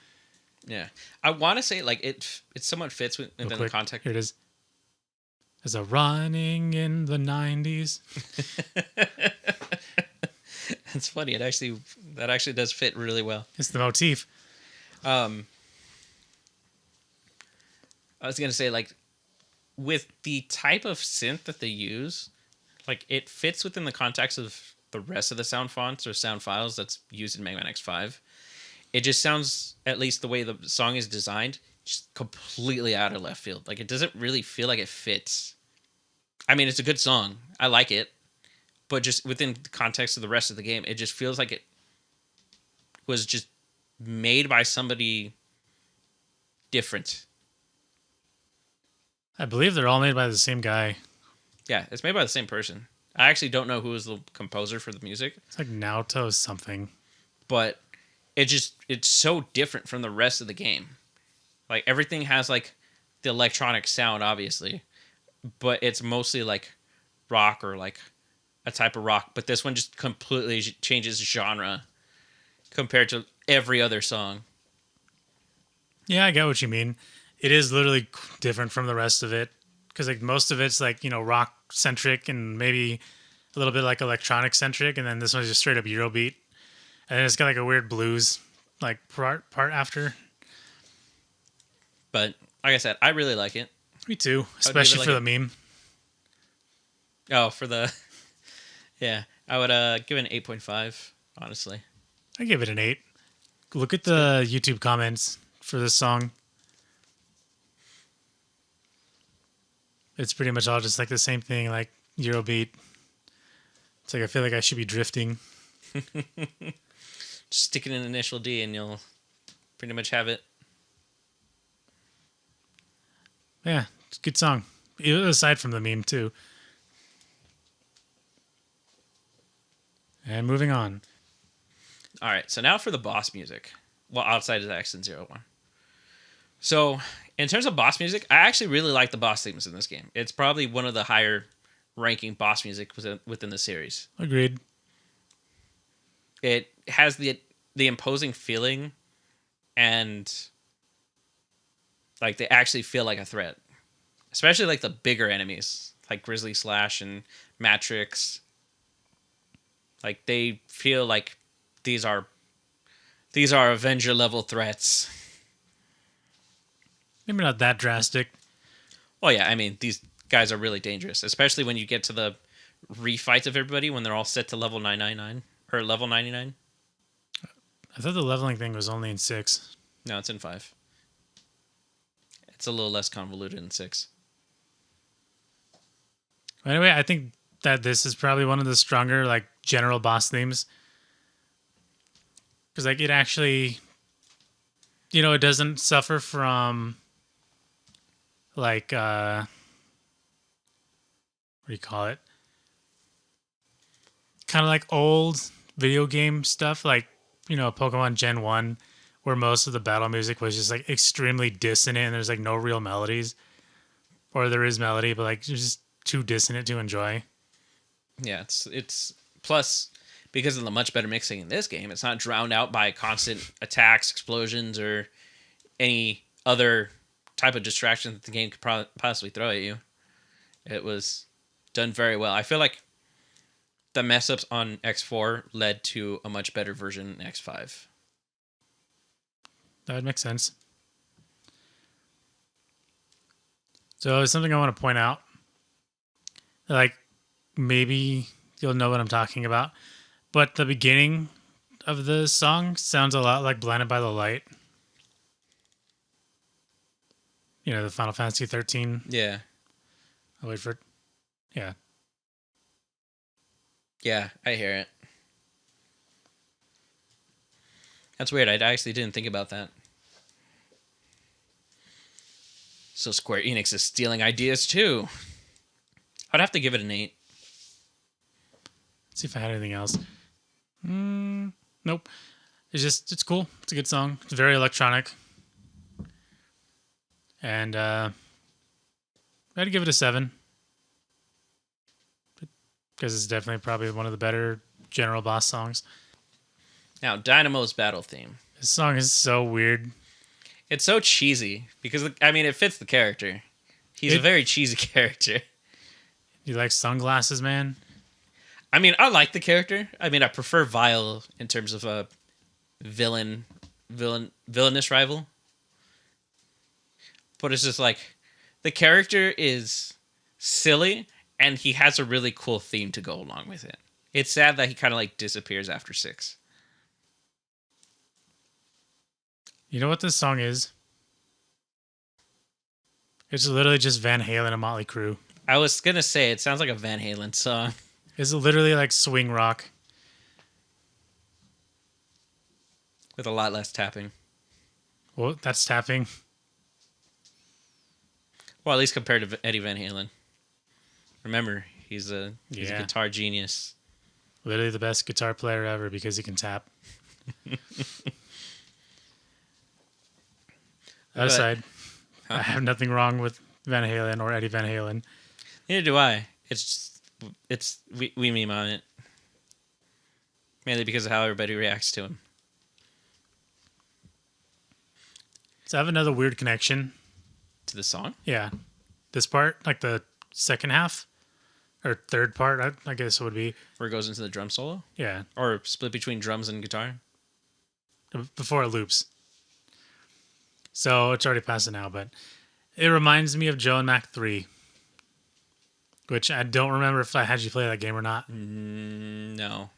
Speaker 1: Yeah. I want to say like it somewhat fits within the context.
Speaker 2: Here it is. There's a running in the 90s.
Speaker 1: It's funny. That actually does fit really well.
Speaker 2: It's the motif.
Speaker 1: I was gonna say, like, with the type of synth that they use, like, it fits within the context of the rest of the sound fonts or sound files that's used in Mega Man X5. It just sounds, at least the way the song is designed, just completely out of left field. Like, it doesn't really feel like it fits. I mean, it's a good song. I like it. But just within the context of the rest of the game, it just feels like it was just made by somebody different.
Speaker 2: I believe they're all made by the same guy.
Speaker 1: Yeah, it's made by the same person. I actually don't know who was the composer for the music.
Speaker 2: It's like Naoto something.
Speaker 1: But it's so different from the rest of the game. Like, everything has, like, the electronic sound, obviously. But it's mostly, like, rock or, like, a type of rock. But this one just completely changes genre compared to every other song.
Speaker 2: Yeah, I get what you mean. It is literally different from the rest of it. Because, like, most of it's, like, rock-centric and maybe a little bit, like, electronic-centric. And then this one's just straight up Eurobeat. And then it's got, like, a weird blues, like, part after.
Speaker 1: But, like I said, I really like it.
Speaker 2: Me too. Especially for the meme.
Speaker 1: Oh, for the... Yeah. I would give it an 8.5, honestly.
Speaker 2: I give it an 8. Look at the YouTube comments for this song. It's pretty much all just like the same thing, like Eurobeat. It's like I feel like I should be drifting.
Speaker 1: Just stick it in initial D and you'll pretty much have it.
Speaker 2: Yeah, it's a good song. Aside from the meme, too. And moving on.
Speaker 1: All right, so now for the boss music. Well, outside of the X and 01. So, in terms of boss music, I actually really like the boss themes in this game. It's probably one of the higher ranking boss music within the series.
Speaker 2: Agreed.
Speaker 1: It has the imposing feeling, and like they actually feel like a threat. Especially like the bigger enemies, like Grizzly Slash and Matrix. Like, they feel like these are Avenger level threats.
Speaker 2: Maybe not that drastic.
Speaker 1: Well, yeah, I mean, these guys are really dangerous, especially when you get to the refights of everybody when they're all set to level 999 or level 99.
Speaker 2: I thought the leveling thing was only in 6.
Speaker 1: No, it's in 5. It's a little less convoluted in 6.
Speaker 2: Anyway, I think that this is probably one of the stronger, like, general boss themes. Because, like, it actually, it doesn't suffer from, like, what do you call it? Kind of like old video game stuff, like, Pokemon Gen 1, where most of the battle music was just, like, extremely dissonant and there's, like, no real melodies. Or there is melody, but, like, it's just too dissonant to enjoy.
Speaker 1: Yeah, it's plus because of the much better mixing in this game, it's not drowned out by constant attacks, explosions, or any other type of distraction that the game could possibly throw at you. It was done very well. I feel like the mess ups on X4 led to a much better version in X5.
Speaker 2: That would make sense. So something I want to point out, like, maybe you'll know what I'm talking about, but the beginning of the song sounds a lot like Blinded by the Light. The Final Fantasy 13.
Speaker 1: Yeah.
Speaker 2: I'll wait for it. Yeah.
Speaker 1: Yeah, I hear it. That's weird. I actually didn't think about that. So Square Enix is stealing ideas too. I'd have to give it an 8.
Speaker 2: Let's see if I had anything else. Nope. It's cool. It's a good song. It's very electronic. And I'd give it a 7. Because it's definitely probably one of the better general boss songs.
Speaker 1: Now, Dynamo's battle theme.
Speaker 2: This song is so weird.
Speaker 1: It's so cheesy because, I mean, it fits the character. He's a very cheesy character.
Speaker 2: You like Sunglasses Man?
Speaker 1: I mean, I like the character. I mean, I prefer Vile in terms of a villainous rival. But it's just like the character is silly and he has a really cool theme to go along with it. It's sad that he kind of like disappears after 6.
Speaker 2: You know what this song is? It's literally just Van Halen and Motley Crue.
Speaker 1: I was gonna say it sounds like a Van Halen song.
Speaker 2: It's literally like swing rock.
Speaker 1: With a lot less tapping.
Speaker 2: Well, that's tapping.
Speaker 1: Well, at least compared to Eddie Van Halen. Remember, he's a guitar genius.
Speaker 2: Literally the best guitar player ever because he can tap. That aside, I have nothing wrong with Van Halen or Eddie Van Halen.
Speaker 1: Neither do I. We meme on it. Mainly because of how everybody reacts to him.
Speaker 2: So I have another weird connection.
Speaker 1: To the song?
Speaker 2: Yeah. This part, like the second half or third part, I guess it would be.
Speaker 1: Where it goes into the drum solo?
Speaker 2: Yeah.
Speaker 1: Or split between drums and guitar?
Speaker 2: Before it loops. So it's already past it now, but it reminds me of Joe and Mac 3. Which I don't remember if I had you play that game or not.
Speaker 1: No.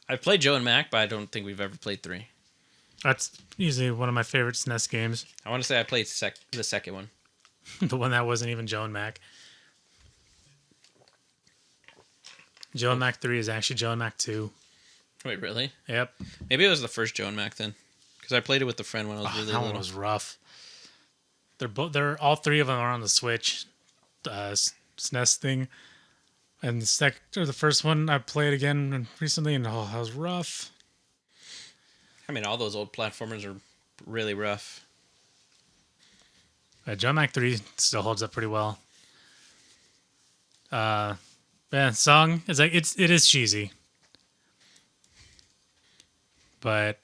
Speaker 1: I've played Joe and Mac, but I don't think we've ever played 3.
Speaker 2: That's usually one of my favorite SNES games.
Speaker 1: I want to say I played the second one.
Speaker 2: The one that wasn't even Joe and Mac. Joe and Mac 3 is actually Joe and Mac 2.
Speaker 1: Wait, really?
Speaker 2: Yep.
Speaker 1: Maybe it was the first Joe and Mac then. Because I played it with a friend when I was really
Speaker 2: that
Speaker 1: little.
Speaker 2: one was rough. They're all three of them are on the Switch SNES thing. And the first one I played again recently, and that was rough.
Speaker 1: I mean, all those old platformers are really rough.
Speaker 2: Joe Mac 3 still holds up pretty well. Song is like it is cheesy, but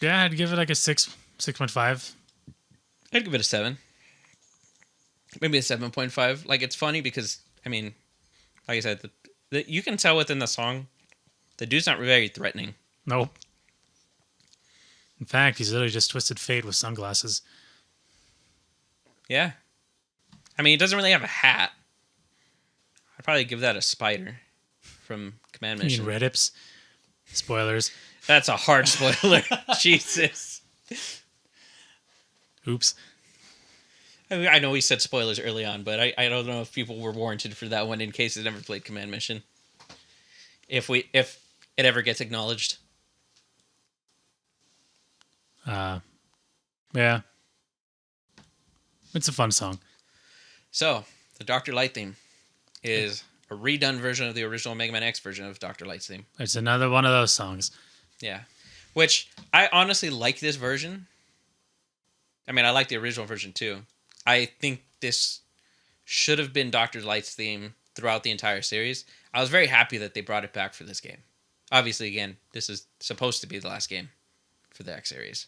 Speaker 2: yeah, I'd give it like a 6.5.
Speaker 1: I'd give it a 7. Maybe a 7.5. Like, it's funny because, I mean, like I said, you can tell within the song, the dude's not very threatening.
Speaker 2: Nope. In fact, he's literally just Twisted Fate with sunglasses.
Speaker 1: Yeah. I mean, he doesn't really have a hat. I'd probably give that a spider from Command Mission.
Speaker 2: You mean Redips? Spoilers.
Speaker 1: That's a hard spoiler. Jesus.
Speaker 2: Oops.
Speaker 1: I know we said spoilers early on, but I don't know if people were warranted for that one in case they never played Command Mission. If it ever gets acknowledged.
Speaker 2: Yeah. It's a fun song.
Speaker 1: So, the Dr. Light theme is a redone version of the original Mega Man X version of Dr. Light's theme.
Speaker 2: It's another one of those songs.
Speaker 1: Yeah. Which, I honestly like this version. I mean, I like the original version too. I think this should have been Dr. Light's theme throughout the entire series. I was very happy that they brought it back for this game. Obviously, again, this is supposed to be the last game for the X series.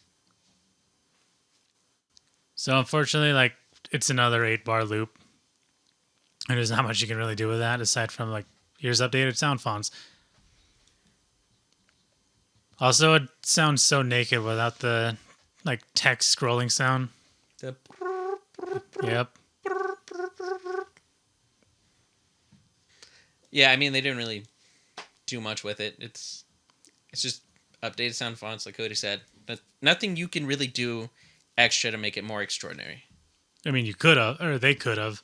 Speaker 2: So unfortunately, like, it's another 8-bar loop. And there's not much you can really do with that aside from, like, here's updated sound fonts. Also, it sounds so naked without the, like, text scrolling sound. Yep.
Speaker 1: Yeah, I mean, they didn't really do much with it. It's just updated sound fonts, like Cody said. But nothing you can really do extra to make it more extraordinary.
Speaker 2: I mean, you could have, or they could have.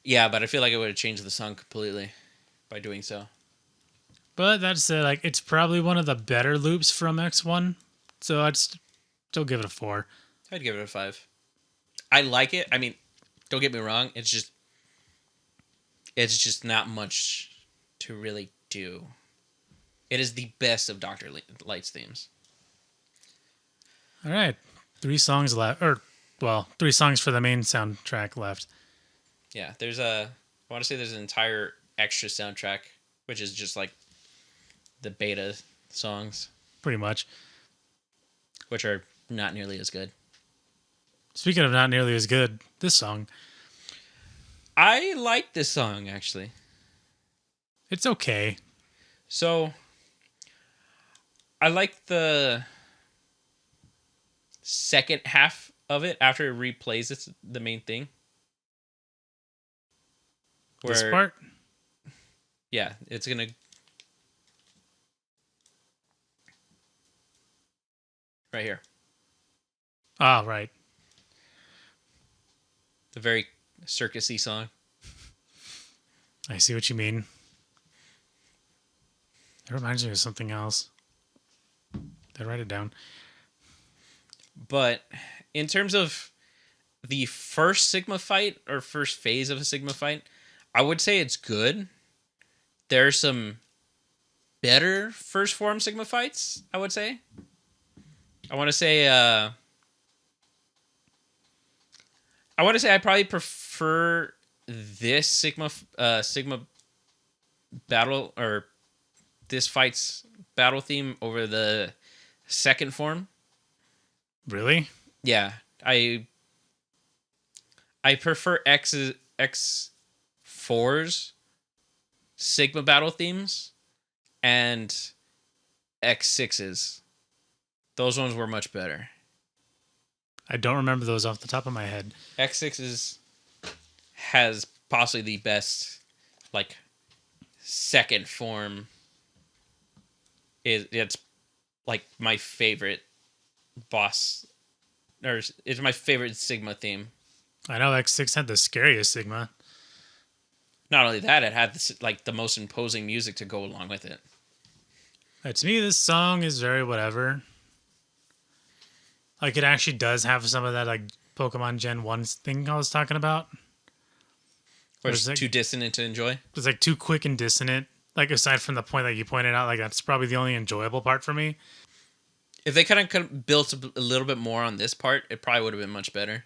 Speaker 1: Yeah, but I feel like it would have changed the song completely by doing so.
Speaker 2: But that said, like, it's probably one of the better loops from X1. So I'd still give it a 4.
Speaker 1: I'd give it a 5. I like it. I mean, don't get me wrong. It's just not much to really do. It is the best of Dr. Light's themes.
Speaker 2: All right. 3 songs left. 3 songs for the main soundtrack left.
Speaker 1: Yeah, I want to say there's an entire extra soundtrack, which is just like the beta songs.
Speaker 2: Pretty much.
Speaker 1: Which are not nearly as good.
Speaker 2: Speaking of not nearly as good, this song.
Speaker 1: I like this song, actually.
Speaker 2: It's okay.
Speaker 1: So, I like the second half of it after it replays it's the main thing.
Speaker 2: This part?
Speaker 1: Yeah, it's going to... Right here.
Speaker 2: Oh, right.
Speaker 1: The very circusy song.
Speaker 2: I see what you mean. It reminds me of something else. Did I write it down?
Speaker 1: But in terms of the first Sigma fight or first phase of a Sigma fight, I would say it's good. There are some better first form Sigma fights, I would say. I want to say I probably prefer this Sigma battle, or this fight's battle theme, over the second form.
Speaker 2: Really?
Speaker 1: Yeah, I prefer X4's Sigma battle themes and X6's. Those ones were much better.
Speaker 2: I don't remember those off the top of my head.
Speaker 1: X6's has possibly the best, like, second form. It's like my favorite boss, or it's my favorite Sigma theme.
Speaker 2: I know X6 had the scariest Sigma.
Speaker 1: Not only that, it had this, like, the most imposing music to go along with it.
Speaker 2: To me, this song is very whatever. Like, it actually does have some of that, like, Pokemon Gen 1 thing I was talking about.
Speaker 1: Or it's too dissonant to enjoy.
Speaker 2: It's, like, too quick and dissonant. Like, aside from the point that you pointed out, like, that's probably the only enjoyable part for me.
Speaker 1: If they kind of built a little bit more on this part, it probably would have been much better.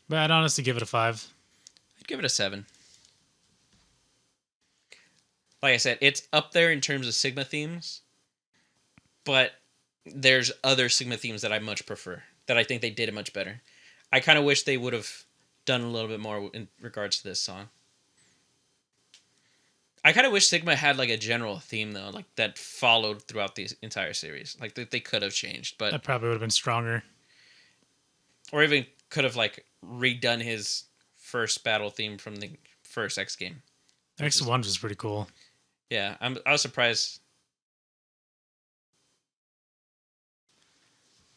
Speaker 2: But I'd honestly give it a 5.
Speaker 1: I'd give it a 7. Like I said, it's up there in terms of Sigma themes. But there's other Sigma themes that I much prefer, that I think they did it much better. I kind of wish they would have done a little bit more in regards to this song. I kind of wish Sigma had, like, a general theme, though, like, that followed throughout the entire series. Like, they could have changed, but...
Speaker 2: That probably would have been stronger.
Speaker 1: Or even could have, like, redone his first battle theme from the first X game.
Speaker 2: X1 was pretty cool.
Speaker 1: Yeah, I was surprised...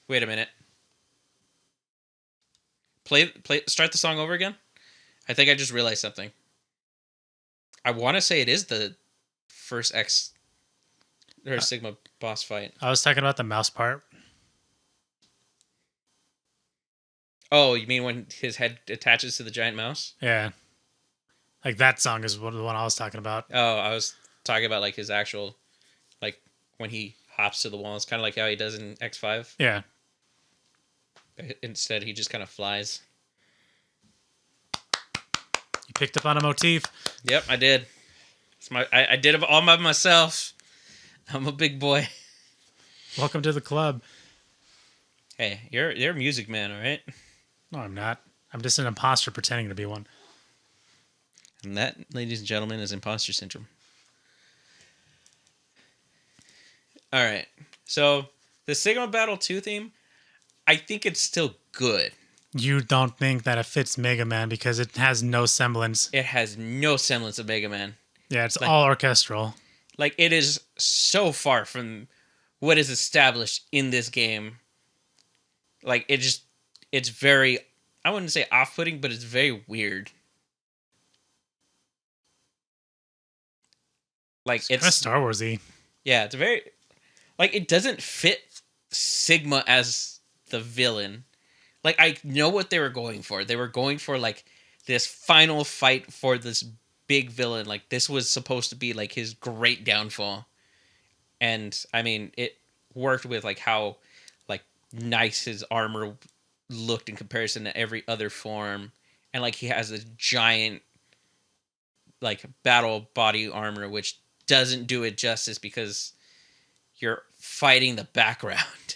Speaker 1: Wait a minute. Start the song over again? I think I just realized something. I want to say it is the first X or Sigma boss fight.
Speaker 2: I was talking about the mouse part.
Speaker 1: Oh, you mean when his head attaches to the giant mouse?
Speaker 2: Yeah. Like, that song is the one I was talking about.
Speaker 1: Oh, I was talking about, like, his actual, like, when he hops to the wall. It's kind of like how he does in X5.
Speaker 2: Yeah.
Speaker 1: Instead, he just kind of flies.
Speaker 2: You picked up on a motif.
Speaker 1: Yep, I did. I did it all by myself. I'm a big boy.
Speaker 2: Welcome to the club.
Speaker 1: Hey, you're a music man, all right?
Speaker 2: No, I'm not. I'm just an imposter pretending to be one.
Speaker 1: And that, ladies and gentlemen, is imposter syndrome. All right. So, the Sigma Battle 2 theme, I think it's still good.
Speaker 2: You don't think that it fits Mega Man because it has no semblance.
Speaker 1: It has no semblance of Mega Man.
Speaker 2: Yeah, it's all orchestral.
Speaker 1: Like, it is so far from what is established in this game. Like, it's very, I wouldn't say off-putting, but it's very weird. Like, it's
Speaker 2: kind of Star Wars-y.
Speaker 1: Yeah, it's very, like, it doesn't fit Sigma as the villain. Like, I know what they were going for. They were going for, like, this final fight for this big villain. Like, this was supposed to be, like, his great downfall. And, I mean, it worked with, like, how, like, nice his armor looked in comparison to every other form. And, like, he has a giant, like, battle body armor, which doesn't do it justice because you're fighting the background.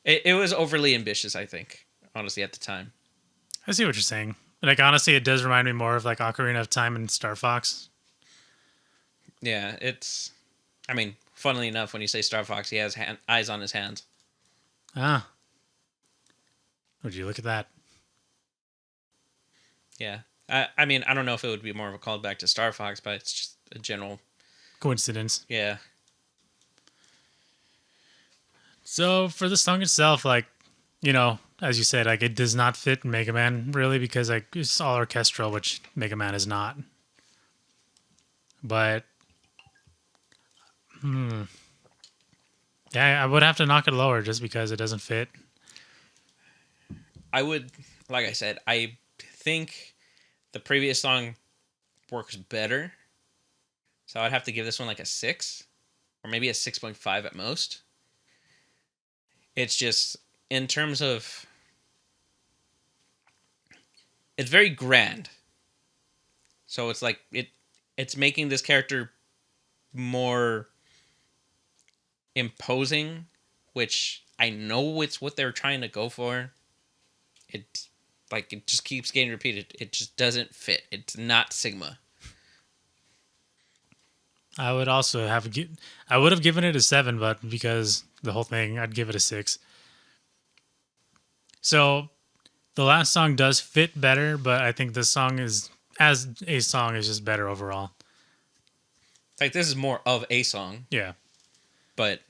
Speaker 1: It was overly ambitious, I think, honestly, at the time.
Speaker 2: I see what you're saying. Like honestly, it does remind me more of like Ocarina of Time and Star Fox.
Speaker 1: Yeah, it's. I mean, funnily enough, when you say Star Fox, he has eyes on his hands.
Speaker 2: Ah, would you look at that?
Speaker 1: Yeah. I mean, I don't know if it would be more of a callback to Star Fox, but it's just a general.
Speaker 2: Coincidence.
Speaker 1: Yeah.
Speaker 2: So for the song itself, like, you know, as you said, like it does not fit Mega Man really because like it's all orchestral, which Mega Man is not. But yeah, I would have to knock it lower just because it doesn't fit.
Speaker 1: I would, like I said, I think the previous song works better. So I'd have to give this one like a 6 or maybe a 6.5 at most. It's just in terms of it's very grand. So it's like it's making this character more imposing, which I know it's what they're trying to go for. It like it just keeps getting repeated. It just doesn't fit. It's not Sigma.
Speaker 2: I would also I would have given it a 7, but because the whole thing, I'd give it a 6. So the last song does fit better, but I think this song is as a song is just better overall.
Speaker 1: Like this is more of a song,
Speaker 2: Yeah.
Speaker 1: but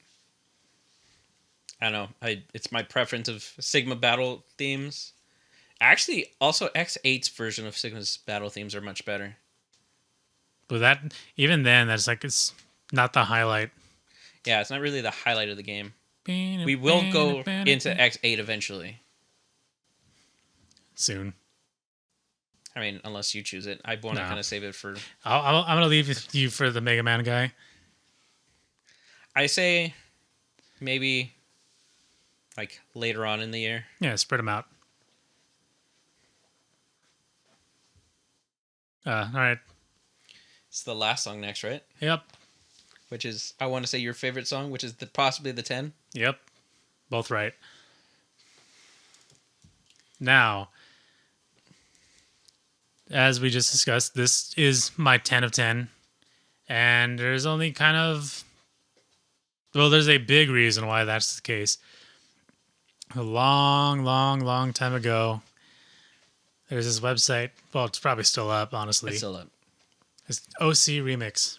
Speaker 1: I don't know. It's my preference of Sigma battle themes. Actually, also X8's version of Sigma's battle themes are much better.
Speaker 2: But that even then that's like it's not the highlight.
Speaker 1: Yeah, it's not really the highlight of the game. We will go into X8 eventually.
Speaker 2: Soon.
Speaker 1: I mean, unless you choose it. I want to kind of save it for...
Speaker 2: I'm going to leave you for the Mega Man guy.
Speaker 1: I say maybe like later on in the year.
Speaker 2: Yeah, spread them out. All right.
Speaker 1: It's the last song next, right?
Speaker 2: Yep.
Speaker 1: Which is, I want to say your favorite song, which is possibly the 10.
Speaker 2: Yep. Both right. Now, as we just discussed, this is my 10 of 10. And there's only kind of... Well, there's a big reason why that's the case. A long time ago, there's this website. Well, it's probably still up, honestly.
Speaker 1: It's still up.
Speaker 2: It's OC Remix.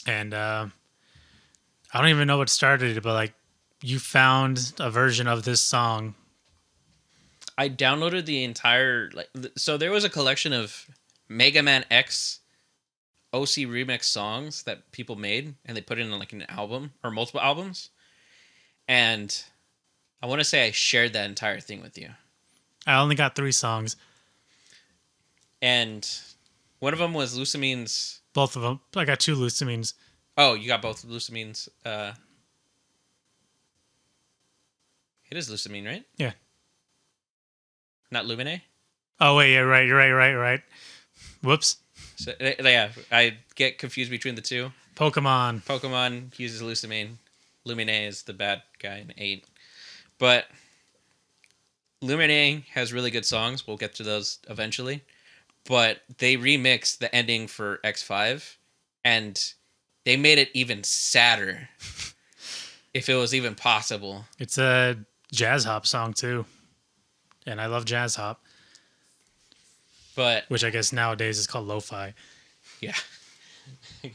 Speaker 2: And I don't even know what started it, but like you found a version of this song.
Speaker 1: I downloaded the entire... So there was a collection of Mega Man X OC Remix songs that people made, and they put it in like an album or multiple albums. And I want to say I shared that entire thing with you.
Speaker 2: I only got 3 songs.
Speaker 1: And one of them was Lucamine's...
Speaker 2: Both of them. I got 2 Lucamines.
Speaker 1: Oh, you got both Lucamine's... It is Lucamine, right?
Speaker 2: Yeah.
Speaker 1: Not Lumine?
Speaker 2: Oh, wait, yeah, right. You're right. Whoops.
Speaker 1: So, yeah, I get confused between the two. Pokemon uses Lucamine. Lumine is the bad guy in 8. But Lumine has really good songs. We'll get to those eventually. But they remixed the ending for X5, and they made it even sadder, if it was even possible.
Speaker 2: It's a jazz hop song, too. And I love jazz hop.
Speaker 1: But
Speaker 2: which I guess nowadays is called lo-fi.
Speaker 1: Yeah.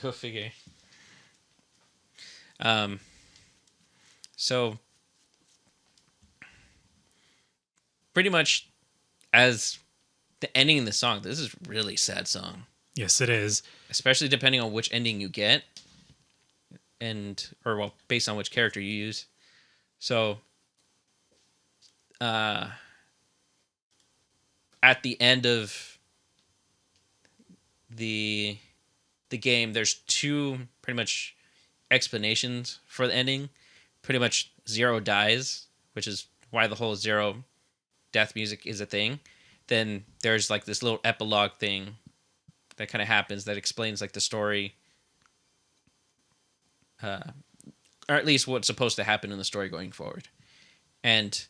Speaker 1: Go figure. So pretty much as the ending of the song, this is a really sad song.
Speaker 2: Yes, it is.
Speaker 1: Especially depending on which ending you get. Based on which character you use. So at the end of the game, there's 2 pretty much explanations for the ending. Pretty much Zero dies, which is why the whole Zero death music is a thing. Then there's like this little epilogue thing that kind of happens that explains like the story, or at least what's supposed to happen in the story going forward. And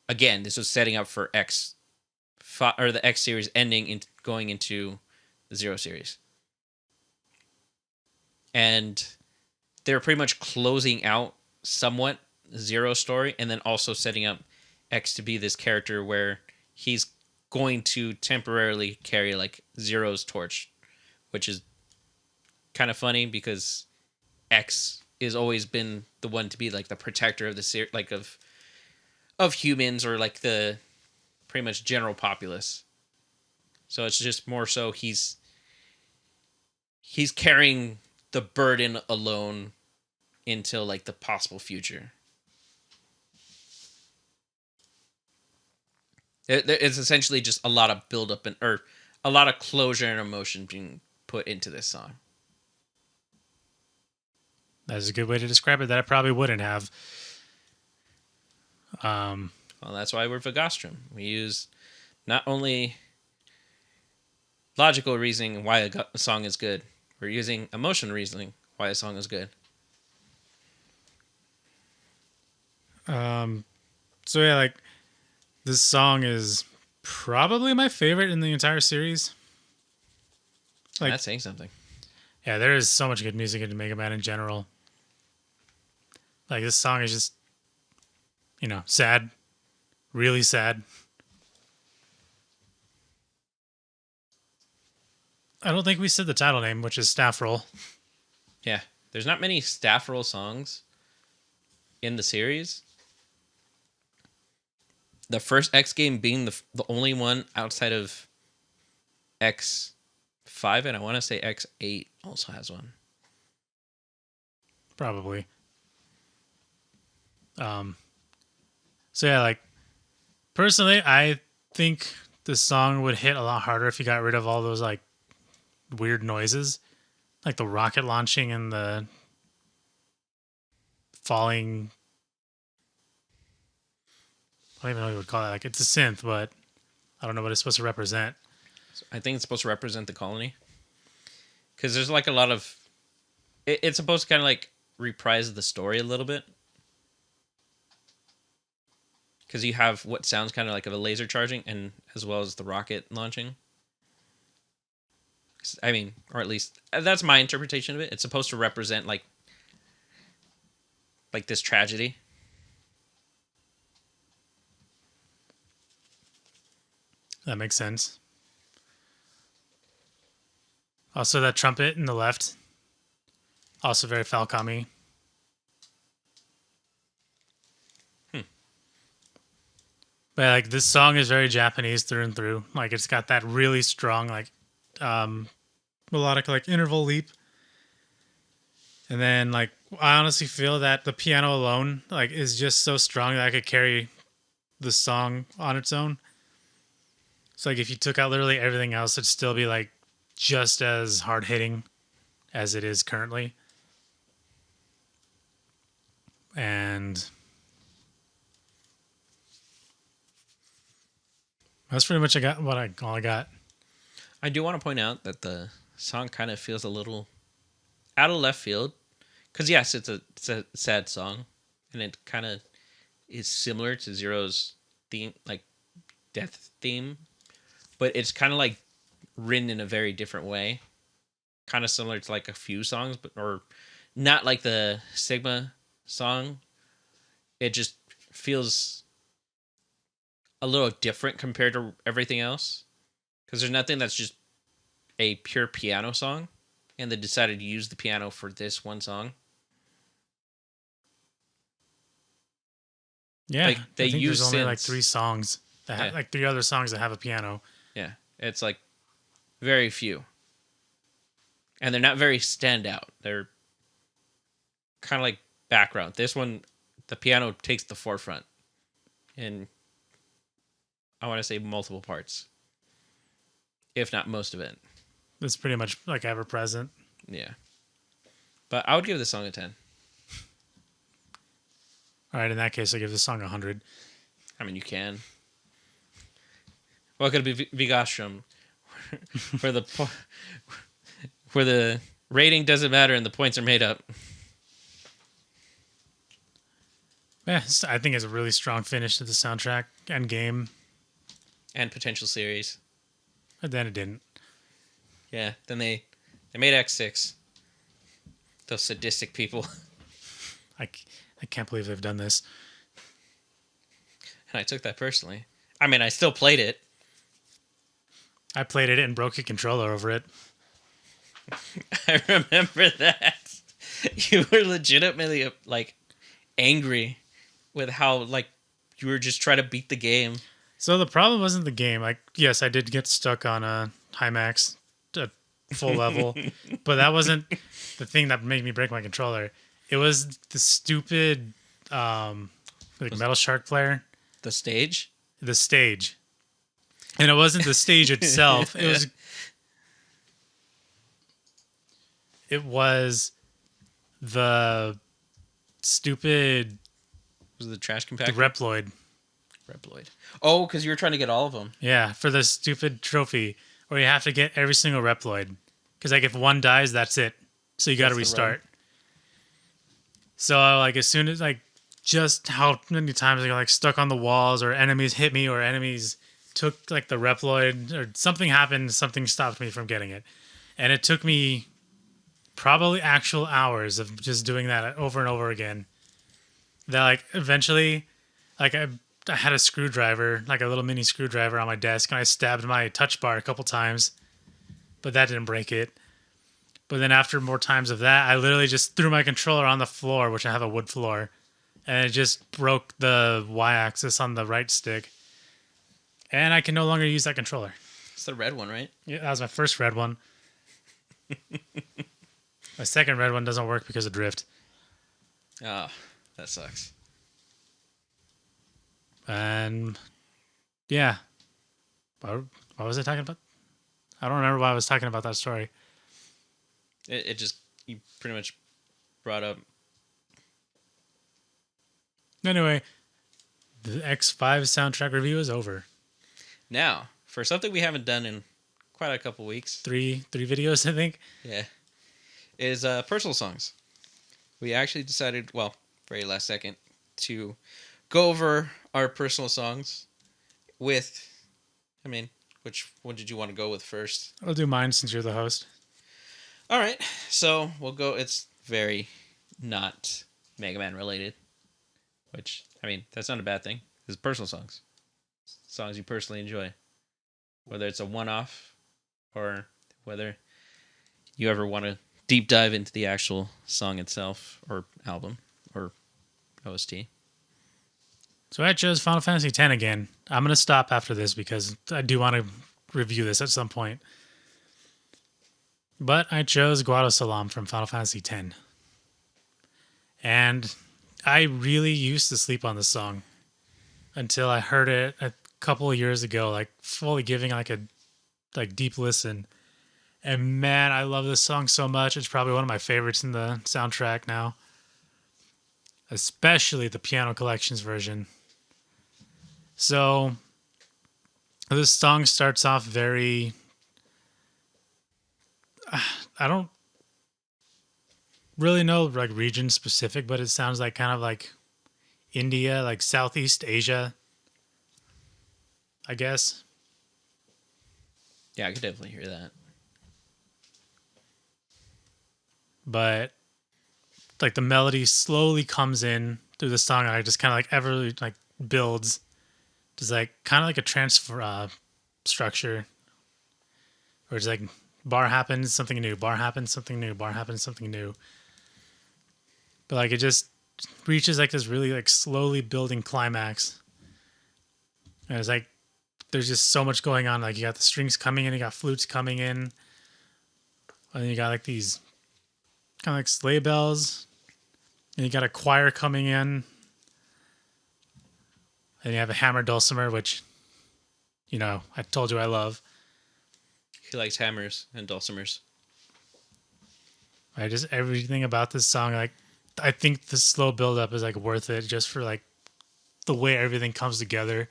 Speaker 1: again, this was setting up for the X series ending and going into the Zero series. And they're pretty much closing out somewhat Zero's story, and then also setting up X to be this character where he's going to temporarily carry like Zero's torch, which is kind of funny because X has always been the one to be like the protector of the like of humans, or like the pretty much general populace. So it's just more so he's carrying the burden alone until like the possible future. It's essentially just a lot of buildup or a lot of closure and emotion being put into this song.
Speaker 2: That's a good way to describe it that I probably wouldn't have.
Speaker 1: Well, that's why we're VGOSTRAM. We use not only logical reasoning why a song is good, we're using emotional reasoning why a song is good.
Speaker 2: So yeah, like this song is probably my favorite in the entire series.
Speaker 1: Like, that's saying something.
Speaker 2: Yeah, there is so much good music in Mega Man in general. Like this song is just, sad, really sad. I don't think we said the title name, which is Staff Roll.
Speaker 1: Yeah, there's not many Staff Roll songs in the series. The first X game being the only one outside of X5, and I want to say X8 also has one.
Speaker 2: Probably. So yeah, like personally, I think this song would hit a lot harder if you got rid of all those like weird noises, like the rocket launching and the falling. I don't even know what you would call that. Like it's a synth, but I don't know what it's supposed to represent.
Speaker 1: I think it's supposed to represent the colony, because there's like a lot of. It's supposed to kind of like reprise the story a little bit. Because you have what sounds kind of like a laser charging, and as well as the rocket launching. I mean, or at least that's my interpretation of it. It's supposed to represent like this tragedy.
Speaker 2: That makes sense. Also, that trumpet in the left, also very Falcom-y. But like this song is very Japanese through and through. Like it's got that really strong like melodic like interval leap. And then like I honestly feel that the piano alone like is just so strong that I could carry the song on its own. So like if you took out literally everything else, it'd still be like just as hard hitting as it is currently. And that's pretty much all I got.
Speaker 1: I do want to point out that the song kind of feels a little out of left field, because yes, it's a sad song, and it kind of is similar to Zero's theme, like death theme, but it's kind of like written in a very different way, kind of similar to like a few songs, but or not like the Sigma song. It just feels a little different compared to everything else, because there's nothing that's just a pure piano song, and they decided to use the piano for this one song.
Speaker 2: Yeah,
Speaker 1: like they
Speaker 2: I think
Speaker 1: use
Speaker 2: there's only
Speaker 1: synths.
Speaker 2: like 3 songs that have like 3 other songs that have a piano.
Speaker 1: Yeah, it's like very few, and they're not very standout. They're kind of like background. This one, the piano takes the forefront, and I want to say multiple parts, if not most of it.
Speaker 2: It's pretty much like ever present.
Speaker 1: Yeah, but I would give this song a 10.
Speaker 2: All right, in that case, I give this song 100.
Speaker 1: I mean, you can. Welcome to VGOSTRAM, where the rating doesn't matter and the points are made up.
Speaker 2: I think it's a really strong finish to the soundtrack and game,
Speaker 1: and potential series.
Speaker 2: but then it didn't.
Speaker 1: Yeah. Then they made X6. Those sadistic people.
Speaker 2: I, I can't believe they've done this.
Speaker 1: And I took that personally. I mean, I still played it.
Speaker 2: I played it and broke a controller over it.
Speaker 1: I remember that. You were legitimately like angry with how like you were just trying to beat the game.
Speaker 2: So the problem wasn't the game. Like, yes, I did get stuck on a high max, a full level, but that wasn't the thing that made me break my controller. It was the stupid, like Metal Shark player,
Speaker 1: The stage?
Speaker 2: the stage, and it wasn't the stage itself. It was the stupid
Speaker 1: Was it the trash
Speaker 2: the
Speaker 1: compactor?
Speaker 2: Reploid.
Speaker 1: Reploid. Oh, because you were trying to get all of them.
Speaker 2: Yeah, for the stupid trophy where you have to get every single Reploid. Because like if one dies, that's it. So you got to
Speaker 1: That's the
Speaker 2: restart. So like as soon as like just how many times I got like stuck on the walls or enemies hit me or enemies took like the Reploid or something happened, something stopped me from getting it. And it took me probably actual hours of just doing that over and over again. That like eventually like I had a screwdriver, like a little mini screwdriver on my desk, and I stabbed my touch bar a couple times, but that didn't break it. But then after more times of that, I literally just threw my controller on the floor, which I have a wood floor, and it just broke the Y-axis on the right stick. And I can no longer use that controller.
Speaker 1: It's the red one, right?
Speaker 2: Yeah, that was my first red one. My second red one doesn't work because of drift.
Speaker 1: Oh, that sucks.
Speaker 2: And yeah, what was I talking about? I don't remember why I was talking about that story.
Speaker 1: It just, you pretty much brought up.
Speaker 2: Anyway, the X5 soundtrack review is over.
Speaker 1: Now, for something we haven't done in quite a couple weeks.
Speaker 2: Three videos, I think.
Speaker 1: Yeah. Is personal songs. We actually decided, well, very last second, to go over our personal songs with, I mean, which one did you want to go with first?
Speaker 2: I'll do mine since you're the host.
Speaker 1: All right, so we'll go. It's very not Mega Man related, which, I mean, that's not a bad thing. It's personal songs. Songs you personally enjoy. Whether it's a one-off or whether you ever want to deep dive into the actual song itself or album or OST.
Speaker 2: So I chose Final Fantasy X again. I'm going to stop after this because I do want to review this at some point. But I chose Guadosalam from Final Fantasy X. And I really used to sleep on this song until I heard it a couple of years ago, like fully giving like a deep listen. And man, I love this song so much. It's probably one of my favorites in the soundtrack now. Especially the Piano Collections version. So this song starts off very, I don't really know like region specific, but it sounds like kind of like India, like Southeast Asia, I guess.
Speaker 1: Yeah, I could definitely hear that.
Speaker 2: But like the melody slowly comes in through the song, and I just kind of like ever like builds. Just like kind of like a transfer structure, where it's like bar happens, something new, bar happens, something new, bar happens, something new. But like it just reaches like this really like slowly building climax, and it's like there's just so much going on. Like you got the strings coming in, you got flutes coming in, and then you got like these kind of like sleigh bells, and you got a choir coming in. And you have a hammer dulcimer, which, you know, I told you I love.
Speaker 1: He likes hammers and dulcimers.
Speaker 2: I just everything about this song, like I think the slow build up is like worth it just for like the way everything comes together.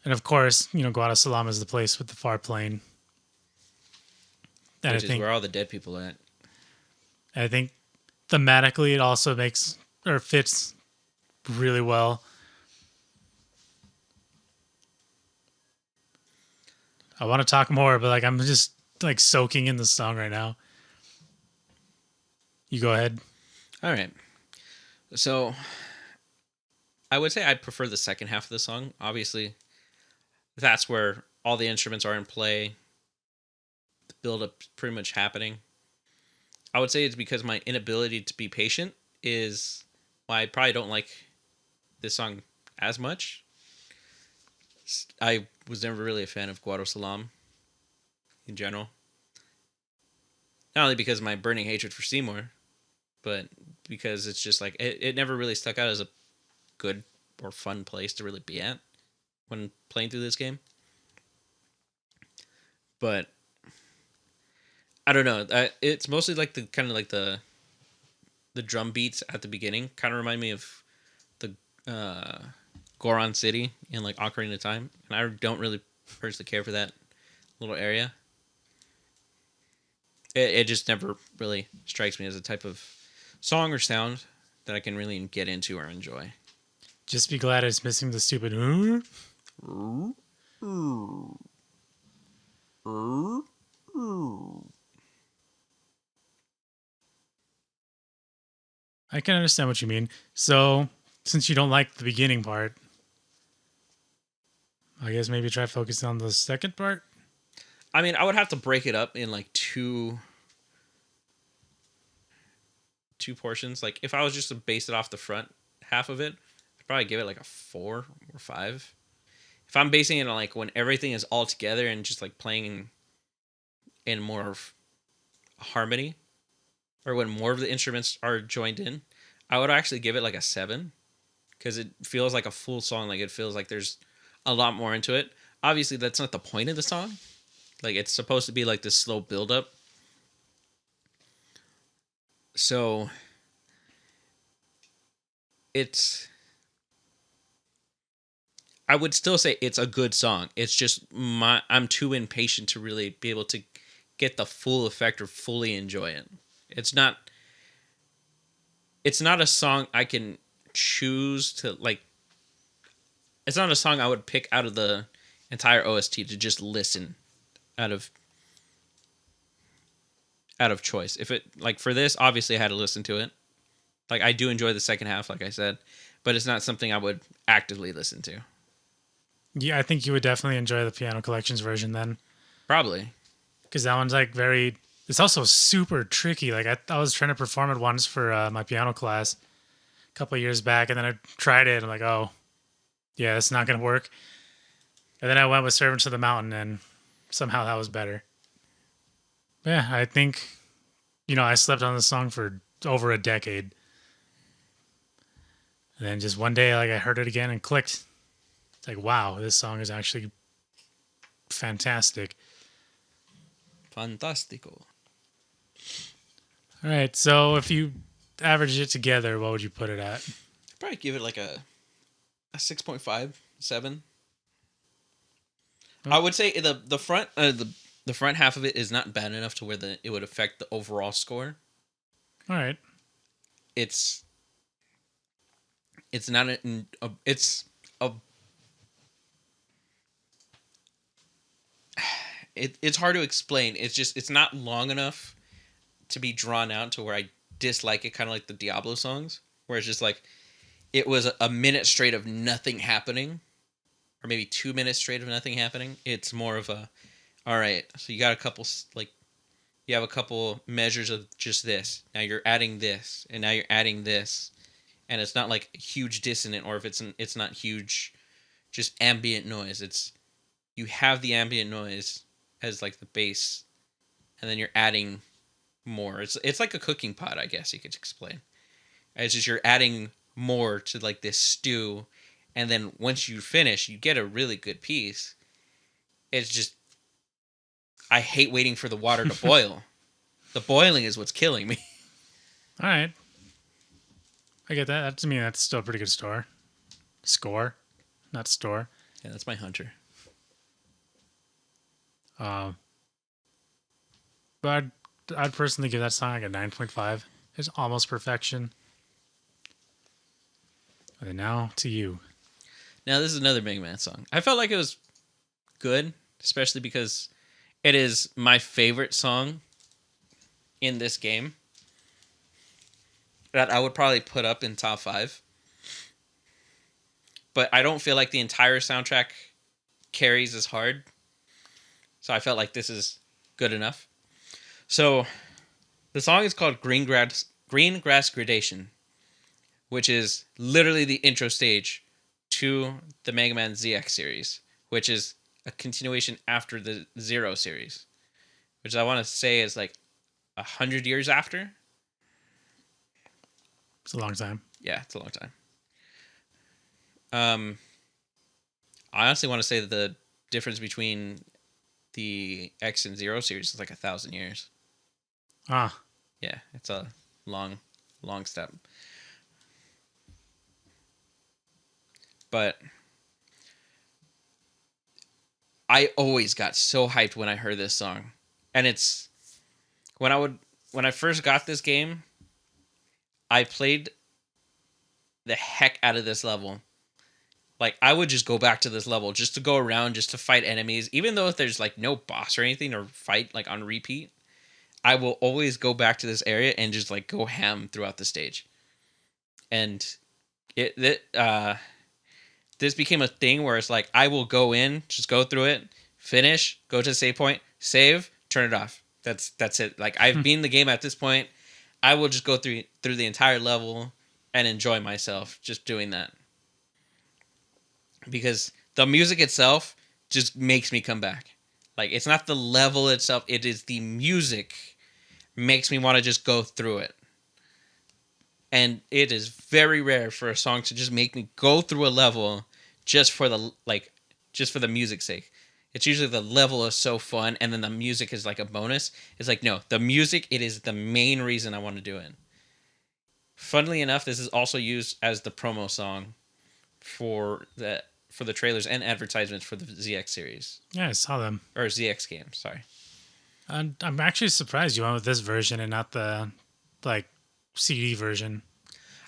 Speaker 2: And of course, you know, Guadosalam is the place with the far plane. And
Speaker 1: Which is where all the dead people are at.
Speaker 2: I think thematically it also makes or fits really well. I want to talk more, but like I'm just like soaking in the song right now. You go ahead.
Speaker 1: All right. So I would say I prefer the second half of the song. Obviously, that's where all the instruments are in play. The build up pretty much happening. I would say it's because my inability to be patient is why I probably don't like this song as much. I was never really a fan of Guado Salam in general. Not only because of my burning hatred for Seymour, but because it's just like it never really stuck out as a good or fun place to really be at when playing through this game. But I don't know. It's mostly like the kind of like the drum beats at the beginning kind of remind me of the Goron City in like Ocarina of Time, and I don't really personally care for that little area. It just never really strikes me as a type of song or sound that I can really get into or enjoy.
Speaker 2: Just be glad it's missing the stupid. I can understand what you mean. So, since you don't like the beginning part, I guess maybe try focusing on the second part.
Speaker 1: I mean, I would have to break it up in like two portions. Like if I was just to base it off the front half of it, I'd probably give it like a 4 or 5. If I'm basing it on like when everything is all together and just like playing in more of harmony, or when more of the instruments are joined in, I would actually give it like a 7, because it feels like a full song. Like it feels like there's a lot more into it. Obviously, that's not the point of the song. Like it's supposed to be like this slow build up. So I would still say it's a good song. It's just I'm too impatient to really be able to get the full effect or fully enjoy it. It's not a song I can choose to like. It's not a song I would pick out of the entire OST to just listen out of choice. If it like for this, obviously I had to listen to it. Like I do enjoy the second half, like I said, but it's not something I would actively listen to.
Speaker 2: Yeah, I think you would definitely enjoy the Piano Collections version then.
Speaker 1: Probably.
Speaker 2: Because that one's like very. It's also super tricky. Like I was trying to perform it once for my piano class a couple of years back, and then I tried it. And I'm like, oh, yeah, it's not gonna work. And then I went with Servants of the Mountain, and somehow that was better. But yeah, I think I slept on this song for over a decade, and then just one day, like I heard it again and clicked. It's like, wow, this song is actually fantastic.
Speaker 1: Fantastico.
Speaker 2: All right, so if you average it together, what would you put it at?
Speaker 1: I'd probably give it like a 6.5, 7. I would say the front the front half of it is not bad enough to where it would affect the overall score.
Speaker 2: All right.
Speaker 1: It's not it's a it's hard to explain. It's not long enough to be drawn out to where I dislike it, kind of like the Diablo songs, where it's just like it was a minute straight of nothing happening, or maybe 2 minutes straight of nothing happening. It's more of a, all right, so you got a couple, like, you have a couple measures of just this. Now you're adding this, and now you're adding this, and it's not like huge dissonant, or if it's not huge, just ambient noise. It's you have the ambient noise as like the base, and then you're adding more. It's like a cooking pot, I guess you could explain. It's just you're adding more to like this stew, and then once you finish, you get a really good piece. It's just I hate waiting for the water to boil. The boiling is what's killing me.
Speaker 2: All right. I get that. That to me, that's still a pretty good score, not store.
Speaker 1: Yeah, that's my hunter.
Speaker 2: But I'd personally give that song like a 9.5. It's almost perfection. And now to you.
Speaker 1: Now this is another Mega Man song. I felt like it was good, especially because it is my favorite song in this game. That I would probably put up in top 5. But I don't feel like the entire soundtrack carries as hard. So I felt like this is good enough. So the song is called Green Grass Gradation, which is literally the intro stage to the Mega Man ZX series, which is a continuation after the Zero series, which I want to say is like 100 years after.
Speaker 2: It's a long time.
Speaker 1: Yeah, it's a long time. I honestly want to say that the difference between the X and Zero series is like 1,000 years.
Speaker 2: Ah.
Speaker 1: Yeah, it's a long step. But I always got so hyped when I heard this song. And it's when I first got this game, I played the heck out of this level. Like, I would just go back to this level just to go around, just to fight enemies. Even though if there's, like, no boss or anything or fight, like, on repeat, I will always go back to this area and just, like, go ham throughout the stage. And this became a thing where it's like, I will go in, just go through it, finish, go to the save point, save, turn it off. That's it. Like, I've beaten the game at this point. I will just go through the entire level and enjoy myself just doing that. Because the music itself just makes me come back. Like, it's not the level itself, it is the music makes me want to just go through it. And it is very rare for a song to just make me go through a level just for the music's sake. It's usually the level is so fun and then the music is like a bonus. It's like, no, the music, it is the main reason I want to do it. Funnily enough, this is also used as the promo song for the trailers and advertisements for the ZX series.
Speaker 2: Yeah, I saw them.
Speaker 1: Or ZX game, sorry.
Speaker 2: I'm actually surprised you went with this version and not the, like, CD version.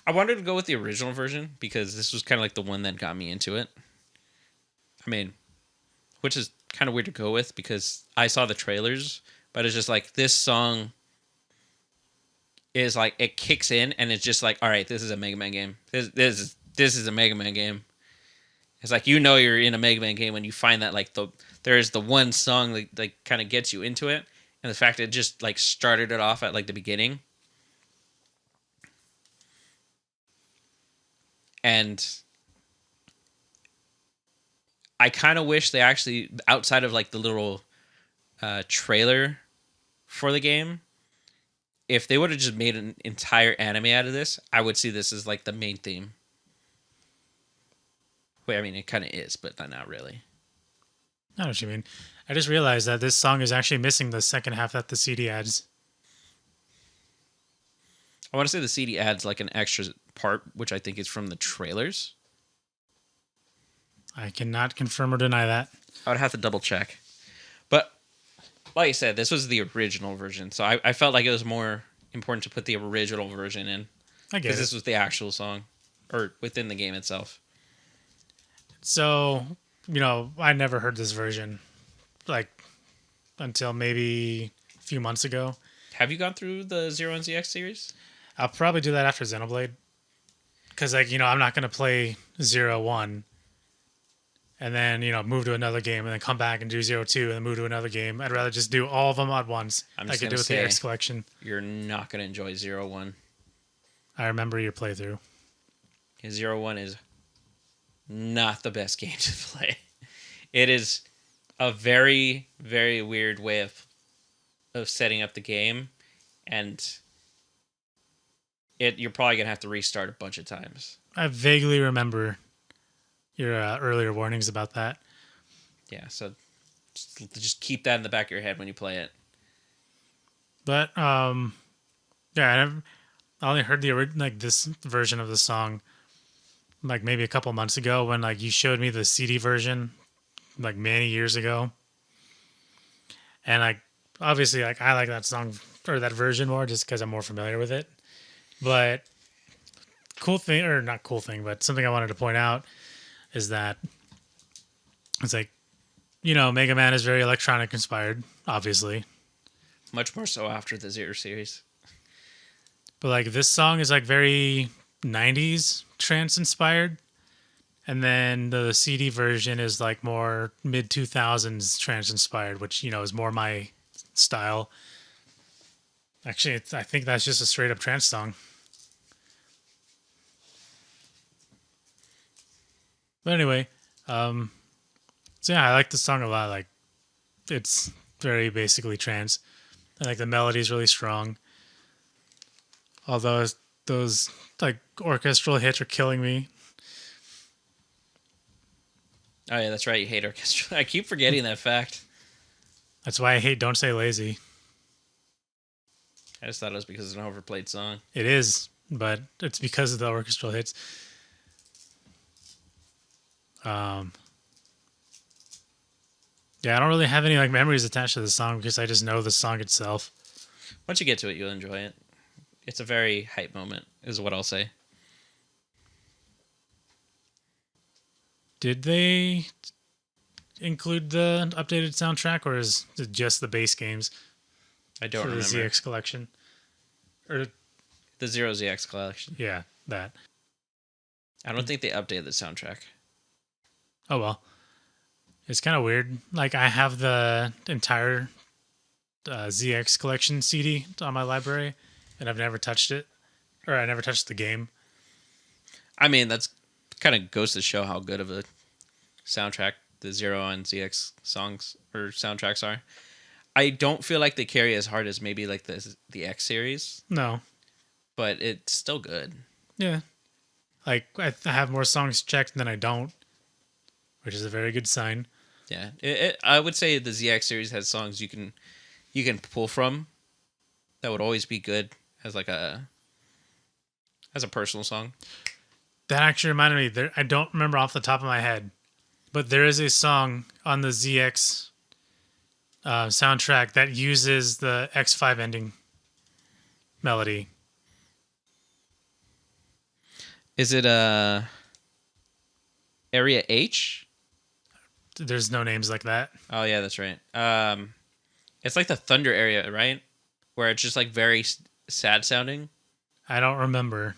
Speaker 1: I wanted to go with the original version because this was kind of like the one that got me into it. I mean, which is kind of weird to go with because I saw the trailers, but it's just like this song is like it kicks in and it's just like, all right, this is a Mega Man game. This is a Mega Man game. It's like, you know, you're in a Mega Man game when you find that like there's the one song that like kind of gets you into it, and the fact that it just like started it off at like the beginning. And I kind of wish they actually, outside of like the little trailer for the game, if they would have just made an entire anime out of this, I would see this as like the main theme. Wait, I mean, it kind of is, but not really.
Speaker 2: I know what you mean. I just realized that this song is actually missing the second half that the CD adds.
Speaker 1: I want to say the CD adds like an extra part, which I think is from the trailers.
Speaker 2: I cannot confirm or deny that.
Speaker 1: I would have to double check. But like I said, this was the original version, so I felt like it was more important to put the original version in.
Speaker 2: I guess
Speaker 1: because this was the actual song, or within the game itself.
Speaker 2: So, you know, I never heard this version, like, until maybe a few months ago.
Speaker 1: Have you gone through the Zero and ZX series?
Speaker 2: I'll probably do that after Xenoblade. Because, like, you know, I'm not going to play 0-1 and then, you know, move to another game and then come back and do 0-2 and then move to another game. I'd rather just do all of them at once.
Speaker 1: I'm
Speaker 2: like
Speaker 1: just
Speaker 2: I
Speaker 1: gonna
Speaker 2: did with
Speaker 1: say,
Speaker 2: the X Collection.
Speaker 1: You're not going to enjoy 0-1.
Speaker 2: I remember your playthrough.
Speaker 1: 0-1 is not the best game to play. It is a very, very weird way of setting up the game, and you're probably gonna have to restart a bunch of times.
Speaker 2: I vaguely remember your earlier warnings about that.
Speaker 1: Yeah, so just keep that in the back of your head when you play it.
Speaker 2: But yeah, I only heard this version of the song like maybe a couple months ago when like you showed me the CD version like many years ago, and like obviously like I like that song or that version more just because I'm more familiar with it. But cool thing, or not cool thing, but something I wanted to point out is that it's like, Mega Man is very electronic inspired, obviously.
Speaker 1: Much more so after the Zero series.
Speaker 2: But like this song is like very 90s trance inspired. And then the CD version is like more mid 2000s trance inspired, which, is more my style. Actually, I think that's just a straight up trance song. But anyway, so yeah, I like the song a lot. Like, it's very basically trance. I like the melody is really strong. Although those like orchestral hits are killing me.
Speaker 1: Oh yeah, that's right. You hate orchestra. I keep forgetting that fact.
Speaker 2: That's why I hate Don't Say Lazy.
Speaker 1: I just thought it was because it's an overplayed song.
Speaker 2: It is, but it's because of the orchestral hits. Yeah, I don't really have any like memories attached to the song because I just know the song itself.
Speaker 1: Once you get to it, you'll enjoy it. It's a very hype moment, is what I'll say.
Speaker 2: Did they include the updated soundtrack, or is it just the base games?
Speaker 1: I don't
Speaker 2: for
Speaker 1: remember.
Speaker 2: The ZX collection. Or
Speaker 1: the Zero ZX collection.
Speaker 2: Yeah, that.
Speaker 1: I don't think they updated the soundtrack.
Speaker 2: Oh well. It's kind of weird. Like, I have the entire ZX collection CD on my library, and I've never touched it. Or I never touched the game.
Speaker 1: I mean, that's kind of goes to show how good of a soundtrack the Zero and ZX songs or soundtracks are. I don't feel like they carry as hard as maybe like the X series.
Speaker 2: No.
Speaker 1: But it's still good.
Speaker 2: Yeah. Like, I have more songs checked than I don't, which is a very good sign.
Speaker 1: Yeah. I would say the ZX series has songs you can pull from that would always be good as like a personal song.
Speaker 2: That actually reminded me, I don't remember off the top of my head, but there is a song on the ZX soundtrack that uses the X5 ending melody.
Speaker 1: Is it Area H?
Speaker 2: There's no names like that.
Speaker 1: Oh yeah, that's right. It's like the Thunder area, right? Where it's just like very sad sounding.
Speaker 2: I don't remember.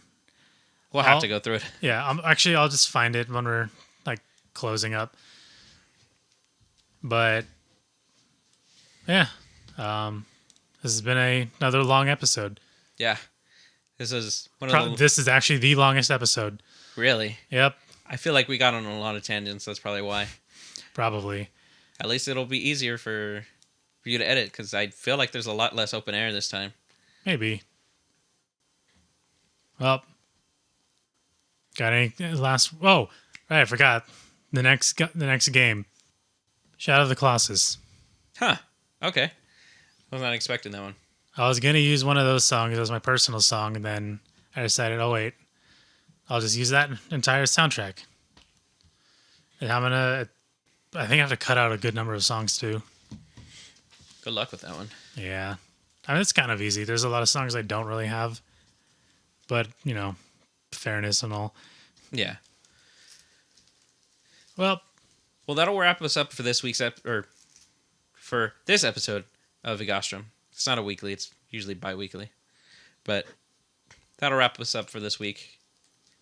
Speaker 1: We'll have to go through it.
Speaker 2: Yeah, I'll just find it when we're like closing up. But yeah, this has been another long episode.
Speaker 1: Yeah, this is
Speaker 2: This is actually the longest episode.
Speaker 1: Really?
Speaker 2: Yep.
Speaker 1: I feel like we got on a lot of tangents. That's probably why.
Speaker 2: Probably.
Speaker 1: At least it'll be easier for you to edit because I feel like there's a lot less open air this time.
Speaker 2: Maybe. Well, got any last? Oh, right, I forgot the next game, Shadow of the Colossus.
Speaker 1: Huh. Okay. I was not expecting that one.
Speaker 2: I was gonna use one of those songs as my personal song, and then I decided, oh wait, I'll just use that entire soundtrack. And I think I have to cut out a good number of songs too.
Speaker 1: Good luck with that one.
Speaker 2: Yeah. I mean, it's kind of easy. There's a lot of songs I don't really have, but, fairness and all.
Speaker 1: Yeah.
Speaker 2: Well,
Speaker 1: that'll wrap us up for this week's for this episode of VGOSTRAM. It's not a weekly; it's usually bi-weekly. But that'll wrap us up for this week.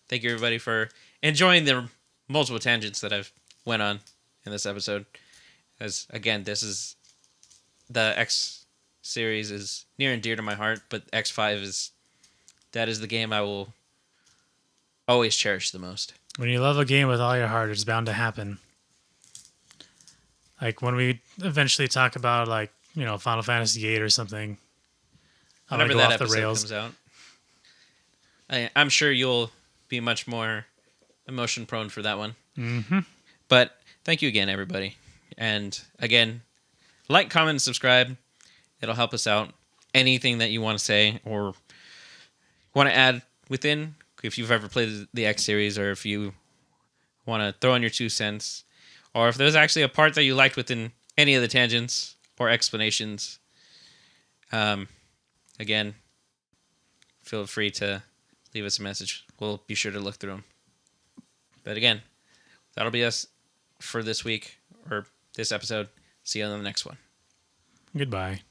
Speaker 1: Thank you, everybody, for enjoying the multiple tangents that I've went on in this episode. As again, this is the X series is near and dear to my heart, but X5 is the game I will always cherish the most.
Speaker 2: When you love a game with all your heart, it's bound to happen. Like when we eventually talk about Final Fantasy VIII or something.
Speaker 1: Whenever that episode comes out. I'm sure you'll be much more emotion prone for that one.
Speaker 2: Mm-hmm.
Speaker 1: But thank you again, everybody. And again, like, comment, and subscribe. It'll help us out. Anything that you want to say or want to add within, if you've ever played the X series, or if you want to throw in your 2 cents, or if there's actually a part that you liked within any of the tangents or explanations, again, feel free to leave us a message. We'll be sure to look through them. But again, that'll be us for this week or this episode. See you on the next one.
Speaker 2: Goodbye.